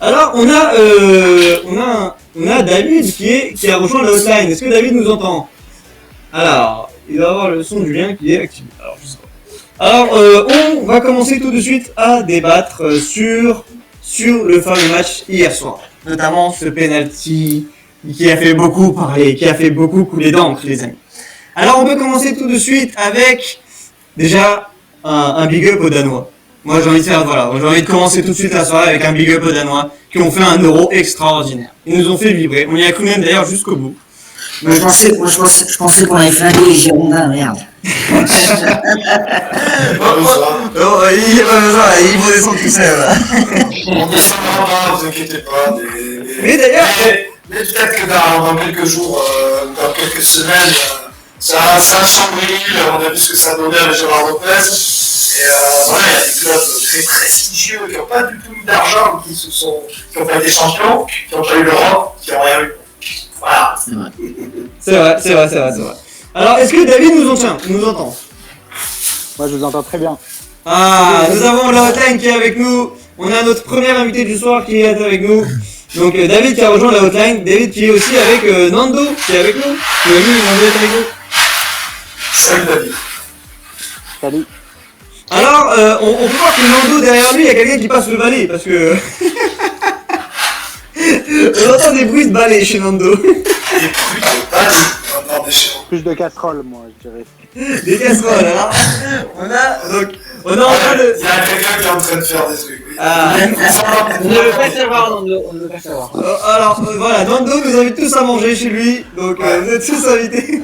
Alors, on a David qui a rejoint la hotline. Est-ce que David nous entend? Alors, il doit avoir le son du lien qui est activé. Alors, je sais pas. Alors, on va commencer tout de suite à débattre sur le fameux match hier soir. Notamment ce penalty qui a fait beaucoup parler, qui a fait beaucoup couler d'encre, les amis. Alors, on peut commencer tout de suite avec, déjà, un big up aux Danois. Moi, j'ai envie de commencer tout de suite la soirée avec un big up aux Danois qui ont fait un Euro extraordinaire. Ils nous ont fait vibrer. On y a cru même d'ailleurs jusqu'au bout. Je pensais qu'on avait flingué les Girondins, merde. Non, il n'y a pas besoin, ils vont descendre tout seul. On descendra pas, ne vous inquiétez pas. Mais d'ailleurs... Mais peut-être que dans quelques jours, dans quelques semaines, ça a chambré, on a vu ce que ça a donné avec Gérard Lopez. Et voilà, il y a des clubs très prestigieux qui n'ont pas du tout eu d'argent, qui n'ont pas été champions, qui n'ont pas eu l'Europe, qui n'ont rien eu. Voilà. C'est vrai. Alors, est-ce que David nous entend? Moi, je vous entends très bien. Ah, nous avons la hotline qui est avec nous. On a notre premier invité du soir qui est avec nous. Donc David qui a rejoint la hotline. David qui est aussi avec Nando qui est avec nous. Nando est avec nous. Salut David. Salut. Alors, on peut voir que Nando derrière lui, il y a quelqu'un qui passe le balai parce que on entend des bruits de balai chez Nando. Des bruits de balai dans des chez Plus de casseroles, moi, je dirais. Des casseroles. Alors, on est en train de. Il y a quelqu'un qui est en train de faire des trucs. Oui. Ah. On ne veut pas savoir, on ne veut pas savoir. Alors voilà, Nando nous invite tous à manger chez lui, donc vous êtes tous invités.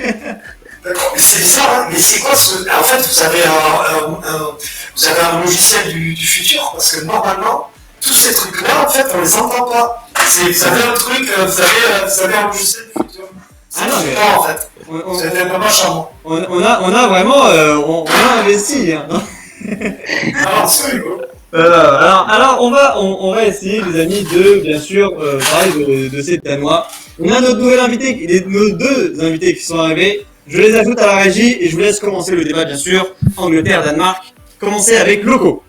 D'accord, mais c'est bizarre, hein. Mais c'est quoi ce... En fait, vous avez un logiciel du futur, parce que normalement, tous ces trucs-là, en fait, on les entend pas. Vous avez un truc, vous avez un logiciel du futur. C'est différent, en fait. Vous êtes vraiment charmant. On a vraiment, on a investi. Hein. Alors, c'est rigolo. Alors on va essayer, les amis, de bien sûr parler de ces Danois. On a nos deux invités qui sont arrivés. Je les ajoute à la régie et je vous laisse commencer le débat, bien sûr. Angleterre-Danemark. Commencez avec Loco.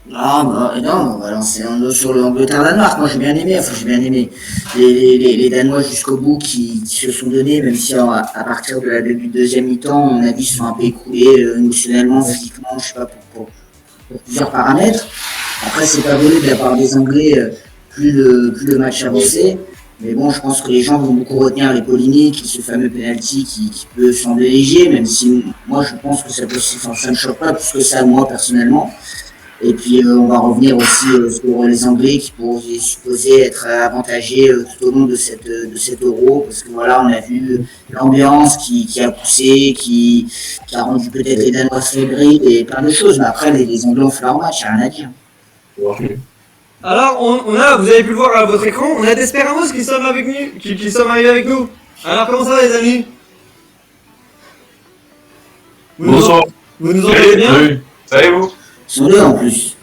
Non, on va lancer sur l'Angleterre-Danemark. Moi, j'ai bien aimé les Danois jusqu'au bout qui se sont donnés, même si à partir du deuxième mi-temps, on a vu se sont un peu écroulés émotionnellement, physiquement, je sais pas pour plusieurs paramètres. Après, c'est pas volé de la part des Anglais, plus le match avançait. Mais bon, je pense que les gens vont beaucoup retenir les polémiques, ce fameux penalty qui peut sembler léger, même si moi je pense que ça peut aussi, ça me choque pas plus que ça, moi personnellement. Et puis on va revenir aussi sur les Anglais qui pourraient supposer être avantagés tout au long de cet Euro, parce que voilà, on a vu l'ambiance qui a poussé, qui a rendu peut-être les Danois fébriles et plein de choses. Mais après, les Anglais ont fait leur match, il n'y a rien à dire. Alors, vous avez pu le voir à votre écran, on a Desperamos qui sont arrivés avec nous. Alors, comment ça va, les amis? Bonsoir. Vous nous entendez bien? Oui. Ça va vous? Ils sont deux en plus.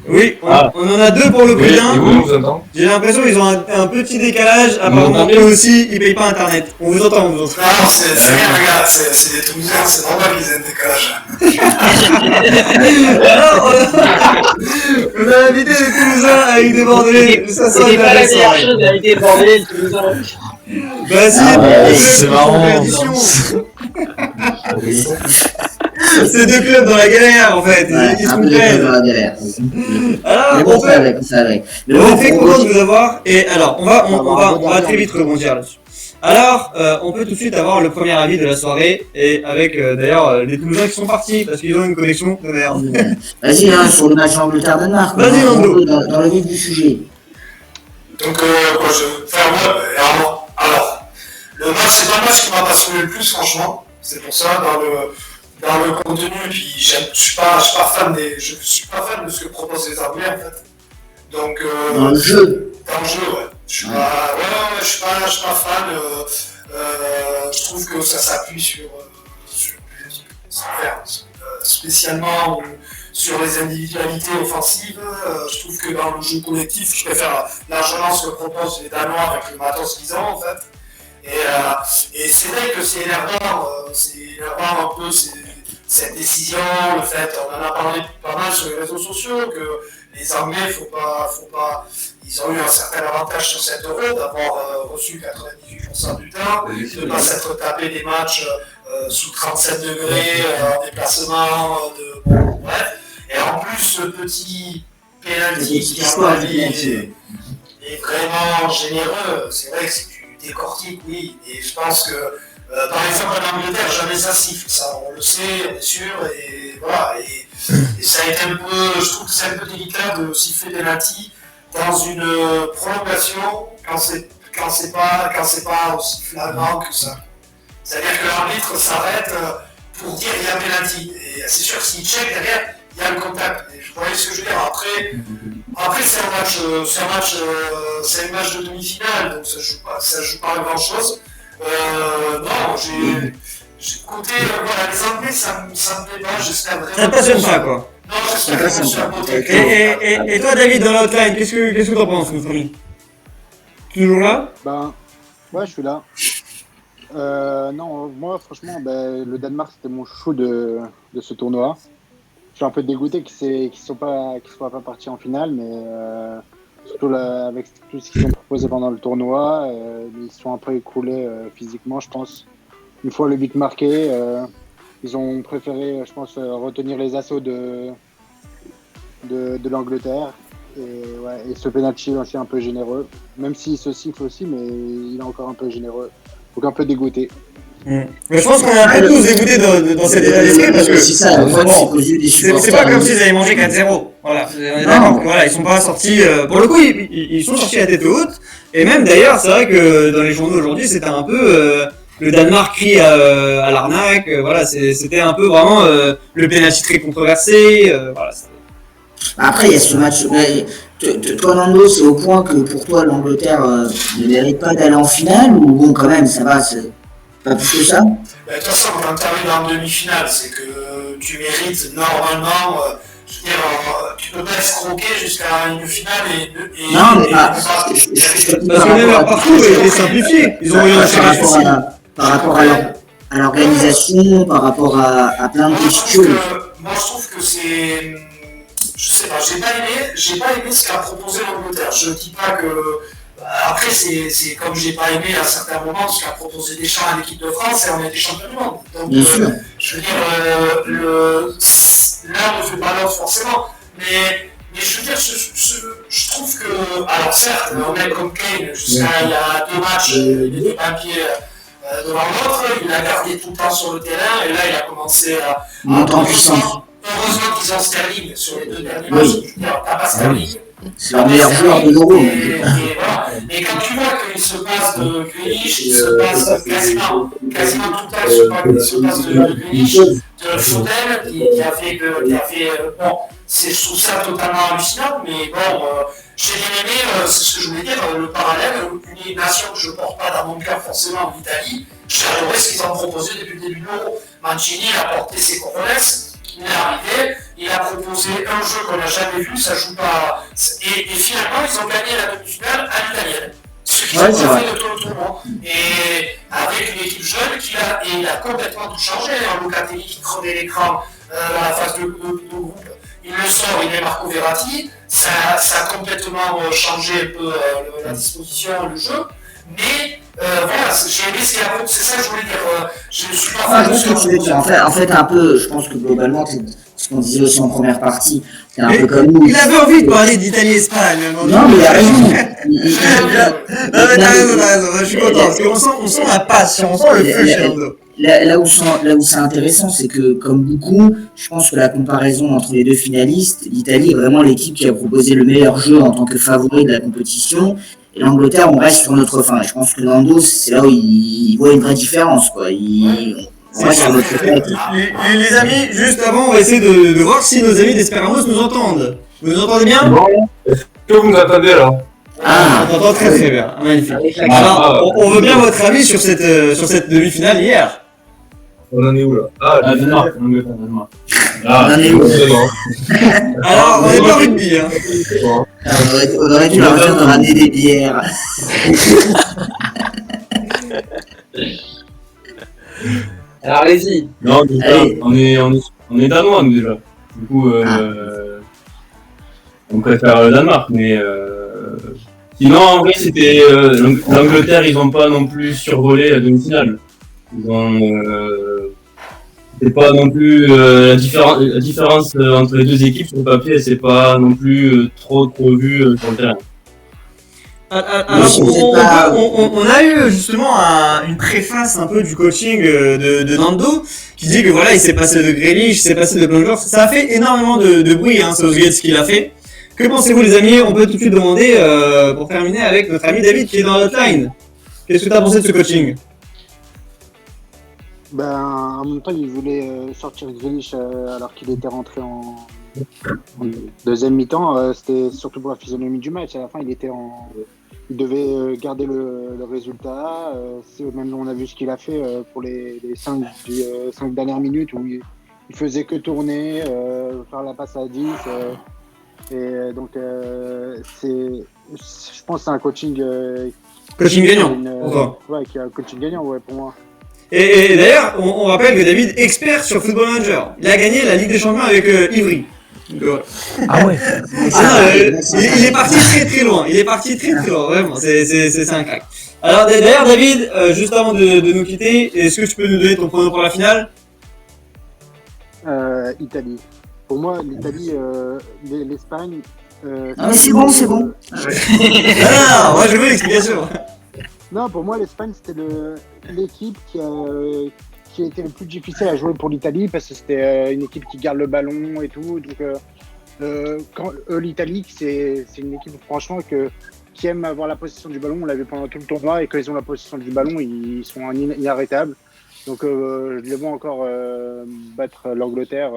Oui, on en a deux pour le Oui, prix et d'un. vous, on vous entend? J'ai l'impression qu'ils ont un petit décalage. Apparemment, eux aussi, ils payent pas internet. On vous entend, Non, c'est rien, regarde, c'est des Toulousains, c'est normal qu'ils aient un décalage. Alors, on a invité les Toulousains avec des Bordelais. Ça sent C'est pas la meilleure intéressant. chose d'inviter le Bordelais, le Toulousain. Bah si, c'est marrant. C'est deux clubs dans la galère en fait, Ouais, ils se un peu de comprennent. dans la galère. Alors, Mais bon, ça avec. Mais on bon, est très content de vous avoir, et alors, on va très vite rebondir là-dessus. Alors, on peut tout de suite avoir le premier avis de la soirée, et avec d'ailleurs les Toulousains qui sont partis, parce qu'ils ont une connexion de merde. Vas-y, sur le match Angleterre-Danemark. Vas-y, Nando. Dans le vif du sujet. Donc, alors, le match, c'est pas le match qui m'a passionné le plus, franchement. C'est pour ça, dans le contenu, puis je suis pas fan de ce que proposent les Anglais, en fait. Donc, Dans le jeu. Dans le jeu, ouais. Je suis pas fan. Je trouve que ça s'appuie sur spécialement sur les individualités offensives. Je trouve que dans le jeu collectif, je préfère largement ce que proposent les Danois avec le matos qu'ils ont, en fait. Et c'est vrai que c'est énervant un peu cette décision, le fait, on en a parlé pas mal sur les réseaux sociaux, que les Anglais, ils ont eu un certain avantage sur cet Euro d'avoir reçu 98% du temps, de ne pas s'être tapé des matchs sous 37 degrés, en déplacement, bref. Et en plus, ce petit pénalty qui est vraiment généreux, c'est vrai que c'est du décortique, oui, et je pense que par exemple en Angleterre, jamais ça siffle, ça on le sait, on est sûr, et voilà, et ça a été un peu, je trouve que c'est un peu délicat de siffler penalty dans une prolongation quand c'est pas aussi flagrant que ça. C'est-à-dire que l'arbitre s'arrête pour dire il y a penalty, et c'est sûr que s'il check derrière, il y a le contact. Et je voyais ce que je veux dire. Après c'est un match de demi-finale, donc ça joue pas grand chose. Non, j'ai côté, voilà, les Anglais, ça me plaît pas, j'espère vraiment. Ça te passionne pas, quoi. Non, j'espère que ça me plaît. Et toi, David, dans l'outline, qu'est-ce que t'en penses, notre ami? Toujours là? Ben, ouais, je suis là. Non, moi, franchement, le Danemark, c'était mon chouchou de ce tournoi. Je suis un peu dégoûté qu'ils soient pas partis en finale, mais surtout là, avec tout ce qu'ils ont proposé pendant le tournoi, ils se sont un peu écroulés physiquement, je pense. Une fois le but marqué, ils ont préféré, je pense, retenir les assauts de l'Angleterre. Et ce penalty est aussi un peu généreux, même s'il se siffle aussi, mais il est encore un peu généreux. Donc un peu dégoûté. Mais je pense qu'on est un peu tous dégoûtés dans cet état d'esprit parce que C'est ça, le problème, bon, c'est qu'aux yeux des c'est supporters. pas comme s'ils avaient mangé 4-0. Voilà, on est d'accord. Voilà, ils sont pas sortis. Pour le coup, ils sont sortis à tête haute. Et même d'ailleurs, c'est vrai que dans les journaux aujourd'hui, c'était un peu le Danemark crie à l'arnaque. Voilà, c'était un peu vraiment le pénalty très controversé. Voilà. Après, il y a ce match. Toi, Nando, c'est au point que pour toi, l'Angleterre ne mérite pas d'aller en finale ou bon, quand même, ça va, c'est pas plus que ça? De toute façon, quand tu arrives en demi-finale, c'est que tu mérites normalement. Je veux dire, tu peux pas escroquer jusqu'à une finale et Non, mais Parce que même leur parcours est simplifié. Ils ont eu un schéma facile. Par rapport à l'organisation, par rapport à plein de petites choses. Moi, je trouve que c'est. Je sais pas, j'ai pas aimé ce qu'a proposé l'Angleterre. Je dis pas que. Après, c'est comme j'ai pas aimé à certains moments ce qu'a proposé Deschamps à l'équipe de France et on a été champions du monde. Donc, Bien sûr. je veux dire, l'un ne fait pas l'autre forcément. Mais je veux dire, je trouve que. Alors, certes, un mec comme Kane, jusqu'à il y a 2 matchs, il était pas un pied devant l'autre, il a gardé tout le temps sur le terrain et là, il a commencé à. Monter en puissance. Heureusement qu'ils ont Sterling sur les 2 derniers matchs. Je veux dire, t'as pas Sterling. C'est le meilleur joueur de l'Euro. Et quand tu vois qu'il se passe de Grealish, il se passe quasiment tout le temps, il se passe de Grealish, de Foden, qui a fait bon, je trouve ça totalement hallucinant, mais bon, j'ai bien aimé, c'est ce que je voulais dire, le parallèle, une nation que je ne porte pas dans mon cœur forcément, l'Italie, j'ai adoré ce qu'ils ont proposé depuis le début de l'Euro. Mancini a porté ses cojones. Il est arrivé, il a proposé un jeu qu'on n'a jamais vu, ça joue pas. Et finalement, ils ont gagné la demi-finale à l'italienne. Ce qui a fait de tout le tournoi. Et avec une équipe jeune, il a complètement tout changé. Locatelli qui crevait l'écran dans la phase de groupe, il le sort, il met Marco Verratti. Ça a complètement changé un peu la disposition, le jeu. Mais voilà, j'ai aimé ce qu'il a proposé, c'est ça que je voulais dire. Je ne suis pas fan de ce que tu veux dire. En fait, un peu, je pense que globalement, c'est ce qu'on disait aussi en première partie, c'est un peu comme nous. Il avait envie de parler d'Italie-Espagne. Non, mais il a raison. Non, mais t'as raison, je suis content, parce qu'on sent la passion, on sent le feu chez Nando. Là où c'est intéressant, c'est que, comme beaucoup, je pense que la comparaison entre les deux finalistes, l'Italie est vraiment l'équipe qui a proposé le meilleur jeu en tant que favori de la compétition. Et l'Angleterre, on reste sur notre fin. Je pense que Nando, c'est là où il voit une vraie différence, quoi. On reste sur notre fin. Les amis, juste avant, on va essayer de voir si nos amis d'Esperamos nous entendent. Vous nous entendez bien? Est-ce que vous m'entendez là? On t'entend très très bien, magnifique. Alors, on veut bien votre avis sur cette demi-finale hier. On en est où là? Danemark. On en est où? Alors, on n'est pas rugby, hein. On aurait dû leur dire de ramener des bières. Alors allez-y. Non, on est danois nous déjà. Du coup, on préfère le Danemark, mais sinon en vrai c'était l'Angleterre, ils ont pas non plus survolé la demi-finale. Ils ont c'est pas non plus la différence entre les deux équipes sur le papier, c'est pas non plus trop vu sur le terrain. Alors, on a eu justement une préface un peu du coaching de Nando qui dit que voilà, il s'est passé de Grealish, il s'est passé de plein de joueurs. Ça a fait énormément de bruit, hein, Southgate, ce qu'il a fait. Que pensez-vous, les amis? On peut tout de suite demander, pour terminer, avec notre ami David qui est dans l'hotline. Qu'est-ce que tu as pensé de ce coaching? En même temps, il voulait sortir Grealish alors qu'il était rentré en deuxième mi-temps. C'était surtout pour la physionomie du match. À la fin, il devait garder le résultat. Même on a vu ce qu'il a fait pour les 5 dernières minutes où il faisait que tourner, faire la passe à 10. Et donc, je pense que c'est un coaching Coaching gagnant. Enfin. Ouais, qui a un coaching gagnant, ouais, pour moi. Et d'ailleurs, on rappelle que David, expert sur Football Manager, il a gagné la Ligue des Champions avec Ivry. Donc, voilà. Ah ouais. Il est parti très très loin. Il est parti très très loin, vraiment. C'est un crack. Alors d'ailleurs, David, juste avant de nous quitter, est-ce que tu peux nous donner ton prono pour la finale? Italie. Pour moi, l'Italie, l'Espagne. Ah, mais c'est bon, c'est bon. Non, moi je veux l'explication. Non, pour moi, l'Espagne, c'était l'équipe qui a été le plus difficile à jouer pour l'Italie parce que c'était une équipe qui garde le ballon et tout. Donc, l'Italie, c'est une équipe, franchement, qui aime avoir la possession du ballon. On l'a vu pendant tout le tournoi et quand ils ont la possession du ballon, ils sont inarrêtables. Donc, je les vois encore battre l'Angleterre.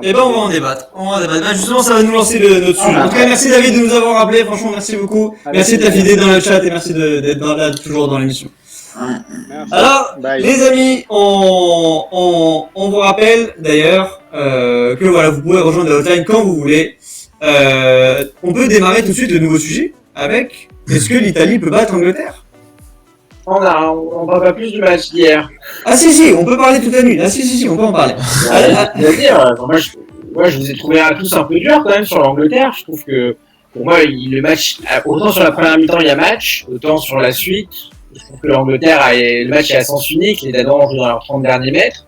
Et ben on va en débattre. Bah, justement, ça va nous lancer notre sujet. En tout cas, merci David de nous avoir rappelé. Franchement, merci beaucoup. Merci de ta fidélité dans le chat et merci d'être là toujours dans l'émission. Merci. Alors, Bye. les amis, on vous rappelle d'ailleurs que voilà, vous pouvez rejoindre la hotline quand vous voulez. On peut démarrer tout de suite le nouveau sujet avec est-ce que l'Italie peut battre l'Angleterre? On parle pas plus du match d'hier. Ah si, on peut parler toute la nuit. Ah si, on peut en parler. C'est-à-dire, moi je vous ai trouvé tous un peu dur quand même sur l'Angleterre. Je trouve que pour moi le match, autant sur la première mi-temps il y a match, autant sur la suite, je trouve que l'Angleterre le match est à sens unique. Les Danois ont joué dans leurs 30 derniers mètres.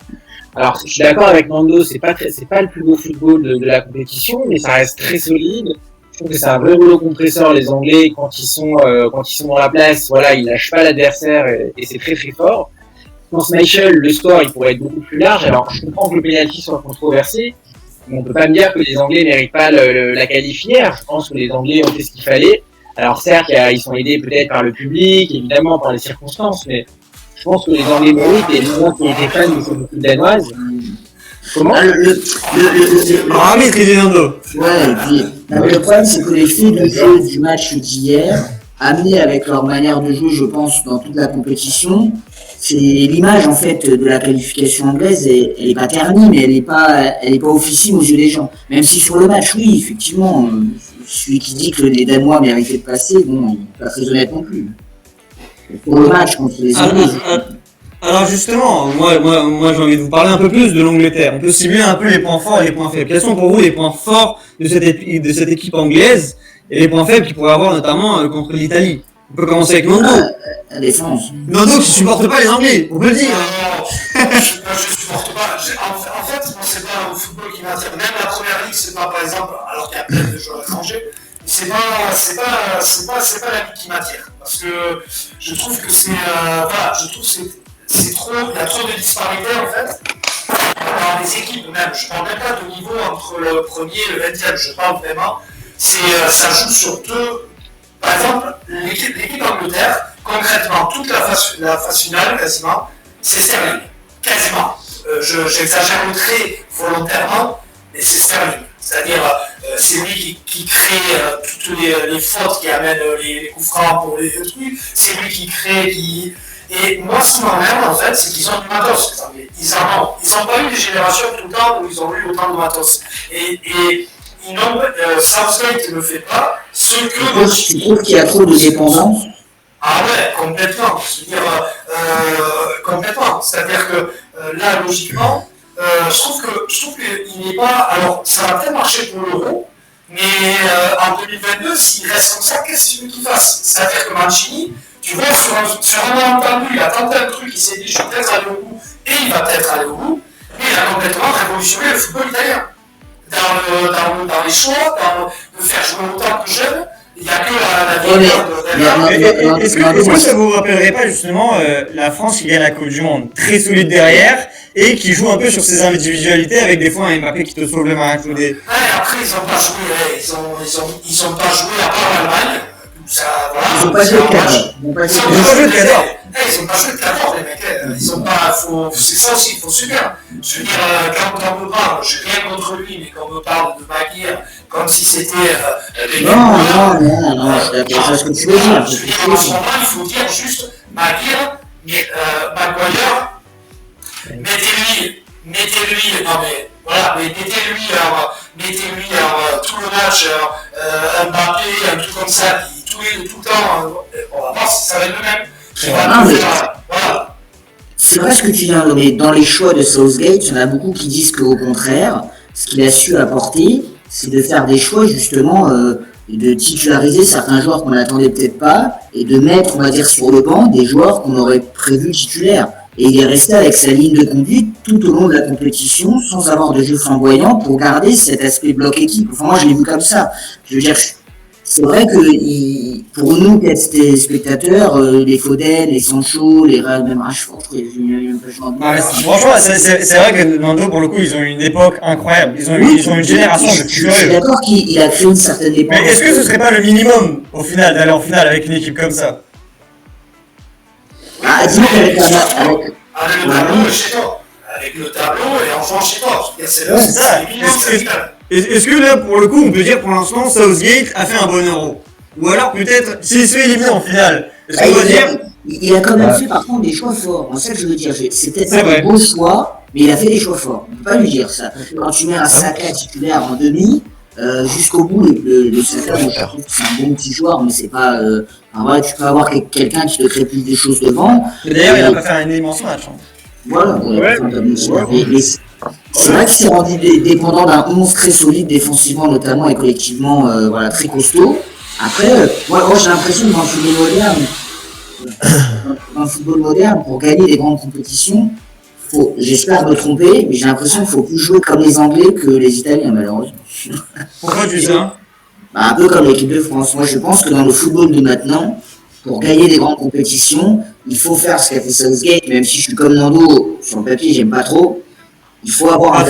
Alors je suis d'accord avec Nando, c'est pas le plus beau football de la compétition, mais ça reste très solide. Je trouve que c'est un vrai rouleau compresseur, les Anglais, quand ils sont dans la place, voilà, ils lâchent pas l'adversaire et c'est très très fort. Je pense Michael, le score, il pourrait être beaucoup plus large. Alors, je comprends que le penalty soit controversé, mais on peut pas me dire que les Anglais méritent pas la qualif hier. Je pense que les Anglais ont fait ce qu'il fallait. Alors, certes, ils sont aidés peut-être par le public, évidemment, par les circonstances, mais je pense que les Anglais méritent et moi qui étais fan de cette équipe danoise. Comment? Arbitre, il est Nando. Ouais, et puis, le problème, c'est que les faits de jeu du match d'hier, amenés avec leur manière de jouer, je pense, dans toute la compétition, c'est l'image, en fait, de la qualification anglaise, elle est pas ternie, mais elle est pas officielle aux yeux des gens. Même si sur le match, oui, effectivement, celui qui dit que les Danois méritaient de passer, bon, il n'est pas très honnête non plus. Pour le match contre les Anglais. Alors justement, moi j'ai envie de vous parler un peu plus de l'Angleterre. On peut cibler un peu les points forts et les points faibles. Quels sont pour vous les points forts de cette équipe anglaise et les points faibles qu'ils pourraient avoir notamment contre l'Italie? On peut commencer avec Nando. La défense. Nando qui supporte pas les Anglais, on peut le dire. Je supporte pas. En fait, moi, c'est pas le football qui m'attire. Même la première ligue, c'est pas par exemple, alors qu'il y a plein de joueurs étrangers, c'est pas la ligue qui m'attire. Parce que je trouve que c'est trop, il y a trop de disparités en fait. Dans les équipes même, je parle même pas de niveau entre le premier et le 20e, je parle vraiment. Ça joue sur deux. Par exemple, l'équipe Angleterre, concrètement, toute la phase finale, quasiment, c'est Sterling. Quasiment. J'exagère le trait volontairement, mais c'est Sterling. C'est-à-dire, c'est lui qui crée toutes les fautes qui amènent les coups francs pour les trucs. C'est lui qui crée, Et moi, ce qui m'emmerde, en fait, c'est qu'ils ont du matos, les Anglais. Ils n'ont pas eu des générations tout le temps où ils ont eu autant de matos. Et Southgate ne le fait pas, ce que... Tu trouves qu'il y a trop de dépendance? Ah ouais, complètement. Je veux dire, complètement. C'est-à-dire que là, logiquement, je trouve qu'il n'est pas... Alors, ça va peut-être marcher pour l'Euro, mais en 2022, s'il reste comme ça, qu'est-ce qu'il veut qu'il fasse? C'est-à-dire que Mancini, tu vois, sur un malentendu, il a tenté un truc, il s'est dit, je vais peut-être aller au bout, et il va peut-être aller au bout, mais il a complètement révolutionné le football italien. Dans les choix, de faire jouer autant de jeunes, il n'y a que la vieilleur de... Est-ce que ça vous rappellerait pas justement la France qui gagne la Coupe du Monde, très solide derrière, et qui joue un peu sur ses individualités avec des fois un Mbappé qui te sauve le match ou des... Ouais, après ils n'ont pas joué, ils ont pas joué à part l'Allemagne. Ils n'ont pas joué de cadre. Ils n'ont pas joué de cadre. Ils n'ont pas joué de cadre, les mecs. Ils ont pas. C'est ça aussi, il faut subir. Je veux dire, quand on me parle, je n'ai rien contre lui, mais quand on me parle de Maguire, comme si c'était. Non, c'est ce que tu veux dire. Je veux dire, en ce moment, il faut dire juste Maguire, Maguire, mettez-lui, non mais voilà, mettez-lui tout le match, Mbappé, un truc comme ça, qui tout le temps, on va voir si ça va être le même. Voilà. C'est vrai ce que tu dis, mais dans les choix de Southgate, il y en a beaucoup qui disent qu'au contraire, ce qu'il a su apporter, c'est de faire des choix justement, de titulariser certains joueurs qu'on n'attendait peut-être pas, et de mettre, on va dire, sur le banc des joueurs qu'on aurait prévu titulaires. Et il est resté avec sa ligne de conduite tout au long de la compétition, sans avoir de jeu flamboyant, pour garder cet aspect bloc équipe. Enfin, moi, je l'ai vu comme ça. Je veux dire, c'est vrai que pour nous, des spectateurs, les Foden, les Sancho, même Rashford, je crois qu'il y a eu un peu de changement. Franchement, c'est vrai que Nando, pour le coup, ils ont eu une époque incroyable. Ils ont eu une génération de Je suis d'accord qu'il a créé une certaine époque. Mais est-ce que ce serait pas le minimum, au final, d'aller en finale avec une équipe comme ça? Ah, dis-moi avec le tableau chez toi. Avec le tableau et en jouant chez toi. C'est ça. Est-ce que là, pour le coup, on peut dire pour l'instant, Southgate a fait un bon Euro? Ou alors peut-être, s'il se fait éliminer en finale, est-ce qu'on va dire... Il a quand même fait par contre des choix forts. C'est ça que je veux dire. C'est peut-être pas des beaux choix, mais il a fait des choix forts. On peut pas lui dire ça. Quand tu mets un Saka titulaire en demi, jusqu'au bout, le Saka, je trouve que c'est un bon petit joueur, mais c'est pas... vrai, tu peux avoir quelqu'un qui te crée plus de choses devant. Mais d'ailleurs, il a pas fait un immense match. Hein. Voilà. C'est vrai qu'il s'est rendu dépendant d'un 11 très solide défensivement notamment et collectivement très costaud. Après, moi j'ai l'impression que dans le football moderne, pour gagner des grandes compétitions, j'espère me tromper, mais j'ai l'impression qu'il faut plus jouer comme les Anglais que les Italiens malheureusement. Pourquoi tu dis ça? Un peu comme l'équipe de France. Moi je pense que dans le football de maintenant, pour gagner des grandes compétitions, il faut faire ce qu'a fait Southgate, même si je suis comme Nando, sur le papier j'aime pas trop. Il faut avoir un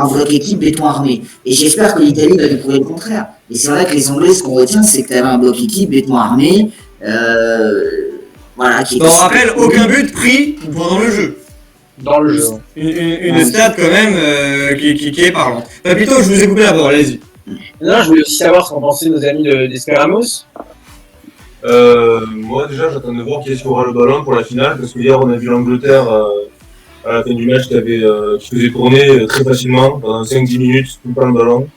bloc équipe béton armé. Et j'espère que l'Italie va nous prouver le contraire. Et c'est vrai que les Anglais, ce qu'on retient, c'est que tu avais un bloc équipe béton armé. On rappelle, aucun but pris pendant le jeu. Dans le jeu. Une stat quand même qui est parlante. Papito, je vous ai coupé la parole, allez-y. Non, je voulais aussi savoir ce qu'en pensaient nos amis d'Esperamos. Moi déjà j'attends de voir qui est-ce qui aura le ballon pour la finale, parce que hier on a vu l'Angleterre à la fin du match qui faisait tourner très facilement pendant 5-10 minutes tout le temps le ballon,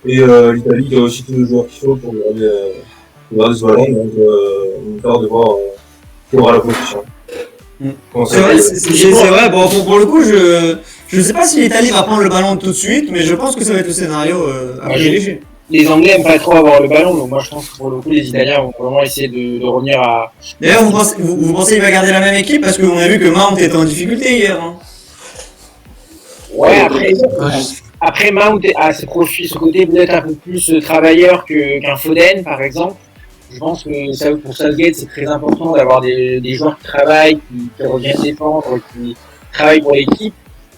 et l'Italie qui a aussi tous les joueurs qu'il faut pour garder ce ballon, donc on a peur de voir qui aura la position. C'est vrai, bon, pour le coup je sais pas si l'Italie va prendre le ballon tout de suite, mais je pense que ça va être le scénario à privilégier. Les Anglais aiment pas trop avoir le ballon, donc moi je pense que pour le coup les Italiens vont vraiment essayer de revenir à... D'ailleurs, vous pensez qu'il va garder la même équipe? Parce qu'on a vu que Mount était en difficulté hier. Hein. Ouais, après Mount a ses profils, ce côté peut-être un peu plus travailleur qu'un Foden par exemple. Je pense que pour Southgate c'est très important d'avoir des joueurs qui travaillent, qui reviennent défendre, qui travaillent pour l'équipe.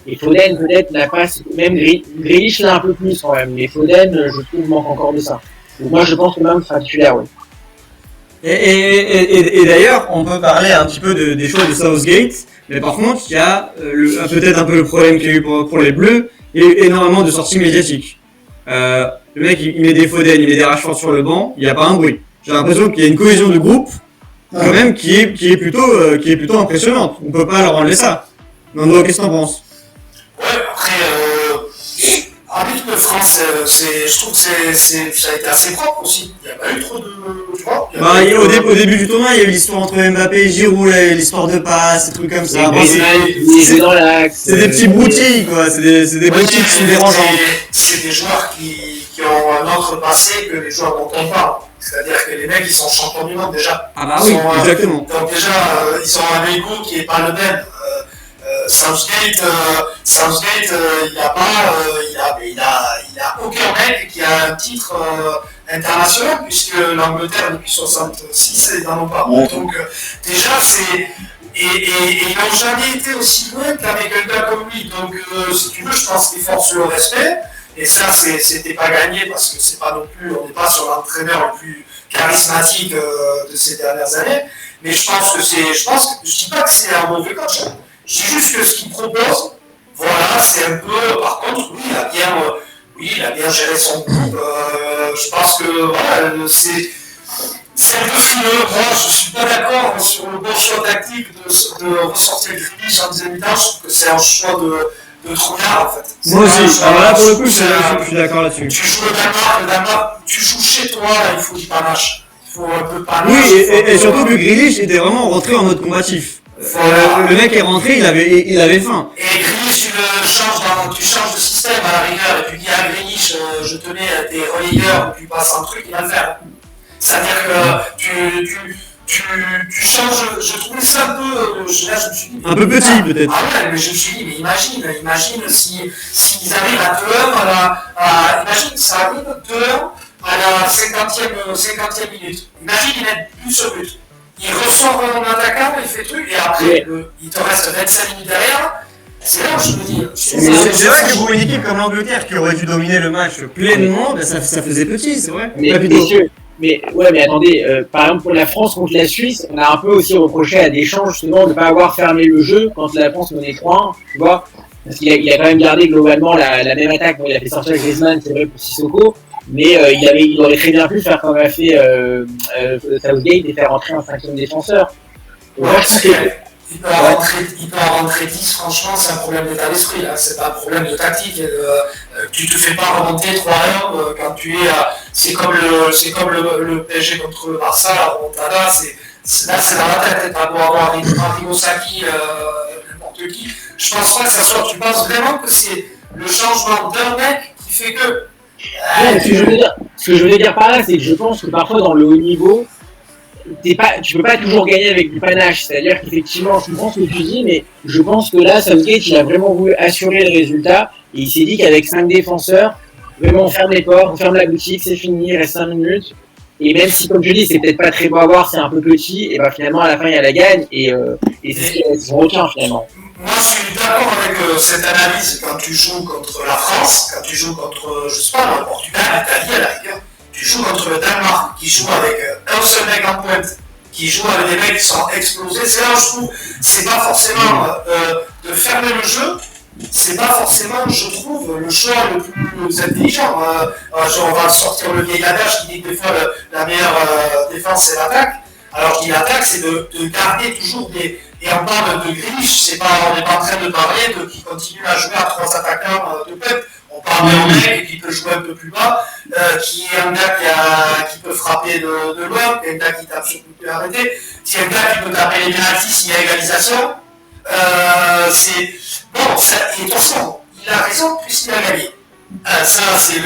Et Foden peut-être n'a pas, même Grealish l'a un peu plus quand même, mais Foden je trouve manque encore de ça. Donc moi je pense que même sera titulaire, oui. Et d'ailleurs, on peut parler un petit peu des choix de Southgate, mais par contre, il y a peut-être un peu le problème qu'il y a eu pour les Bleus, il y a eu énormément de sorties médiatiques. Le mec, il met des Foden, il met des Rashford sur le banc, il n'y a pas un bruit. J'ai l'impression qu'il y a une cohésion de groupe, quand même, qui est plutôt impressionnante. On peut pas leur enlever ça. Nando, qu'est-ce que t'en penses? Ouais, après, arbitre de France, je trouve que ça a été assez propre aussi. Il n'y a pas eu trop de. Tu vois au début du tournoi, il y a eu l'histoire entre Mbappé et Giroud, l'histoire de passe, des trucs comme ça. C'est des petits broutilles, quoi. C'est des broutilles qui sont dérangeants. C'est des joueurs qui ont un autre passé que les joueurs dont on parle. C'est-à-dire que les mecs, ils sont champions du monde déjà. Ah bah oui, exactement. Donc déjà, ils ont un ego qui n'est pas le même. Southgate, il a aucun mec qui a un titre international, puisque l'Angleterre depuis 66 ils n'en ont pas. Donc déjà et ils n'ont jamais été aussi loin qu'avec un gars comme lui. Donc si tu veux, je pense qu'il force le respect. Et ça, c'était pas gagné parce que c'est pas non plus, on n'est pas sur l'entraîneur le plus charismatique de ces dernières années. Mais je dis pas que c'est un mauvais coach. Je dis juste que ce qu'il propose, voilà, c'est un peu. Par contre, oui, il a bien géré son groupe. Je pense que voilà, c'est un peu fumeux. Moi, je suis pas d'accord sur le bon choix tactique de ressortir Grealish en deuxième mi-temps. Je trouve que c'est un choix de trouillard en fait. Moi aussi, alors là pour le coup, je c'est- suis d'accord là-dessus. Tu joues le Danemark, tu joues chez toi, là, il faut du panache. Il faut un peu de panache. Oui, il faut un peu- et surtout que Grealish était vraiment rentré en mode combatif. Le mec est rentré, il avait faim. Et Grealish, tu changes de système à la rigueur, et tu dis à Grealish, je te mets des relayeurs, tu passes un truc, il va le faire. C'est-à-dire que tu changes, je trouvais ça un peu, là je me suis dit... Un peu petit peut-être. Ah ouais, mais je me suis dit, mais imagine s'ils arrivent à 2-1 imagine, ça arrive 2-1 à la 50e minute. Imagine, ils mettent but sur but. Il ressort en attaquant, il fait truc, et après, il te reste 25 minutes derrière. C'est là où je me dis. C'est vrai que pour une équipe comme l'Angleterre qui aurait dû dominer le match pleinement, ben ça faisait petit, c'est vrai. Mais messieurs, mais attendez, par exemple pour la France contre la Suisse, on a un peu aussi reproché à Deschamps justement de ne pas avoir fermé le jeu quand la France menait 3-1, tu vois, parce qu'il a quand même gardé globalement la même attaque. Bon, il a fait sortir Griezmann, c'est vrai pour Sissoko, mais il aurait très bien pu faire comme a fait Southgate et faire entrer un 5e défenseur. Il peut en rentrer 10, franchement, c'est un problème d'état d'esprit, là. C'est pas un problème de tactique. Tu te fais pas remonter 3-1 quand tu es c'est comme le PSG contre le Barça, la remontada, là, c'est dans la tête. T'as beau avoir Arrigo Sacchi, n'importe qui. Je pense pas que ça soit. Tu penses vraiment que c'est le changement d'un mec qui fait que. Ce que je veux dire par là, c'est que je pense que parfois dans le haut niveau, tu peux pas toujours gagner avec du panache. C'est-à-dire qu'effectivement, je comprends ce que tu dis, mais je pense que là, Southgate, il a vraiment voulu assurer le résultat. Et il s'est dit qu'avec 5 défenseurs, vraiment, on ferme les portes, on ferme la boutique, c'est fini, il reste 5 minutes. Et même si, comme je dis, c'est peut-être pas très beau à voir, c'est un peu petit, et ben finalement, à la fin, il y a la gagne. Et c'est ce qu'on retient finalement. Moi, je suis d'accord avec cette analyse quand tu joues contre la France, quand tu joues contre, je sais pas, le Portugal, l'Italie, à la rigueur. Tu joues contre le Danemark, qui joue avec un seul mec en pointe, qui joue avec des mecs qui sont explosés. C'est là où je trouve, c'est pas forcément de fermer le jeu, c'est pas forcément, je trouve, le choix le plus intelligent. On va sortir le vieil adage qui dit que des fois la meilleure défense c'est l'attaque. Alors qu'il attaque, c'est de garder toujours des. Et on parle de Grealish, on n'est pas en train de parler de qui continue à jouer à 3 attaquants de peuple. On parle d'un mec qui peut jouer un peu plus bas, qui est un gars qui peut frapper de loin, un gars qui tape sur coup de pied arrêté, qui est un gars qui peut taper les pénaltys s'il y a égalisation. Bon, et attention, il a raison puisqu'il a gagné. Ça, c'est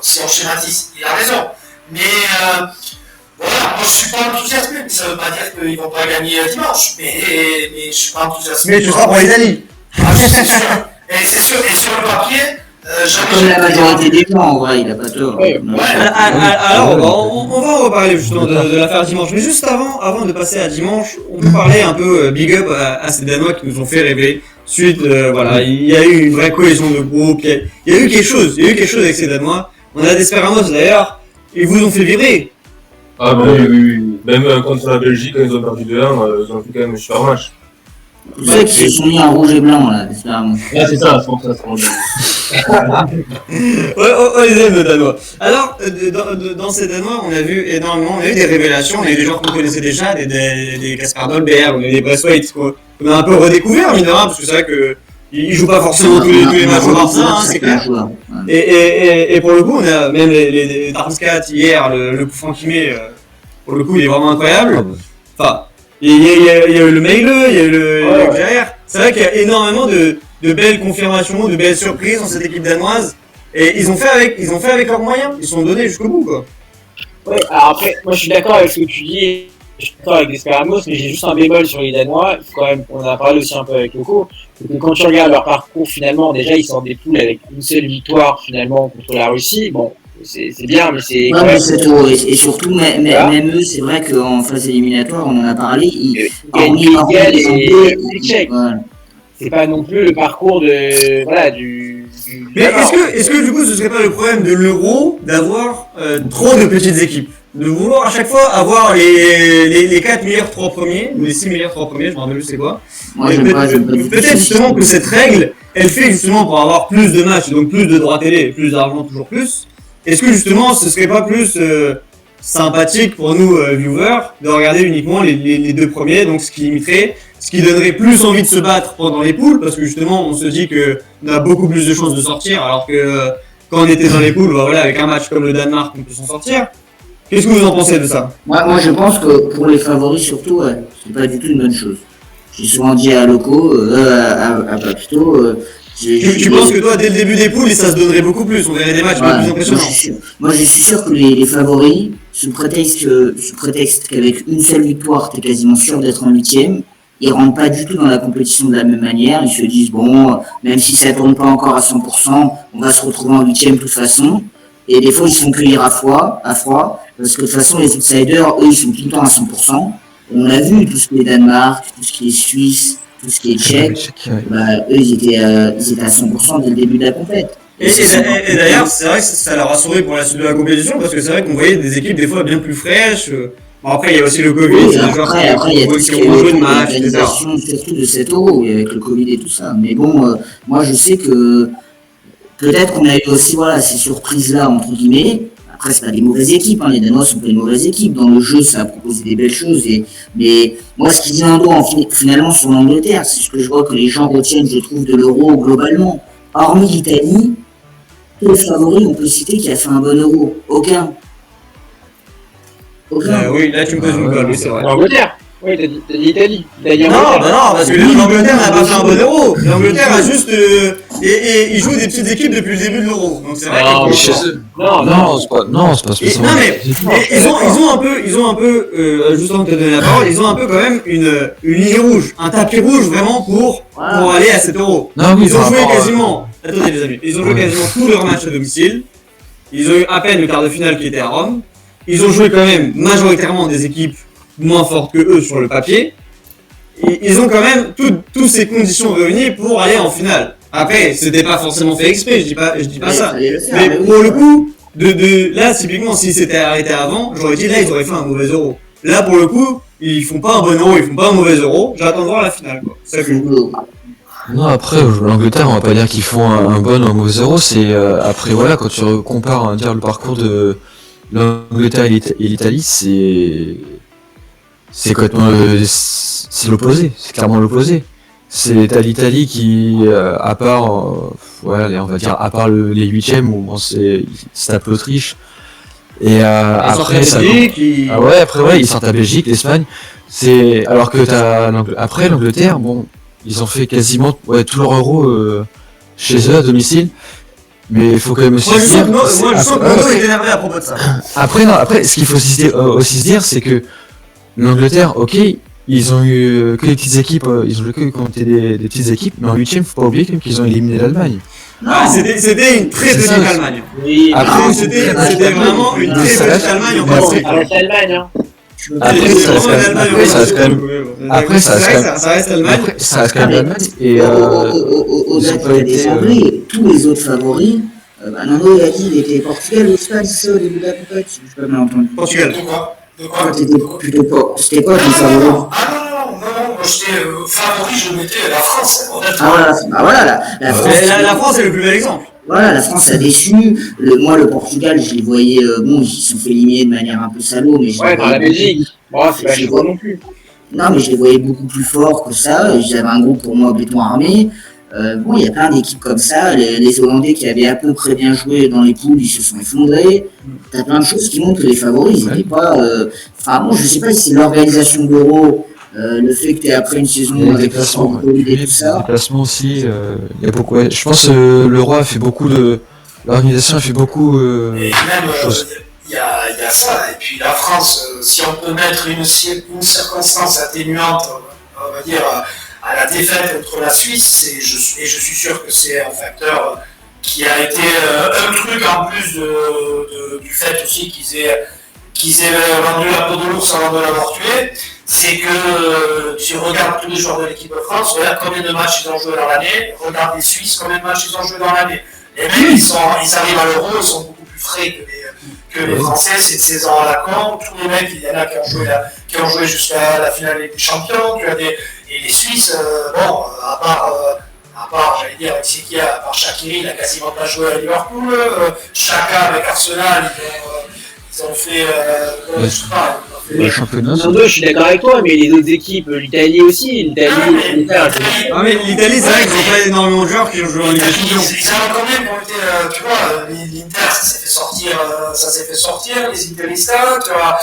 si on schématise, il a raison. Mais voilà, moi je suis pas enthousiasmé, mais ça veut pas dire qu'ils vont pas gagner dimanche. Mais je suis pas enthousiasmé. Mais tu seras pour l'Italie. Ah, c'est sûr. Et c'est sûr, et sur le papier, Comme la majorité des gens, en vrai, il a pas tort. Alors, on va en reparler justement de l'affaire dimanche. Mais juste avant de passer à dimanche, on peut parler un peu big up à ces Danois qui nous ont fait rêver. Suite, voilà, il y a eu une vraie cohésion de groupe. Il y a eu quelque chose avec ces Danois. On a Desperados d'ailleurs. Ils vous ont fait vibrer. Ah, bah oui. Même contre la Belgique, quand ils ont perdu 2-1, ils ont fait quand même un super match. Tous ceux qui se sont mis en rouge et blanc, là, Desperados. Là, c'est ça, c'est pour ça, c'est pour ça. On les aime, nos Danois. Alors, dans ces Danois, on a vu des révélations, on a eu des gens qu'on connaissait déjà, des Kasper Dolberg, des Braithwaite, qu'on a un peu redécouvert, mine de rien, parce que c'est vrai que ils jouent pas forcément tous les matchs au Barça, c'est clair. Et pour le coup, on a même les Darmstadt hier, le coup franc qu'il met, pour le coup, il est vraiment incroyable. Enfin, il y a eu le Meile, il y a eu le derrière. C'est vrai qu'il y a énormément de belles confirmations, de belles surprises dans cette équipe danoise. Et ils ont fait avec leurs moyens, ils se sont donnés jusqu'au bout, quoi. Ouais, alors après, moi je suis d'accord avec ce que tu dis, je suis d'accord avec Desperados, mais j'ai juste un bémol sur les Danois. Il faut quand même, on en a parlé aussi un peu avec Loco, c'est que quand tu regardes leur parcours, finalement, déjà ils sortent des poules avec une seule victoire finalement contre la Russie. Bon, c'est bien, mais c'est. Ouais, mais c'est tout. Et surtout, même eux, c'est vrai qu'en phase éliminatoire, on en a parlé, ils gagnent les Tchèques. C'est pas non plus le parcours de. Voilà, du. Mais est-ce que du coup ce serait pas le problème de l'Euro d'avoir trop de petites équipes? De vouloir à chaque fois avoir les 4 meilleurs 3 premiers, ou les 6 meilleurs 3 premiers, je me rappelle plus c'est quoi. Peut-être justement que cette règle, elle fait justement pour avoir plus de matchs, donc plus de droits télé, plus d'argent, toujours plus. Est-ce que justement ce serait pas plus sympathique pour nous viewers de regarder uniquement les 2 premiers, donc ce qui limiterait ce qui donnerait plus envie de se battre pendant les poules, parce que justement, on se dit que on a beaucoup plus de chances de sortir, alors que quand on était dans les poules, bah voilà, avec un match comme le Danemark, on peut s'en sortir. Qu'est-ce que vous en pensez de ça? Moi, je pense que pour les favoris surtout, ouais, c'est pas du tout une bonne chose. J'ai souvent dit à Loco, à Papito, Tu penses que toi, dès le début des poules, ça se donnerait beaucoup plus, on verrait des matchs beaucoup plus impressionnants? Moi, je suis sûr que les favoris, sous prétexte qu'avec une seule victoire, t'es quasiment sûr d'être en huitième, ils rentrent pas du tout dans la compétition de la même manière. Ils se disent, bon, même si ça tourne pas encore à 100%, on va se retrouver en huitième de toute façon. Et des fois, ils se font cueillir à froid, parce que de toute façon, les outsiders, eux, ils sont tout le temps à 100%. On a vu tout ce qui est Danemark, tout ce qui est Suisse, tout ce qui est Tchèque, bah, eux, ils étaient à 100% dès le début de la compète. Et d'ailleurs, c'est vrai que ça leur a rassuré pour la suite de la compétition, parce que c'est vrai qu'on voyait des équipes des fois bien plus fraîches. Bon, après, il y a aussi le Covid, Oui, c'est des joueurs après, il y a tout ce qui est ont joué de match, etc. l'organisation, surtout de cet euro, avec le Covid et tout ça. Mais bon, moi, je sais que peut-être qu'on a eu aussi, voilà, ces surprises-là, entre guillemets. Après, c'est pas des mauvaises équipes, hein. Les Danois sont pas des mauvaises équipes. Dans le jeu, ça a proposé des belles choses. Mais moi, ce qui dit un doigt finalement sur l'Angleterre, c'est ce que je vois que les gens retiennent, je trouve, de l'euro globalement. Hormis l'Italie, tous les favoris, on peut citer qui a fait un bon euro. Aucun. Oui, là, tu me poses une colle, oui, c'est vrai. L'Angleterre. Oui, t'as dit l'Italie. Non, parce que l'Angleterre n'a pas fait un bon euro. L'Angleterre a juste. Et ils jouent des petites équipes depuis le début de l'euro. Donc c'est vrai Non, que. Chez eux. Non, c'est pas spécialement. Non, mais ils ont un peu, juste avant de te donner la parole, ils ont un peu quand même une ligne rouge, un tapis rouge vraiment pour aller à cet euro. Non, oui, Ils ont par joué rapport à- quasiment. Attendez, les amis. Ils ont joué quasiment tous leurs matchs à domicile. Ils ont eu à peine le quart de finale qui était à Rome. Ils ont joué quand même majoritairement des équipes moins fortes que eux sur le papier. Et ils ont quand même toutes ces conditions réunies pour aller en finale. Après, c'était pas forcément fait exprès, je dis pas ça. Mais pour le coup, là, typiquement, s'ils s'étaient arrêtés avant, j'aurais dit là, ils auraient fait un mauvais euro. Là, pour le coup, ils font pas un bon euro, ils font pas un mauvais euro. J'attends de voir la finale, quoi. C'est ça que je veux. Non, après, l'Angleterre, on va pas dire qu'ils font un bon ou un mauvais euro, c'est, après, voilà, quand tu compares, dire, le parcours de l'Angleterre et l'Italie, c'est complètement, c'est l'opposé, c'est clairement l'opposé. T'as l'Italie qui, à part, allez, on va dire, à part les huitièmes, où bon, c'est tape l'Autriche, et après, ça. Ah ouais, après, ouais, ils sortent à Belgique, l'Espagne, alors que après, l'Angleterre, bon, ils ont fait quasiment, tout leur euro, chez eux, à domicile. Mais il faut quand même aussi Moi, se je dire. sens que Mono est énervé à propos de ça. Après, ce qu'il faut aussi se dire, c'est que l'Angleterre, ok, ils ont eu que les petites équipes, ils ont que compté des petites équipes, mais en huitième, faut pas oublier qu'ils ont éliminé l'Allemagne. C'était une très petite Allemagne. Oui, Après, C'était vraiment une très petite Allemagne en principe. ça reste l'Allemagne, hein. Après, ça reste Allemagne. Après, ça reste quand même l'Allemagne. Et au-delà de des favoris, tous les autres favoris, Nando, il a dit, il était Portugal, l'Espagne, c'est ça au début de la compète, si je n'ai pas bien entendu. Portugal. De quoi T'étais plutôt pas. C'était quoi ton favori? Non, moi j'étais favori, je mettais la France, honnêtement. Ah voilà, la France. La France est le plus bel exemple. Voilà, la France a déçu. Moi, le Portugal, je les voyais, bon, ils se sont fait éliminer de manière un peu salaud, mais je les Ouais, dans voyais la Belgique. Bon, c'est pas chez toi non plus. Non, mais je les voyais beaucoup plus forts que ça. J'avais un groupe pour moi béton armé. Bon, il y a plein d'équipes comme ça. Les Hollandais qui avaient à peu près bien joué dans les poules, ils se sont effondrés. T'as plein de choses qui montrent que les favoris, ils n'étaient pas. Enfin, bon, je sais pas si c'est l'organisation de l'Euro, le fait que t'es après une saison les avec déplacements, le Covid et tout ça. Les déplacements aussi, il y a beaucoup. Ouais, je pense que le roi a fait beaucoup de. L'organisation a fait beaucoup. Et même, il y a ça. Et puis la France, si on peut mettre une circonstance atténuante, on va dire, à la défaite contre la Suisse, et je suis sûr que c'est un facteur qui a été un truc en plus du fait aussi qu'ils aient vendu la peau de l'ours avant de l'avoir tué, c'est que tu regardes tous les joueurs de l'équipe de France, regarde combien de matchs ils ont joué dans l'année, regarde les Suisses, combien de matchs ils ont joué dans l'année. Les mecs, ils arrivent à l'Euro, ils sont beaucoup plus frais que les Français, c'est 16 ans à la con. Tous les mecs, il y en a qui ont joué jusqu'à la finale des champions. Et les Suisses, bon, à part, j'allais dire, à part Shaqiri, il a quasiment pas joué à Liverpool. Chaka avec Arsenal, ils ont fait, je sais pas, ils ont Le championnat, Sur deux, je suis d'accord avec toi, mais les autres équipes, l'Italie aussi, Ah mais l'Italie, c'est vrai qu'ils ont pas énormément de joueurs qui ont joué en Ligue des Champions. Ils avaient quand même, tu vois, l'Inter, ça s'est fait sortir, les Interistas, tu vois,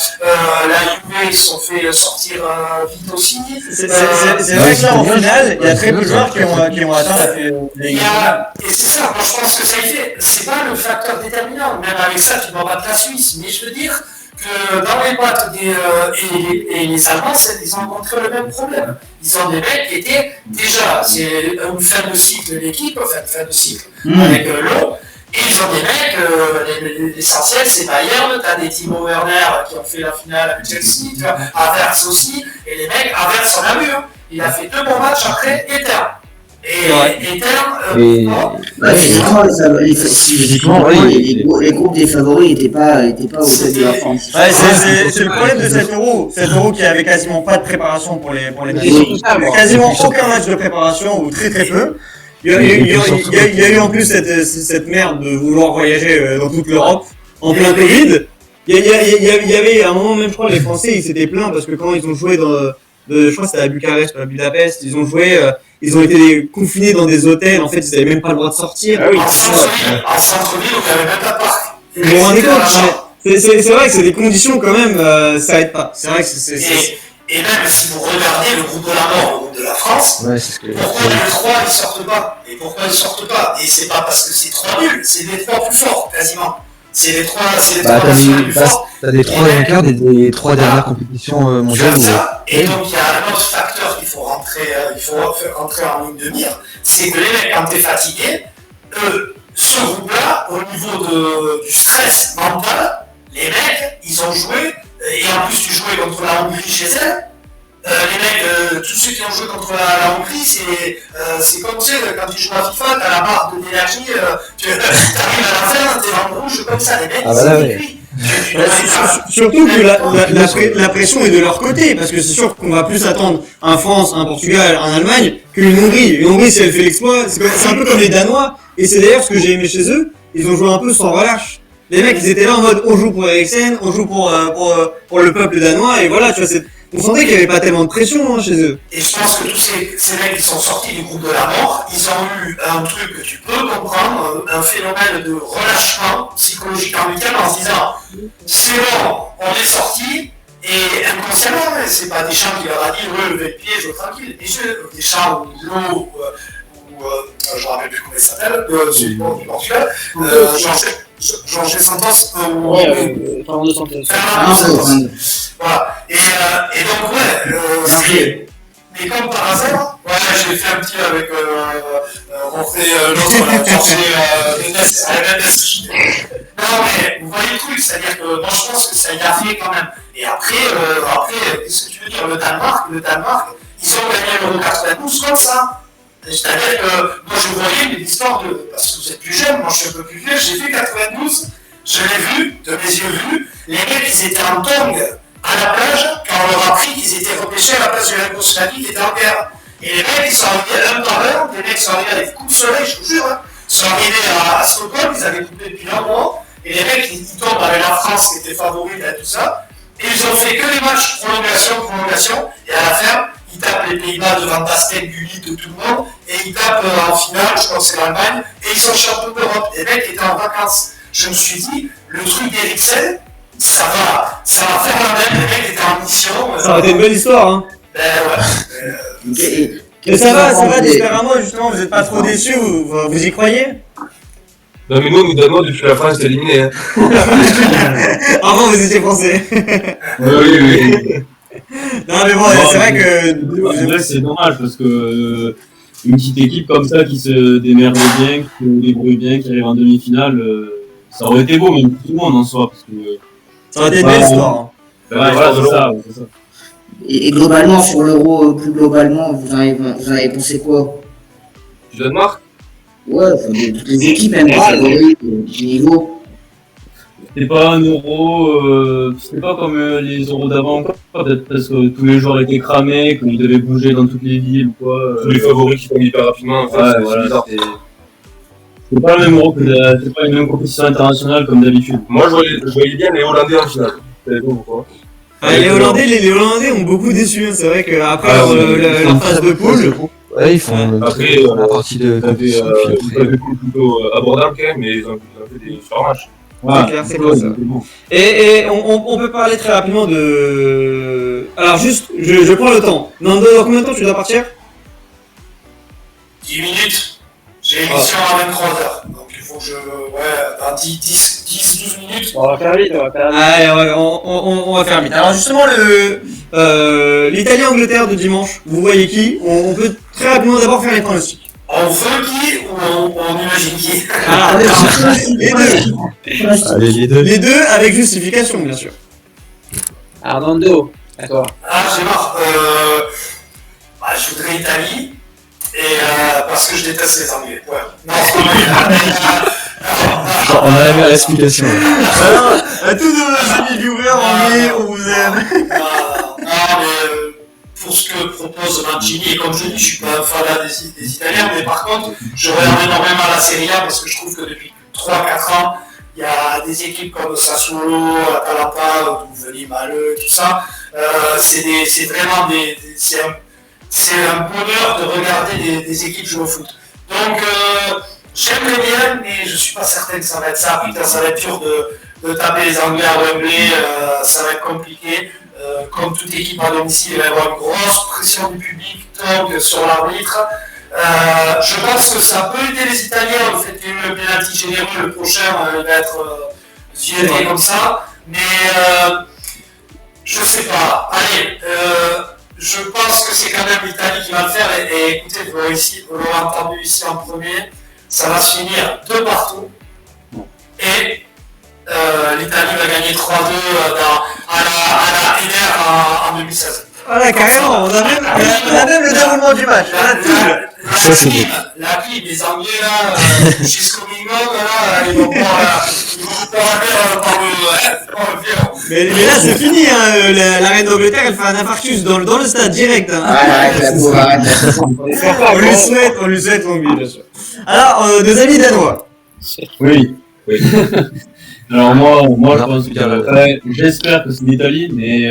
la Juve, ils se sont fait sortir vite aussi. C'est vrai que là, en finale, il y a très peu de joueurs qui ont atteint la Et c'est ça, moi je pense que ça y fait, c'est pas le facteur déterminant, même avec ça tu m'en battes la Suisse, mais je veux dire que dans les boîtes et les Allemands, ils ont rencontré le même problème. Ils ont des mecs qui étaient déjà, c'est une fin de cycle de l'équipe, enfin une fin de cycle avec l'eau, et ils ont des mecs, l'essentiel c'est Bayern, t'as des Timo Werner qui ont fait la finale avec Chelsea, tu vois, Havertz aussi, et les mecs, Havertz on a vu, il a fait 2 bons matchs après, et terme. Physiquement, les groupes des favoris n'étaient pas au top de la France. Ouais, c'est le problème de cet Euro. Cet Euro qui avait quasiment pas de préparation pour les nations. Quasiment aucun match de préparation ou très très peu. Il y a eu en plus cette merde de vouloir voyager dans toute l'Europe en plein Covid. Il y avait à un moment même, je crois, les Français ils s'étaient plaints parce que quand ils ont joué je crois que c'était à Bucarest ou à Budapest, ils ont joué. Ils ont été confinés dans des hôtels, en fait, ils n'avaient même pas le droit de sortir. Ah oui, en centre-ville, on n'avait même pas de parc. Vous vous rendez compte, c'est vrai que c'est des conditions quand même, ça aide pas. C'est vrai que c'est... Et même si vous regardez le groupe de la mort, le groupe de la France, pourquoi les 3 ils sortent pas? Et pourquoi ils sortent pas? Et c'est pas parce que c'est 3 nuls, c'est les 3 plus forts, quasiment. C'est les 3 plus forts. T'as des 3 vainqueurs des 3 dernières compétitions mondiales. Et donc il y a un autre facteur qu'il faut rentrer en ligne de mire, c'est que les mecs, quand t'es fatigué, ce groupe-là, au niveau du stress mental, les mecs, ils ont joué, et en plus tu jouais contre la Hongrie chez elle. Les mecs, tous ceux qui ont joué contre la Hongrie, c'est comme tu sais, quand tu joues à FIFA, t'as la barre de l'énergie, tu arrives à la fin, t'es dans le rouge, comme ça, les mecs, c'est écrit. Surtout que la pression est de leur côté, parce que c'est sûr qu'on va plus attendre un France, un Portugal, un Allemagne qu'une Hongrie. Une Hongrie, si elle fait l'exploit, c'est un peu comme les Danois, et c'est d'ailleurs ce que j'ai aimé chez eux, ils ont joué un peu sans relâche. Les mecs, ils étaient là en mode, on joue pour Eriksen, on joue pour le peuple danois, et voilà, tu vois, on sentait qu'il n'y avait pas tellement de pression chez eux. Et je pense que tous ces mecs qui sont sortis du groupe de la mort, ils ont eu un truc que tu peux comprendre, un phénomène de relâchement psychologique en week-end en se disant c'est bon, on est sortis, et inconsciemment, c'est pas Deschamps qui leur a dit levez le pied, jouez tranquille. Deschamps ou Lo, je ne me rappelle plus comment il s'appelle, celui du Portugal, Jorge Santos, Fernando Santos. Voilà. Et donc, ouais, mais comme par hasard, ouais, j'ai fait un petit avec l'autre, non, mais vous voyez le truc, c'est-à-dire que moi je pense que ça y a fait quand même. Et après, qu'est-ce que tu veux dire, le Danemark, ils ont gagné l'Euro 92 comme ça. C'est-à-dire que moi je voyais l'histoire de. Parce que vous êtes plus jeune, moi je suis un peu plus vieux, j'ai fait 92, je l'ai vu, de mes yeux vus, les mecs ils étaient en tongue à la plage quand on leur a appris qu'ils étaient repêchés à la place de la Yougoslavie qui était en guerre. Et les mecs ils sont arrivés un par un, des mecs sont arrivés avec des coups de soleil, je vous jure, hein. Ils sont arrivés à Stockholm, ils avaient coupé depuis un mois, et les mecs ils tombent avec la France qui était favorite et tout ça, et ils ont fait que les matchs prolongation, et à la fin, ils tapent les Pays-Bas de Van Basten, Gullit, de tout le monde, et ils tapent en finale, je crois que c'est l'Allemagne, et ils sont champions d'Europe. Les mecs étaient en vacances. Je me suis dit, le truc d'Eriksen, ça va faire la même, les mecs étaient en mission. Ça aurait été une belle histoire, hein. Ouais. Et ça va, différemment, justement, vous n'êtes pas trop déçus, vous y croyez? Non mais nous Danois, depuis la France, c'est éliminé. Hein. Avant, vous étiez français. Oui. Non mais bon, c'est vrai que... Là, c'est normal, parce que une petite équipe comme ça qui se démerde bien, qui se débrouille bien, qui arrive en demi-finale, ça aurait été beau, même pour tout le monde en soi. Parce que, ça aurait été une belle histoire. Voilà, c'est ça. Et globalement, sur l'Euro, plus globalement, vous en avez pensé quoi? Du Danemark? Ouais, de toutes les équipes, même les favoris, du niveau. C'était pas un euro, c'était pas comme les euros d'avant encore, peut-être parce que tous les joueurs étaient cramés, qu'ils devaient bouger dans toutes les villes ou quoi. Tous les favoris qui tombent hyper rapidement, en fait, ouais, voilà, c'est pas le même euro c'est pas une même compétition internationale comme d'habitude. Moi je voyais bien les Hollandais en finale. Vous savez pas pourquoi? Les Hollandais ont beaucoup déçu, hein. C'est vrai qu'après leur phase de poule. Ouais, ils font Après, la partie de compétition, puis après. plutôt abordable quand même, mais ils ont fait des super matchs. C'est clair, c'est clair ça. Et on peut parler très rapidement de... Alors juste, je prends le temps. Nando, dans combien de temps tu dois partir? 10 minutes. J'ai une émission à 23h. Donc il faut que je... Ouais, dans 10-12 minutes. On va faire vite, Allez, on va faire vite. Alors justement, l'Italie-Angleterre de dimanche, vous voyez qui? On peut très rapidement d'abord faire les pronostics. On veut qui ou on imagine qui? Les deux. Les deux avec justification, bien sûr. Armando, à toi. Ah, j'ai marre. Je voudrais Italie. Et parce que je déteste les Anglais. Ouais. Non, c'est pas vrai. On a la l'explication. Alors, à tous nos amis viewers anglais, on vous aime. Mais pour ce que propose Mancini, et comme je dis, je suis pas un fan des Italiens, mais par contre, je regarde énormément la Serie A parce que je trouve que depuis 3-4 ans, il y a des équipes comme Sassuolo, Atalanta, Venez Maleux, tout ça. C'est vraiment c'est un bonheur de regarder des équipes jouer au foot. Donc, j'aimerais bien, mais je suis pas certain que ça va être ça. Putain, ça va être dur de taper les Anglais à Wembley, ça va être compliqué. Comme toute équipe à domicile, il va y avoir une grosse pression du public, donc sur l'arbitre. Je pense que ça peut aider les Italiens, le fait qu'il y ait eu le penalty généreux, le prochain il va être violé comme ça. Mais je sais pas. Allez, je pense que c'est quand même l'Italie qui va le faire. Et écoutez, vous l'aurez entendu ici en premier, ça va se finir 2-2. Et l'Italie va gagner 3-2 à la NR en 2016. Voilà, carrément, on a même le déroulement du match. On a tout. La clip, les Anglais là, she's coming on, là, ils vont pas par le violon. Mais là c'est fini, hein, la reine d'Angleterre elle fait un infarctus dans le stade direct. Hein. On lui souhaite longue vie, bien sûr. Alors, nos amis danois. Oui. Alors moi je pense que j'espère que c'est l'Italie, mais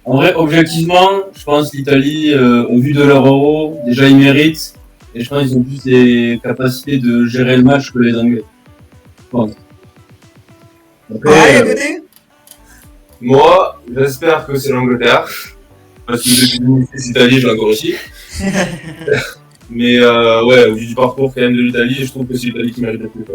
en vrai, objectivement, je pense que l'Italie, au vu de leur euro, déjà ils méritent, et je pense qu'ils ont plus des capacités de gérer le match que les Anglais. Je pense. Après, côté moi, j'espère que c'est l'Angleterre, parce que depuis l'Italie, je l'ai encore ici. Mais ouais, au vu du parcours quand même de l'Italie, je trouve que c'est l'Italie qui mérite le plus.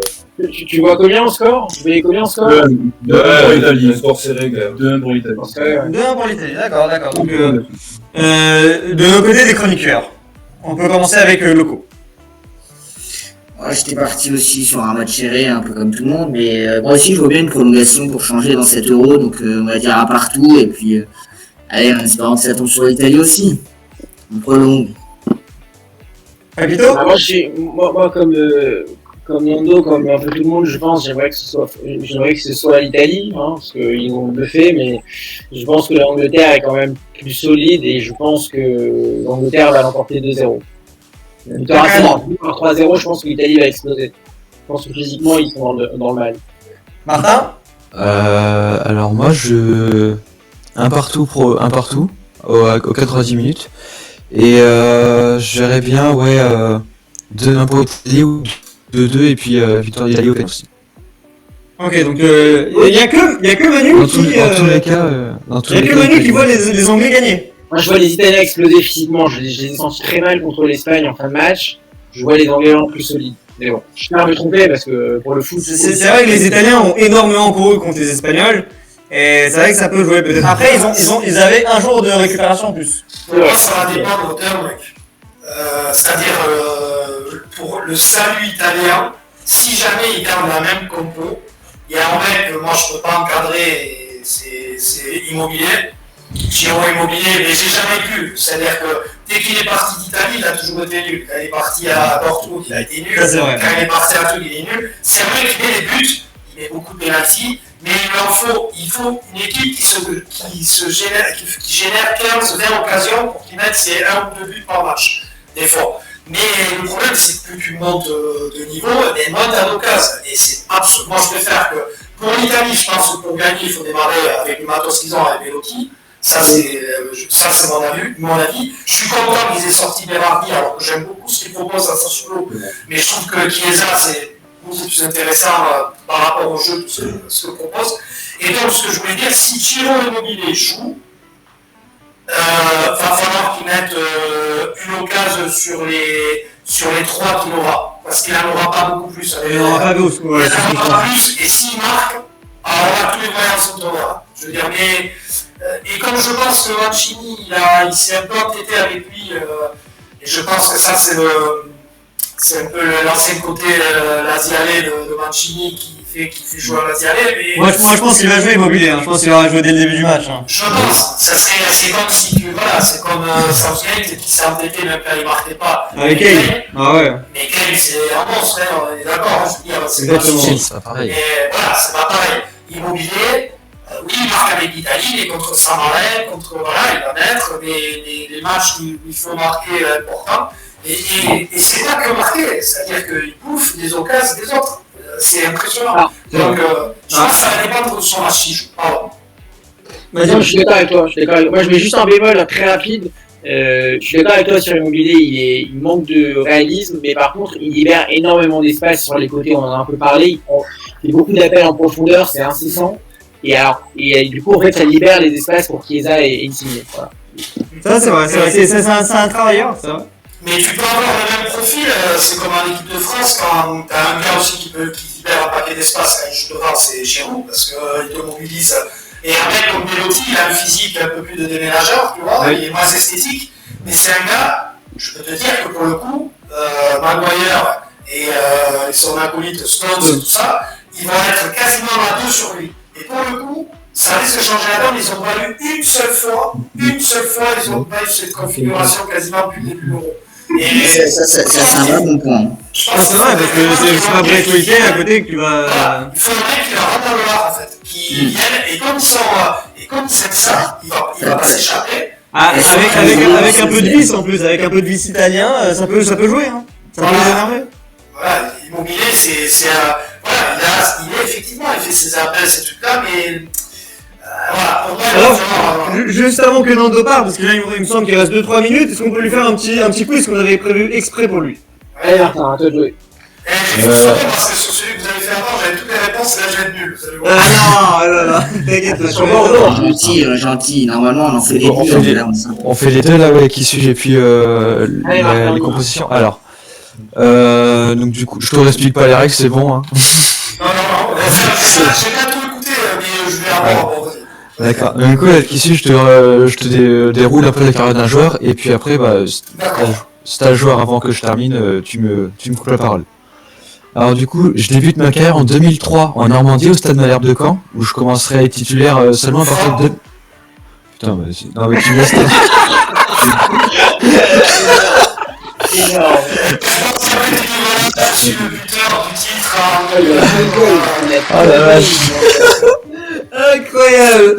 Tu vois combien en score? Tu voyais combien en score? 2-1 pour l'Italie, un score serré quand même. 2-1 pour l'Italie. 2-1 pour l'Italie, d'accord. Donc, de nos côtés des chroniqueurs, on peut commencer avec Loco. Ouais, j'étais parti aussi sur un match serré, un peu comme tout le monde, mais moi aussi je vois bien une prolongation pour changer dans cet euro, donc on va dire à partout, et puis allez, en espérant que ça tombe sur l'Italie aussi. On prolonge. Capito? Moi comme Nando, comme un peu tout le monde, je pense, j'aimerais que ce soit l'Italie, hein, parce qu'ils l'ont bluffé, mais je pense que l'Angleterre est quand même plus solide et je pense que l'Angleterre va l'emporter 2-0. Victoire par 3-0, je pense que l'Italie va exploser. Je pense que physiquement, ils sont dans le mal. Martin? Alors moi, un partout aux 90 minutes. Et je verrais bien, 2-1 pour l'Italie ou 2-2 et puis victoire d'Italie au penalty. Ok, donc il y a que Manu qui voit les Anglais gagner. Moi, je vois les Italiens exploser physiquement. Je les ai sentis très mal contre l'Espagne en fin de match. Je vois les Anglais en plus solides. Mais bon, je suis pas à me tromper parce que pour le foot. C'est vrai que les Italiens ont énormément couru contre les Espagnols. Et c'est vrai que ça peut jouer peut-être. Après, ils avaient un jour de récupération en plus. Pour moi, ça va dépendre d'un mec. C'est-à-dire, pour le salut italien, si jamais ils gardent la même compo, il y a un mec que moi je peux pas encadrer, c'est Immobilier. Giro Immobilier, mais j'ai jamais pu. C'est-à-dire que dès qu'il est parti d'Italie, il a toujours été nul. Quand il est parti à Dortmund, il a été nul. Quand il est parti à Tulle, il est nul. C'est vrai qu'il met les buts, il met beaucoup de pénalty, mais il faut une équipe qui génère 15-20 occasions pour qu'il mette ses 1 ou 2 buts par match, des fois. Mais le problème, c'est que plus tu montes de niveau, il monte à l'occasion. Et c'est absolument, je préfère que Pour l'Italie, je pense que pour gagner, il faut démarrer avec le matos qu'ils ont avec Velotti. Ça, c'est mon avis. Je suis content qu'ils aient sorti Berardi, alors que j'aime beaucoup ce qu'ils proposent à Sassuolo. Mais je trouve que Chiesa, c'est beaucoup plus intéressant par rapport au jeu, ce que propose. Et donc, ce que je voulais dire, si Ciro Immobile joue, va falloir qu'il mette une occasion sur les 3 qu'il aura. Parce qu'il n'en aura pas beaucoup plus. Il n'en aura pas d'autres. Il n'en aura pas plus, et s'il marque, alors on a tous les moyens de son tournoi. Je veux dire, mais. Et comme je pense que Mancini, il s'est un peu entêté avec lui, et je pense que ça, c'est un peu l'ancien côté Laziale de Mancini qui fait jouer à Laziale. Moi, je pense qu'il va jouer Immobilier, hein. Je pense qu'il va jouer dès le début du match. Hein. Je pense, c'est comme si tu. Voilà, c'est comme Southgate qui s'est entêté même quand il ne marquait pas. Avec Kane. Ah ouais. Mais Kane, c'est un monstre, hein, on est d'accord, je veux dire. Exactement. C'est pas pareil. Mais voilà, c'est pas pareil. Immobilier. Oui, il marque avec l'Italie, il est contre Saint-Marin, voilà, il va mettre les matchs où il faut marquer importants. Et c'est pas que marquer, c'est-à-dire qu'il bouffe des occasions des autres. C'est impressionnant. Donc, je pense que ça va dépendre de son match si je pardon. Non, je suis d'accord avec toi. Moi, je mets juste un bémol très rapide. Je suis d'accord avec toi sur Immobilier, il manque de réalisme, mais par contre, il libère énormément d'espace sur les côtés, on en a un peu parlé. Il fait beaucoup d'appels en profondeur, c'est incessant. Et du coup, en fait, ça libère les espaces pour Chiesa et Insigne. Voilà. Ça, c'est vrai, c'est un travailleur, c'est vrai. Mais tu peux avoir le même profil, c'est comme en équipe de France, quand tu as un gars aussi qui libère un paquet d'espace quand il joue devant, c'est Giroud, parce qu'il te mobilise. Et un mec comme Belotti, il a un physique un peu plus de déménageur, tu vois, il est moins esthétique, mais c'est un gars, je peux te dire que pour le coup, Maguire et son acolyte Stones et tout ça, ils vont être quasiment à 2 sur lui. Et pour le coup, ça risque de changer la donne, ils n'ont pas eu une seule fois, ils n'ont pas eu cette configuration quasiment depuis le début de l'Euro. Et ça, c'est un vrai bon point. C'est vrai, parce que c'est pas Brett White à côté que tu vas. Voilà. Il faut un mec qui va rentrer dans le bar, en fait, qui vienne, et comme ils savent ça, il va pas s'échapper. Ah, avec un peu de vice en plus, avec un peu de vice italien, ça peut jouer, hein. Ça peut les énerver. Voilà, Immobilier, voilà, il est effectivement, il fait ses appels, ces trucs-là, mais. Voilà, pour moi, alors, juste avant que Nando parte, parce que là il me semble qu'il reste 2-3 minutes, est-ce qu'on peut lui faire un petit quiz qu'on avait prévu exprès pour lui? Allez Martin, à toi de jouer. J'ai fonctionné parce que sur celui que vous avez fait avant, j'avais toutes les réponses et là je vais être nul. Vous allez voir. Ah non, là, t'inquiète. Gentil, normalement on en fait les deux. On fait les deux là, ouais, qui suis-je et puis les compositions. Alors, donc du coup, je te réexplique pas les règles, c'est bon. Hein. Non, j'ai pas tout écouté, mais je vais avoir. D'accord. Du coup, qui suis je te déroule un peu la carrière d'un joueur et puis après, si t'as le joueur avant que je termine, tu me coupes la parole. Alors du coup, je débute ma carrière en 2003 en Normandie au Stade Malherbe de Caen, où je commencerai à être titulaire seulement à partir de... Putain, mais non mais tu me laisses... Énorme. Je suis le buteur du titre. Oh la vache. Incroyable.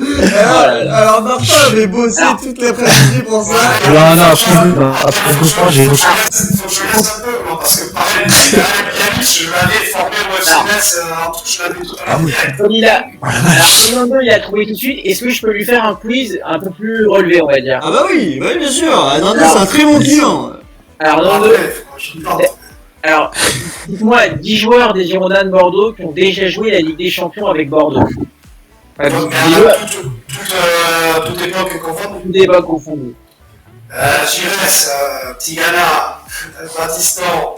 Alors Martin avait bossé toute l'après-midi pour ça. Non, franchement, j'ai... Faut que je laisse un peu, parce que pareil, je l'avais formé au FCMS en touche la vie tout à l'heure. Comme il a trouvé tout de suite, est-ce que je peux lui faire un quiz un peu plus relevé, on va dire? Ah bah oui, bien sûr. Nando, c'est un très bon client. Alors, dites-moi 10 joueurs des Girondins de Bordeaux qui ont déjà joué la Ligue des Champions avec Bordeaux. Toute époque confondue. Toute époque confondue. Gires, Tigana, Batiston,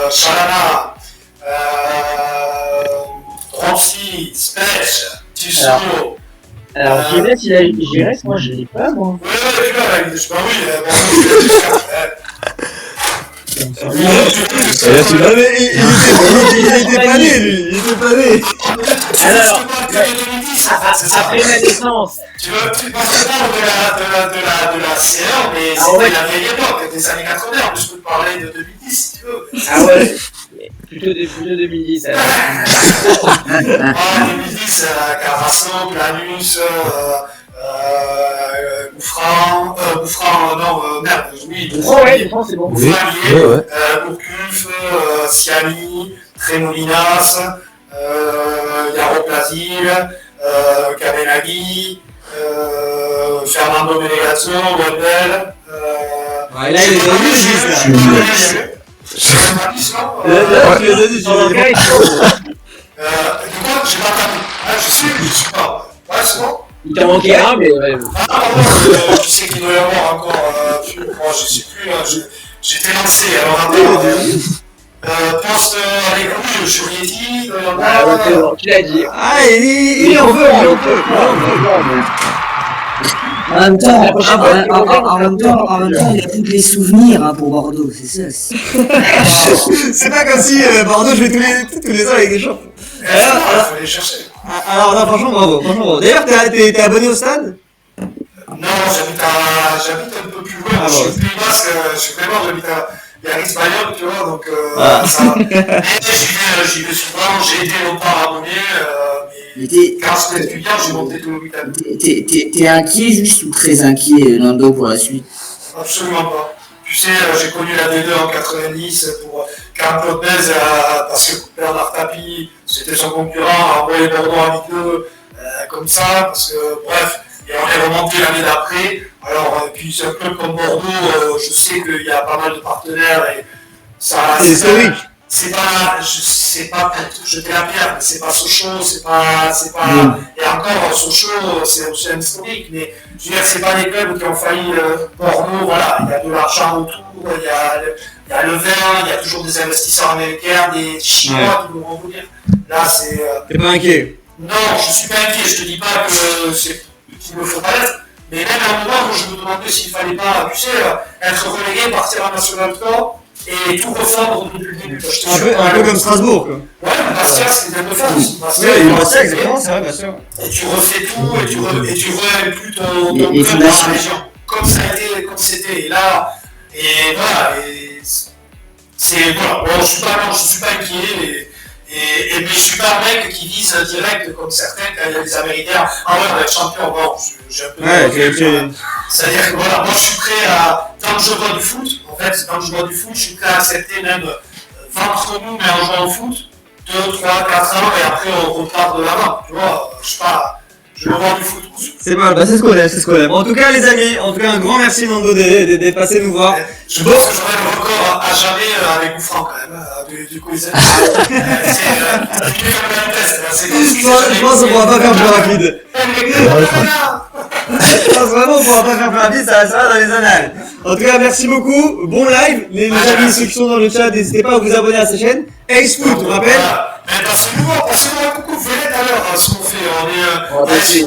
Chalana, Roncy, Spech, Tusso. Alors, Gires, moi je l'ai pas, moi. Oui, oui. Il était pas né, lui. Il était pas né. Alors, après ma naissance. Tu parles de la CR, mais c'était la vieille époque, des années 80. En plus, je peux te parler de 2010 si tu veux. Ah ouais, plutôt 2010. Alors. 2010, Carasso, Planus, Bouffran, non, merde, oui. Bouffran, ouais, Bouffran, c'est bon. Bouffran, Bourcuf, Siani, Tremolinas, Yaro Plasil, Kabenagui, Fernando Menegazzo, Wendel. Ouais, là, il est dans le 10 là. Là, tu les as dit, tu les as dit. Quoi, j'ai pas tapé. Je sais que je suis pas. Ouais, c'est bon. Il t'en manquait un, mais. Tu sais qu'il doit y avoir encore. Moi, je sais plus, là. J'étais lancé. Alors, attends. Poste avec lui, Jurietti, il doit y avoir. Ah, ouais, c'est bon, tu l'as dit. Ah, il en veut, il en veut. En même temps, il a tous les souvenirs hein, pour Bordeaux, c'est ça. C'est pas comme si Bordeaux jouait tous les ans avec des champs. Il faut les chercher. Alors, non, franchement, bravo. D'ailleurs, t'es abonné au stade? Non, j'habite un peu plus loin. Je suis plus basque, je suis vraiment, j'habite à Biarritz Bayonne, tu vois, donc ça va. Mais j'y vais souvent, j'ai été longtemps abonné, mais quand j'étais étudiant, j'ai monté tout l'hôpital. T'es inquiet juste ou très inquiet, Nando, pour la suite? Absolument pas. Tu sais, j'ai connu la D2 en 90 pour Carl Lopez, parce que Bernard Tapie, c'était son concurrent, a envoyé Bordeaux en Ligue 2, comme ça, parce que, bref, et on est remonté l'année d'après. Alors, puis c'est un club comme Bordeaux, je sais qu'il y a pas mal de partenaires et ça. C'est historique. C'est pas pour jeter la pierre, mais c'est pas Sochaux, c'est pas. Et encore, Sochaux, c'est aussi un historique, mais je veux dire, c'est pas des clubs qui ont failli Bordeaux, voilà, il y a de l'argent autour, il y a le vin, il y a toujours des investisseurs américains, des Chinois qui vont venir. Là, c'est. T'es pas inquiet? Non, je suis pas inquiet, je te dis pas que c'est qu'il me faut pas l'être, mais même à un moment où je me demandais s'il fallait pas, tu sais, être relégué, partir en National 3 et tout refondre depuis le début. Un peu comme Strasbourg, quoi. Ouais, Bastia, c'était bien de faire aussi. Bastia, exactement, c'est vrai, Bastia. Et tu refais tout, et tu réinclus ton club dans la région, comme ça a été, comme c'était. Et là, et voilà, et c'est, voilà, bon, je suis pas inquiet, mais je suis pas un mec qui vise direct comme certains quand il y a des Américains. Ah ouais, on va être champion, bon, j'ai un peu. C'est-à-dire que voilà, moi je suis prêt à. Tant que je vois du foot, en fait, quand je vois du foot, je suis prêt à accepter même vendre nous, mais en jouant au foot, 2, 3, 4 ans, et après on repart de l'avant. Tu vois, je sais pas. Je veux voir du foot. C'est pas mal, bah c'est ce qu'on aime, En tout cas, les amis, un grand merci Nando d'être passé nous voir. Je pense que j'aurai le record à jamais avec Gouffran quand même, du quiz. Je pense qu'on pourra pas faire plus rapide. Je pense vraiment qu'on pourra pas faire plus rapide, ça va dans les annales. En tout cas, merci beaucoup, bon live. Les amis, ceux qui sont dans le chat, n'hésitez pas à vous abonner à sa chaîne. Ace Foot, on rappelle. Passez-nous un coucou, venez tout à l'heure, ce qu'on fait, on est à Ace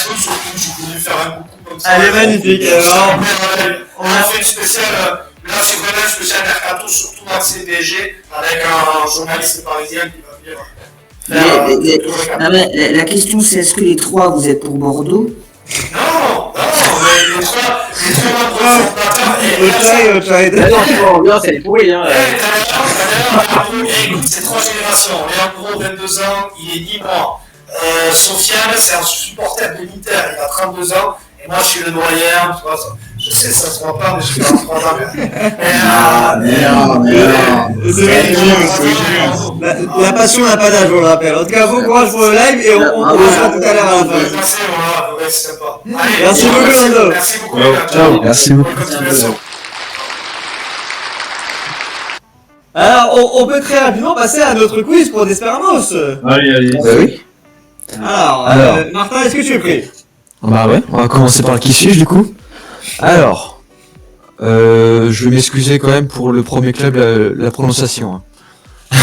Foot, surtout, je voulais faire un coucou comme ça. Elle est magnifique, on a fait une spéciale, là c'est vraiment une spéciale Mercato, surtout Marseille PSG, avec un journaliste parisien qui va venir. La question c'est est-ce que les trois vous êtes pour Bordeaux? Non, les trois l'ambiance elle est pourrie, hein. Écoute, c'est 3 générations. Leandro, 22 ans, il est libre. Sofiane, c'est un supporter de l'Inter, il a 32 ans. Et moi, je suis le doyen, tu vois. Je sais, ça se voit pas, mais j'ai 43 ans. La passion n'a pas d'âge, on le rappelle. En tout cas, bon courage pour le live et on se voit tout à l'heure à la fin. C'est sympa. Merci beaucoup, Nando. Merci beaucoup. Ciao, merci beaucoup. Alors, on peut très rapidement passer à notre quiz pour Desperamos. Allez. Bah oui. Alors, Martin, est-ce que tu es prêt? Bah ouais, on va commencer par le qui suis-je du coup. Alors, je vais m'excuser quand même pour le premier club, la prononciation. Hein.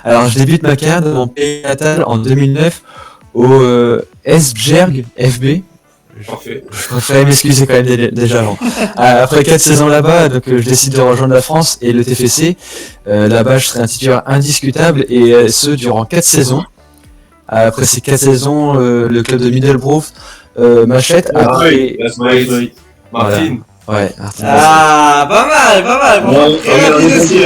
Alors, je débute ma carrière dans mon pays natal en 2009 au Esbjerg FB. Parfait. Je préférais m'excuser quand même déjà avant. Après 4 saisons là-bas, donc je décide de rejoindre la France et le TFC. Là-bas, je serai un titulaire indiscutable et ce durant 4 saisons. Après ces 4 saisons, le club de Middlesbrough m'achète. Après, Martine. Ouais, Martine. Ah, pas mal. Franchement, très rapide aussi.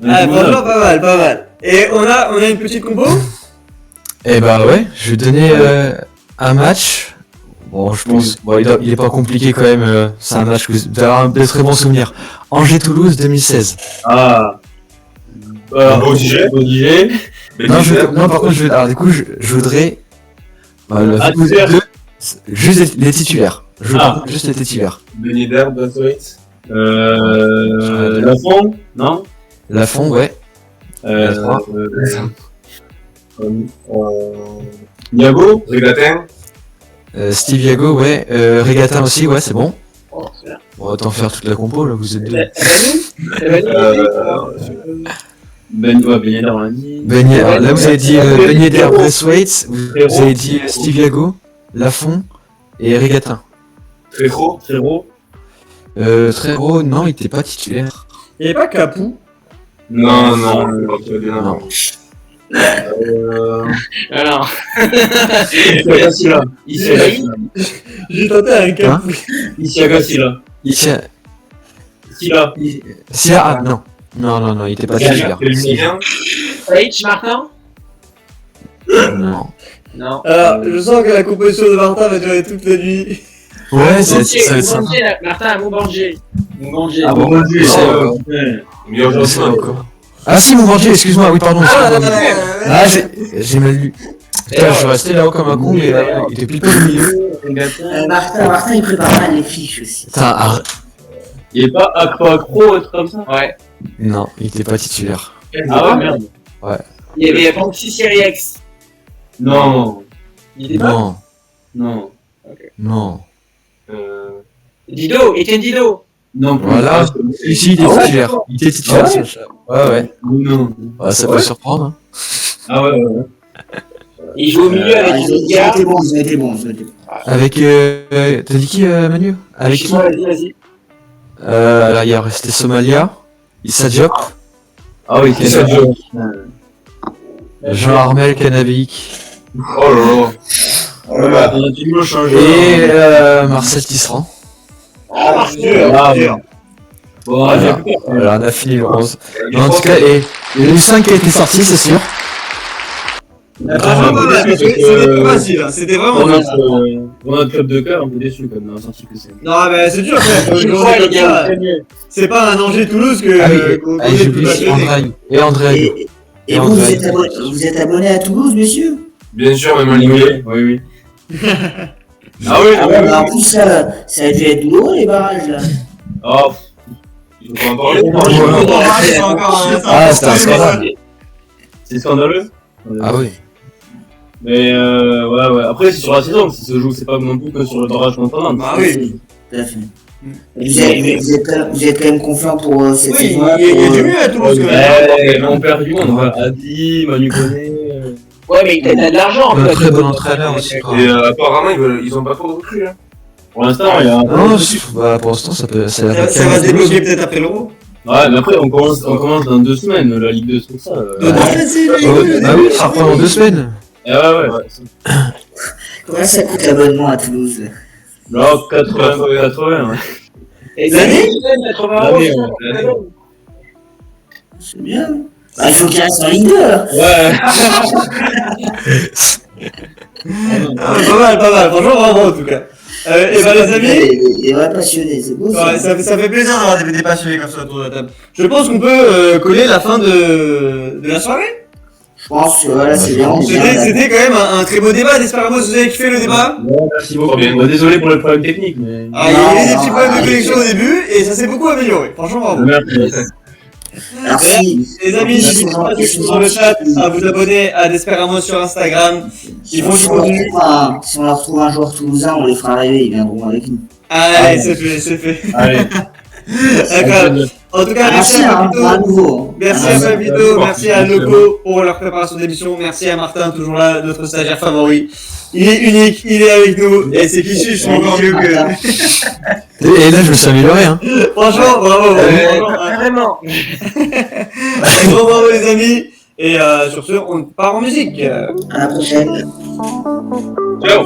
Franchement, pas mal. Et on a une petite compo? Eh bah ouais, je vais donner un match. Bon, je pense, il est pas compliqué quand même. C'est un match que vous allez avoir de très bons souvenirs. Angers-Toulouse 2016. Ah. Baudigé. Non, par contre, alors du coup, je voudrais. Titulaire. Juste les titulaires. Je veux par contre juste les titulaires. Ben Yedder, Braithwaite. Lafont, non? Lafont, ouais. Niago, Regatin. Steve Yago, ouais. Regatin aussi, ouais, c'est bon. On va t'en faire toute la compo, là, vous êtes deux. Ben Yedder, on l'a dit. Alors, là, vous avez dit Ben Yedder, Braithwaite, vous avez dit Steve Yago, Lafont et Regatin. Trejo. Trejo, non, il était pas titulaire. Il n'y avait pas Capou. Non. Alors. J'ai tenté un Capou. Isiaga. Ah, non. Non, il était pas titulaire. H. Martin? Non. Non. Alors, je sens que la composition de Martin va durer toute la nuit. Ouais, ça va être sympa. Martin à Montbanger. Ah bon, c'est encore. Ah si, Montbanger, excuse-moi, oui, pardon. Ah, j'ai mal lu. Putain, je suis resté là-haut comme un con, mais il était plutôt au milieu. Martin, il prépare mal les fiches aussi. Putain, Il est pas accro, un truc comme ça? Ouais. non, il était pas titulaire. Ah ouais, merde. Ouais. Il y avait Banksy Siriex. Non. Il était pas? Non. Non. Dido, Etienne Dido. Non, Voilà. Ici, il était titulaire. Il était titulaire. Ouais. Non. Ouais, ça peut surprendre. Hein. Ah ouais. Il joue au milieu avec Ils ont été bons. Avec. T'as dit qui, Manu? Avec qui? Vas-y. Alors, il y a resté Somalia, Issa Diop, Ah oui, Issa Diop. Jean-Armel Canabic Oh là là. On a dû le changer. et Marcel Tisserand. Bon, Voilà, on a fini le 11. Mais en tout cas, et il y a eu 5 qui a été sorti, c'est sûr. C'était pas facile, hein. C'était vraiment pour dur. notre club de cœur, un peu déçu comme on a sorti que c'est. Non, mais c'est dur, frère. C'est pas un Angers-Toulouse que. Ah oui, j'ai oublié André. Et vous êtes abonné à Toulouse, monsieur? Bien sûr, même en Ligue 2. Oui. Ah oui, en plus, ça a dû être douloureux, les barrages, là. Oh, Il faut en parler. Ah, c'était un scandale. c'est scandaleux. Ah oui. Mais ouais. Après, c'est sur la saison, si se joue, c'est pas non plus que sur le barrage contre Nantes. Bah oui. Tout à fait. Vous êtes quand même confiant pour cette Oui, saison-là? il y a du mieux à Toulouse quand même. On perd du monde, Adi, Manu Koné. Ouais, mais t'as de l'argent. Un très bon entraîneur aussi. Et apparemment, ils ont pas trop de recrues. Hein. Pour l'instant, il y a. Non, bah, pour l'instant, ça va Ça va se débloquer peut-être après l'Euro. Ouais, mais après, on commence dans 2 semaines, la Ligue 2, c'est pour ça. Ah oui, ça reprend dans 2 semaines. Ouais. Combien ça coûte l'abonnement à Toulouse? Là, 80. Ouais. Et l'année 80 L'année, €. ouais. C'est bien. Bah, il faut qu'il reste en Ligue 2, alors. Ouais. Pas mal. Franchement, bravo en tout cas. Et bah les amis, Il est vrai passionné, c'est beau ça. ouais, ça fait plaisir d'avoir des passionnés comme ça autour de la table. Je pense qu'on peut coller la fin de la soirée. Je pense que voilà, c'est bien. C'était quand même un très beau débat. J'espère que vous avez kiffé le débat. Merci beaucoup. Désolé pour le problème technique, mais. Ah, il y avait des petits problèmes de connexion au début et ça s'est beaucoup amélioré. Franchement, bravo. Merci. Alors, Les amis, n'hésitez pas sur le chat à vous abonner à Desperamos sur Instagram. Ils font du contenu. Si on leur trouve un joueur toulousain, on les fera arriver, ils viendront avec nous. Allez, c'est fait. Allez. D'accord. En tout cas, merci à Papito. Merci à Papito, merci à Loco pour leur préparation d'émission. Merci à Martin, toujours là, notre stagiaire favori. Il est unique, il est avec nous. Et c'est qui je suis encore mieux que. Et là, je me suis amélioré, hein. Franchement, bravo. Vraiment. Bon, bravo les amis. Et sur ce, on part en musique. À la prochaine. Ciao.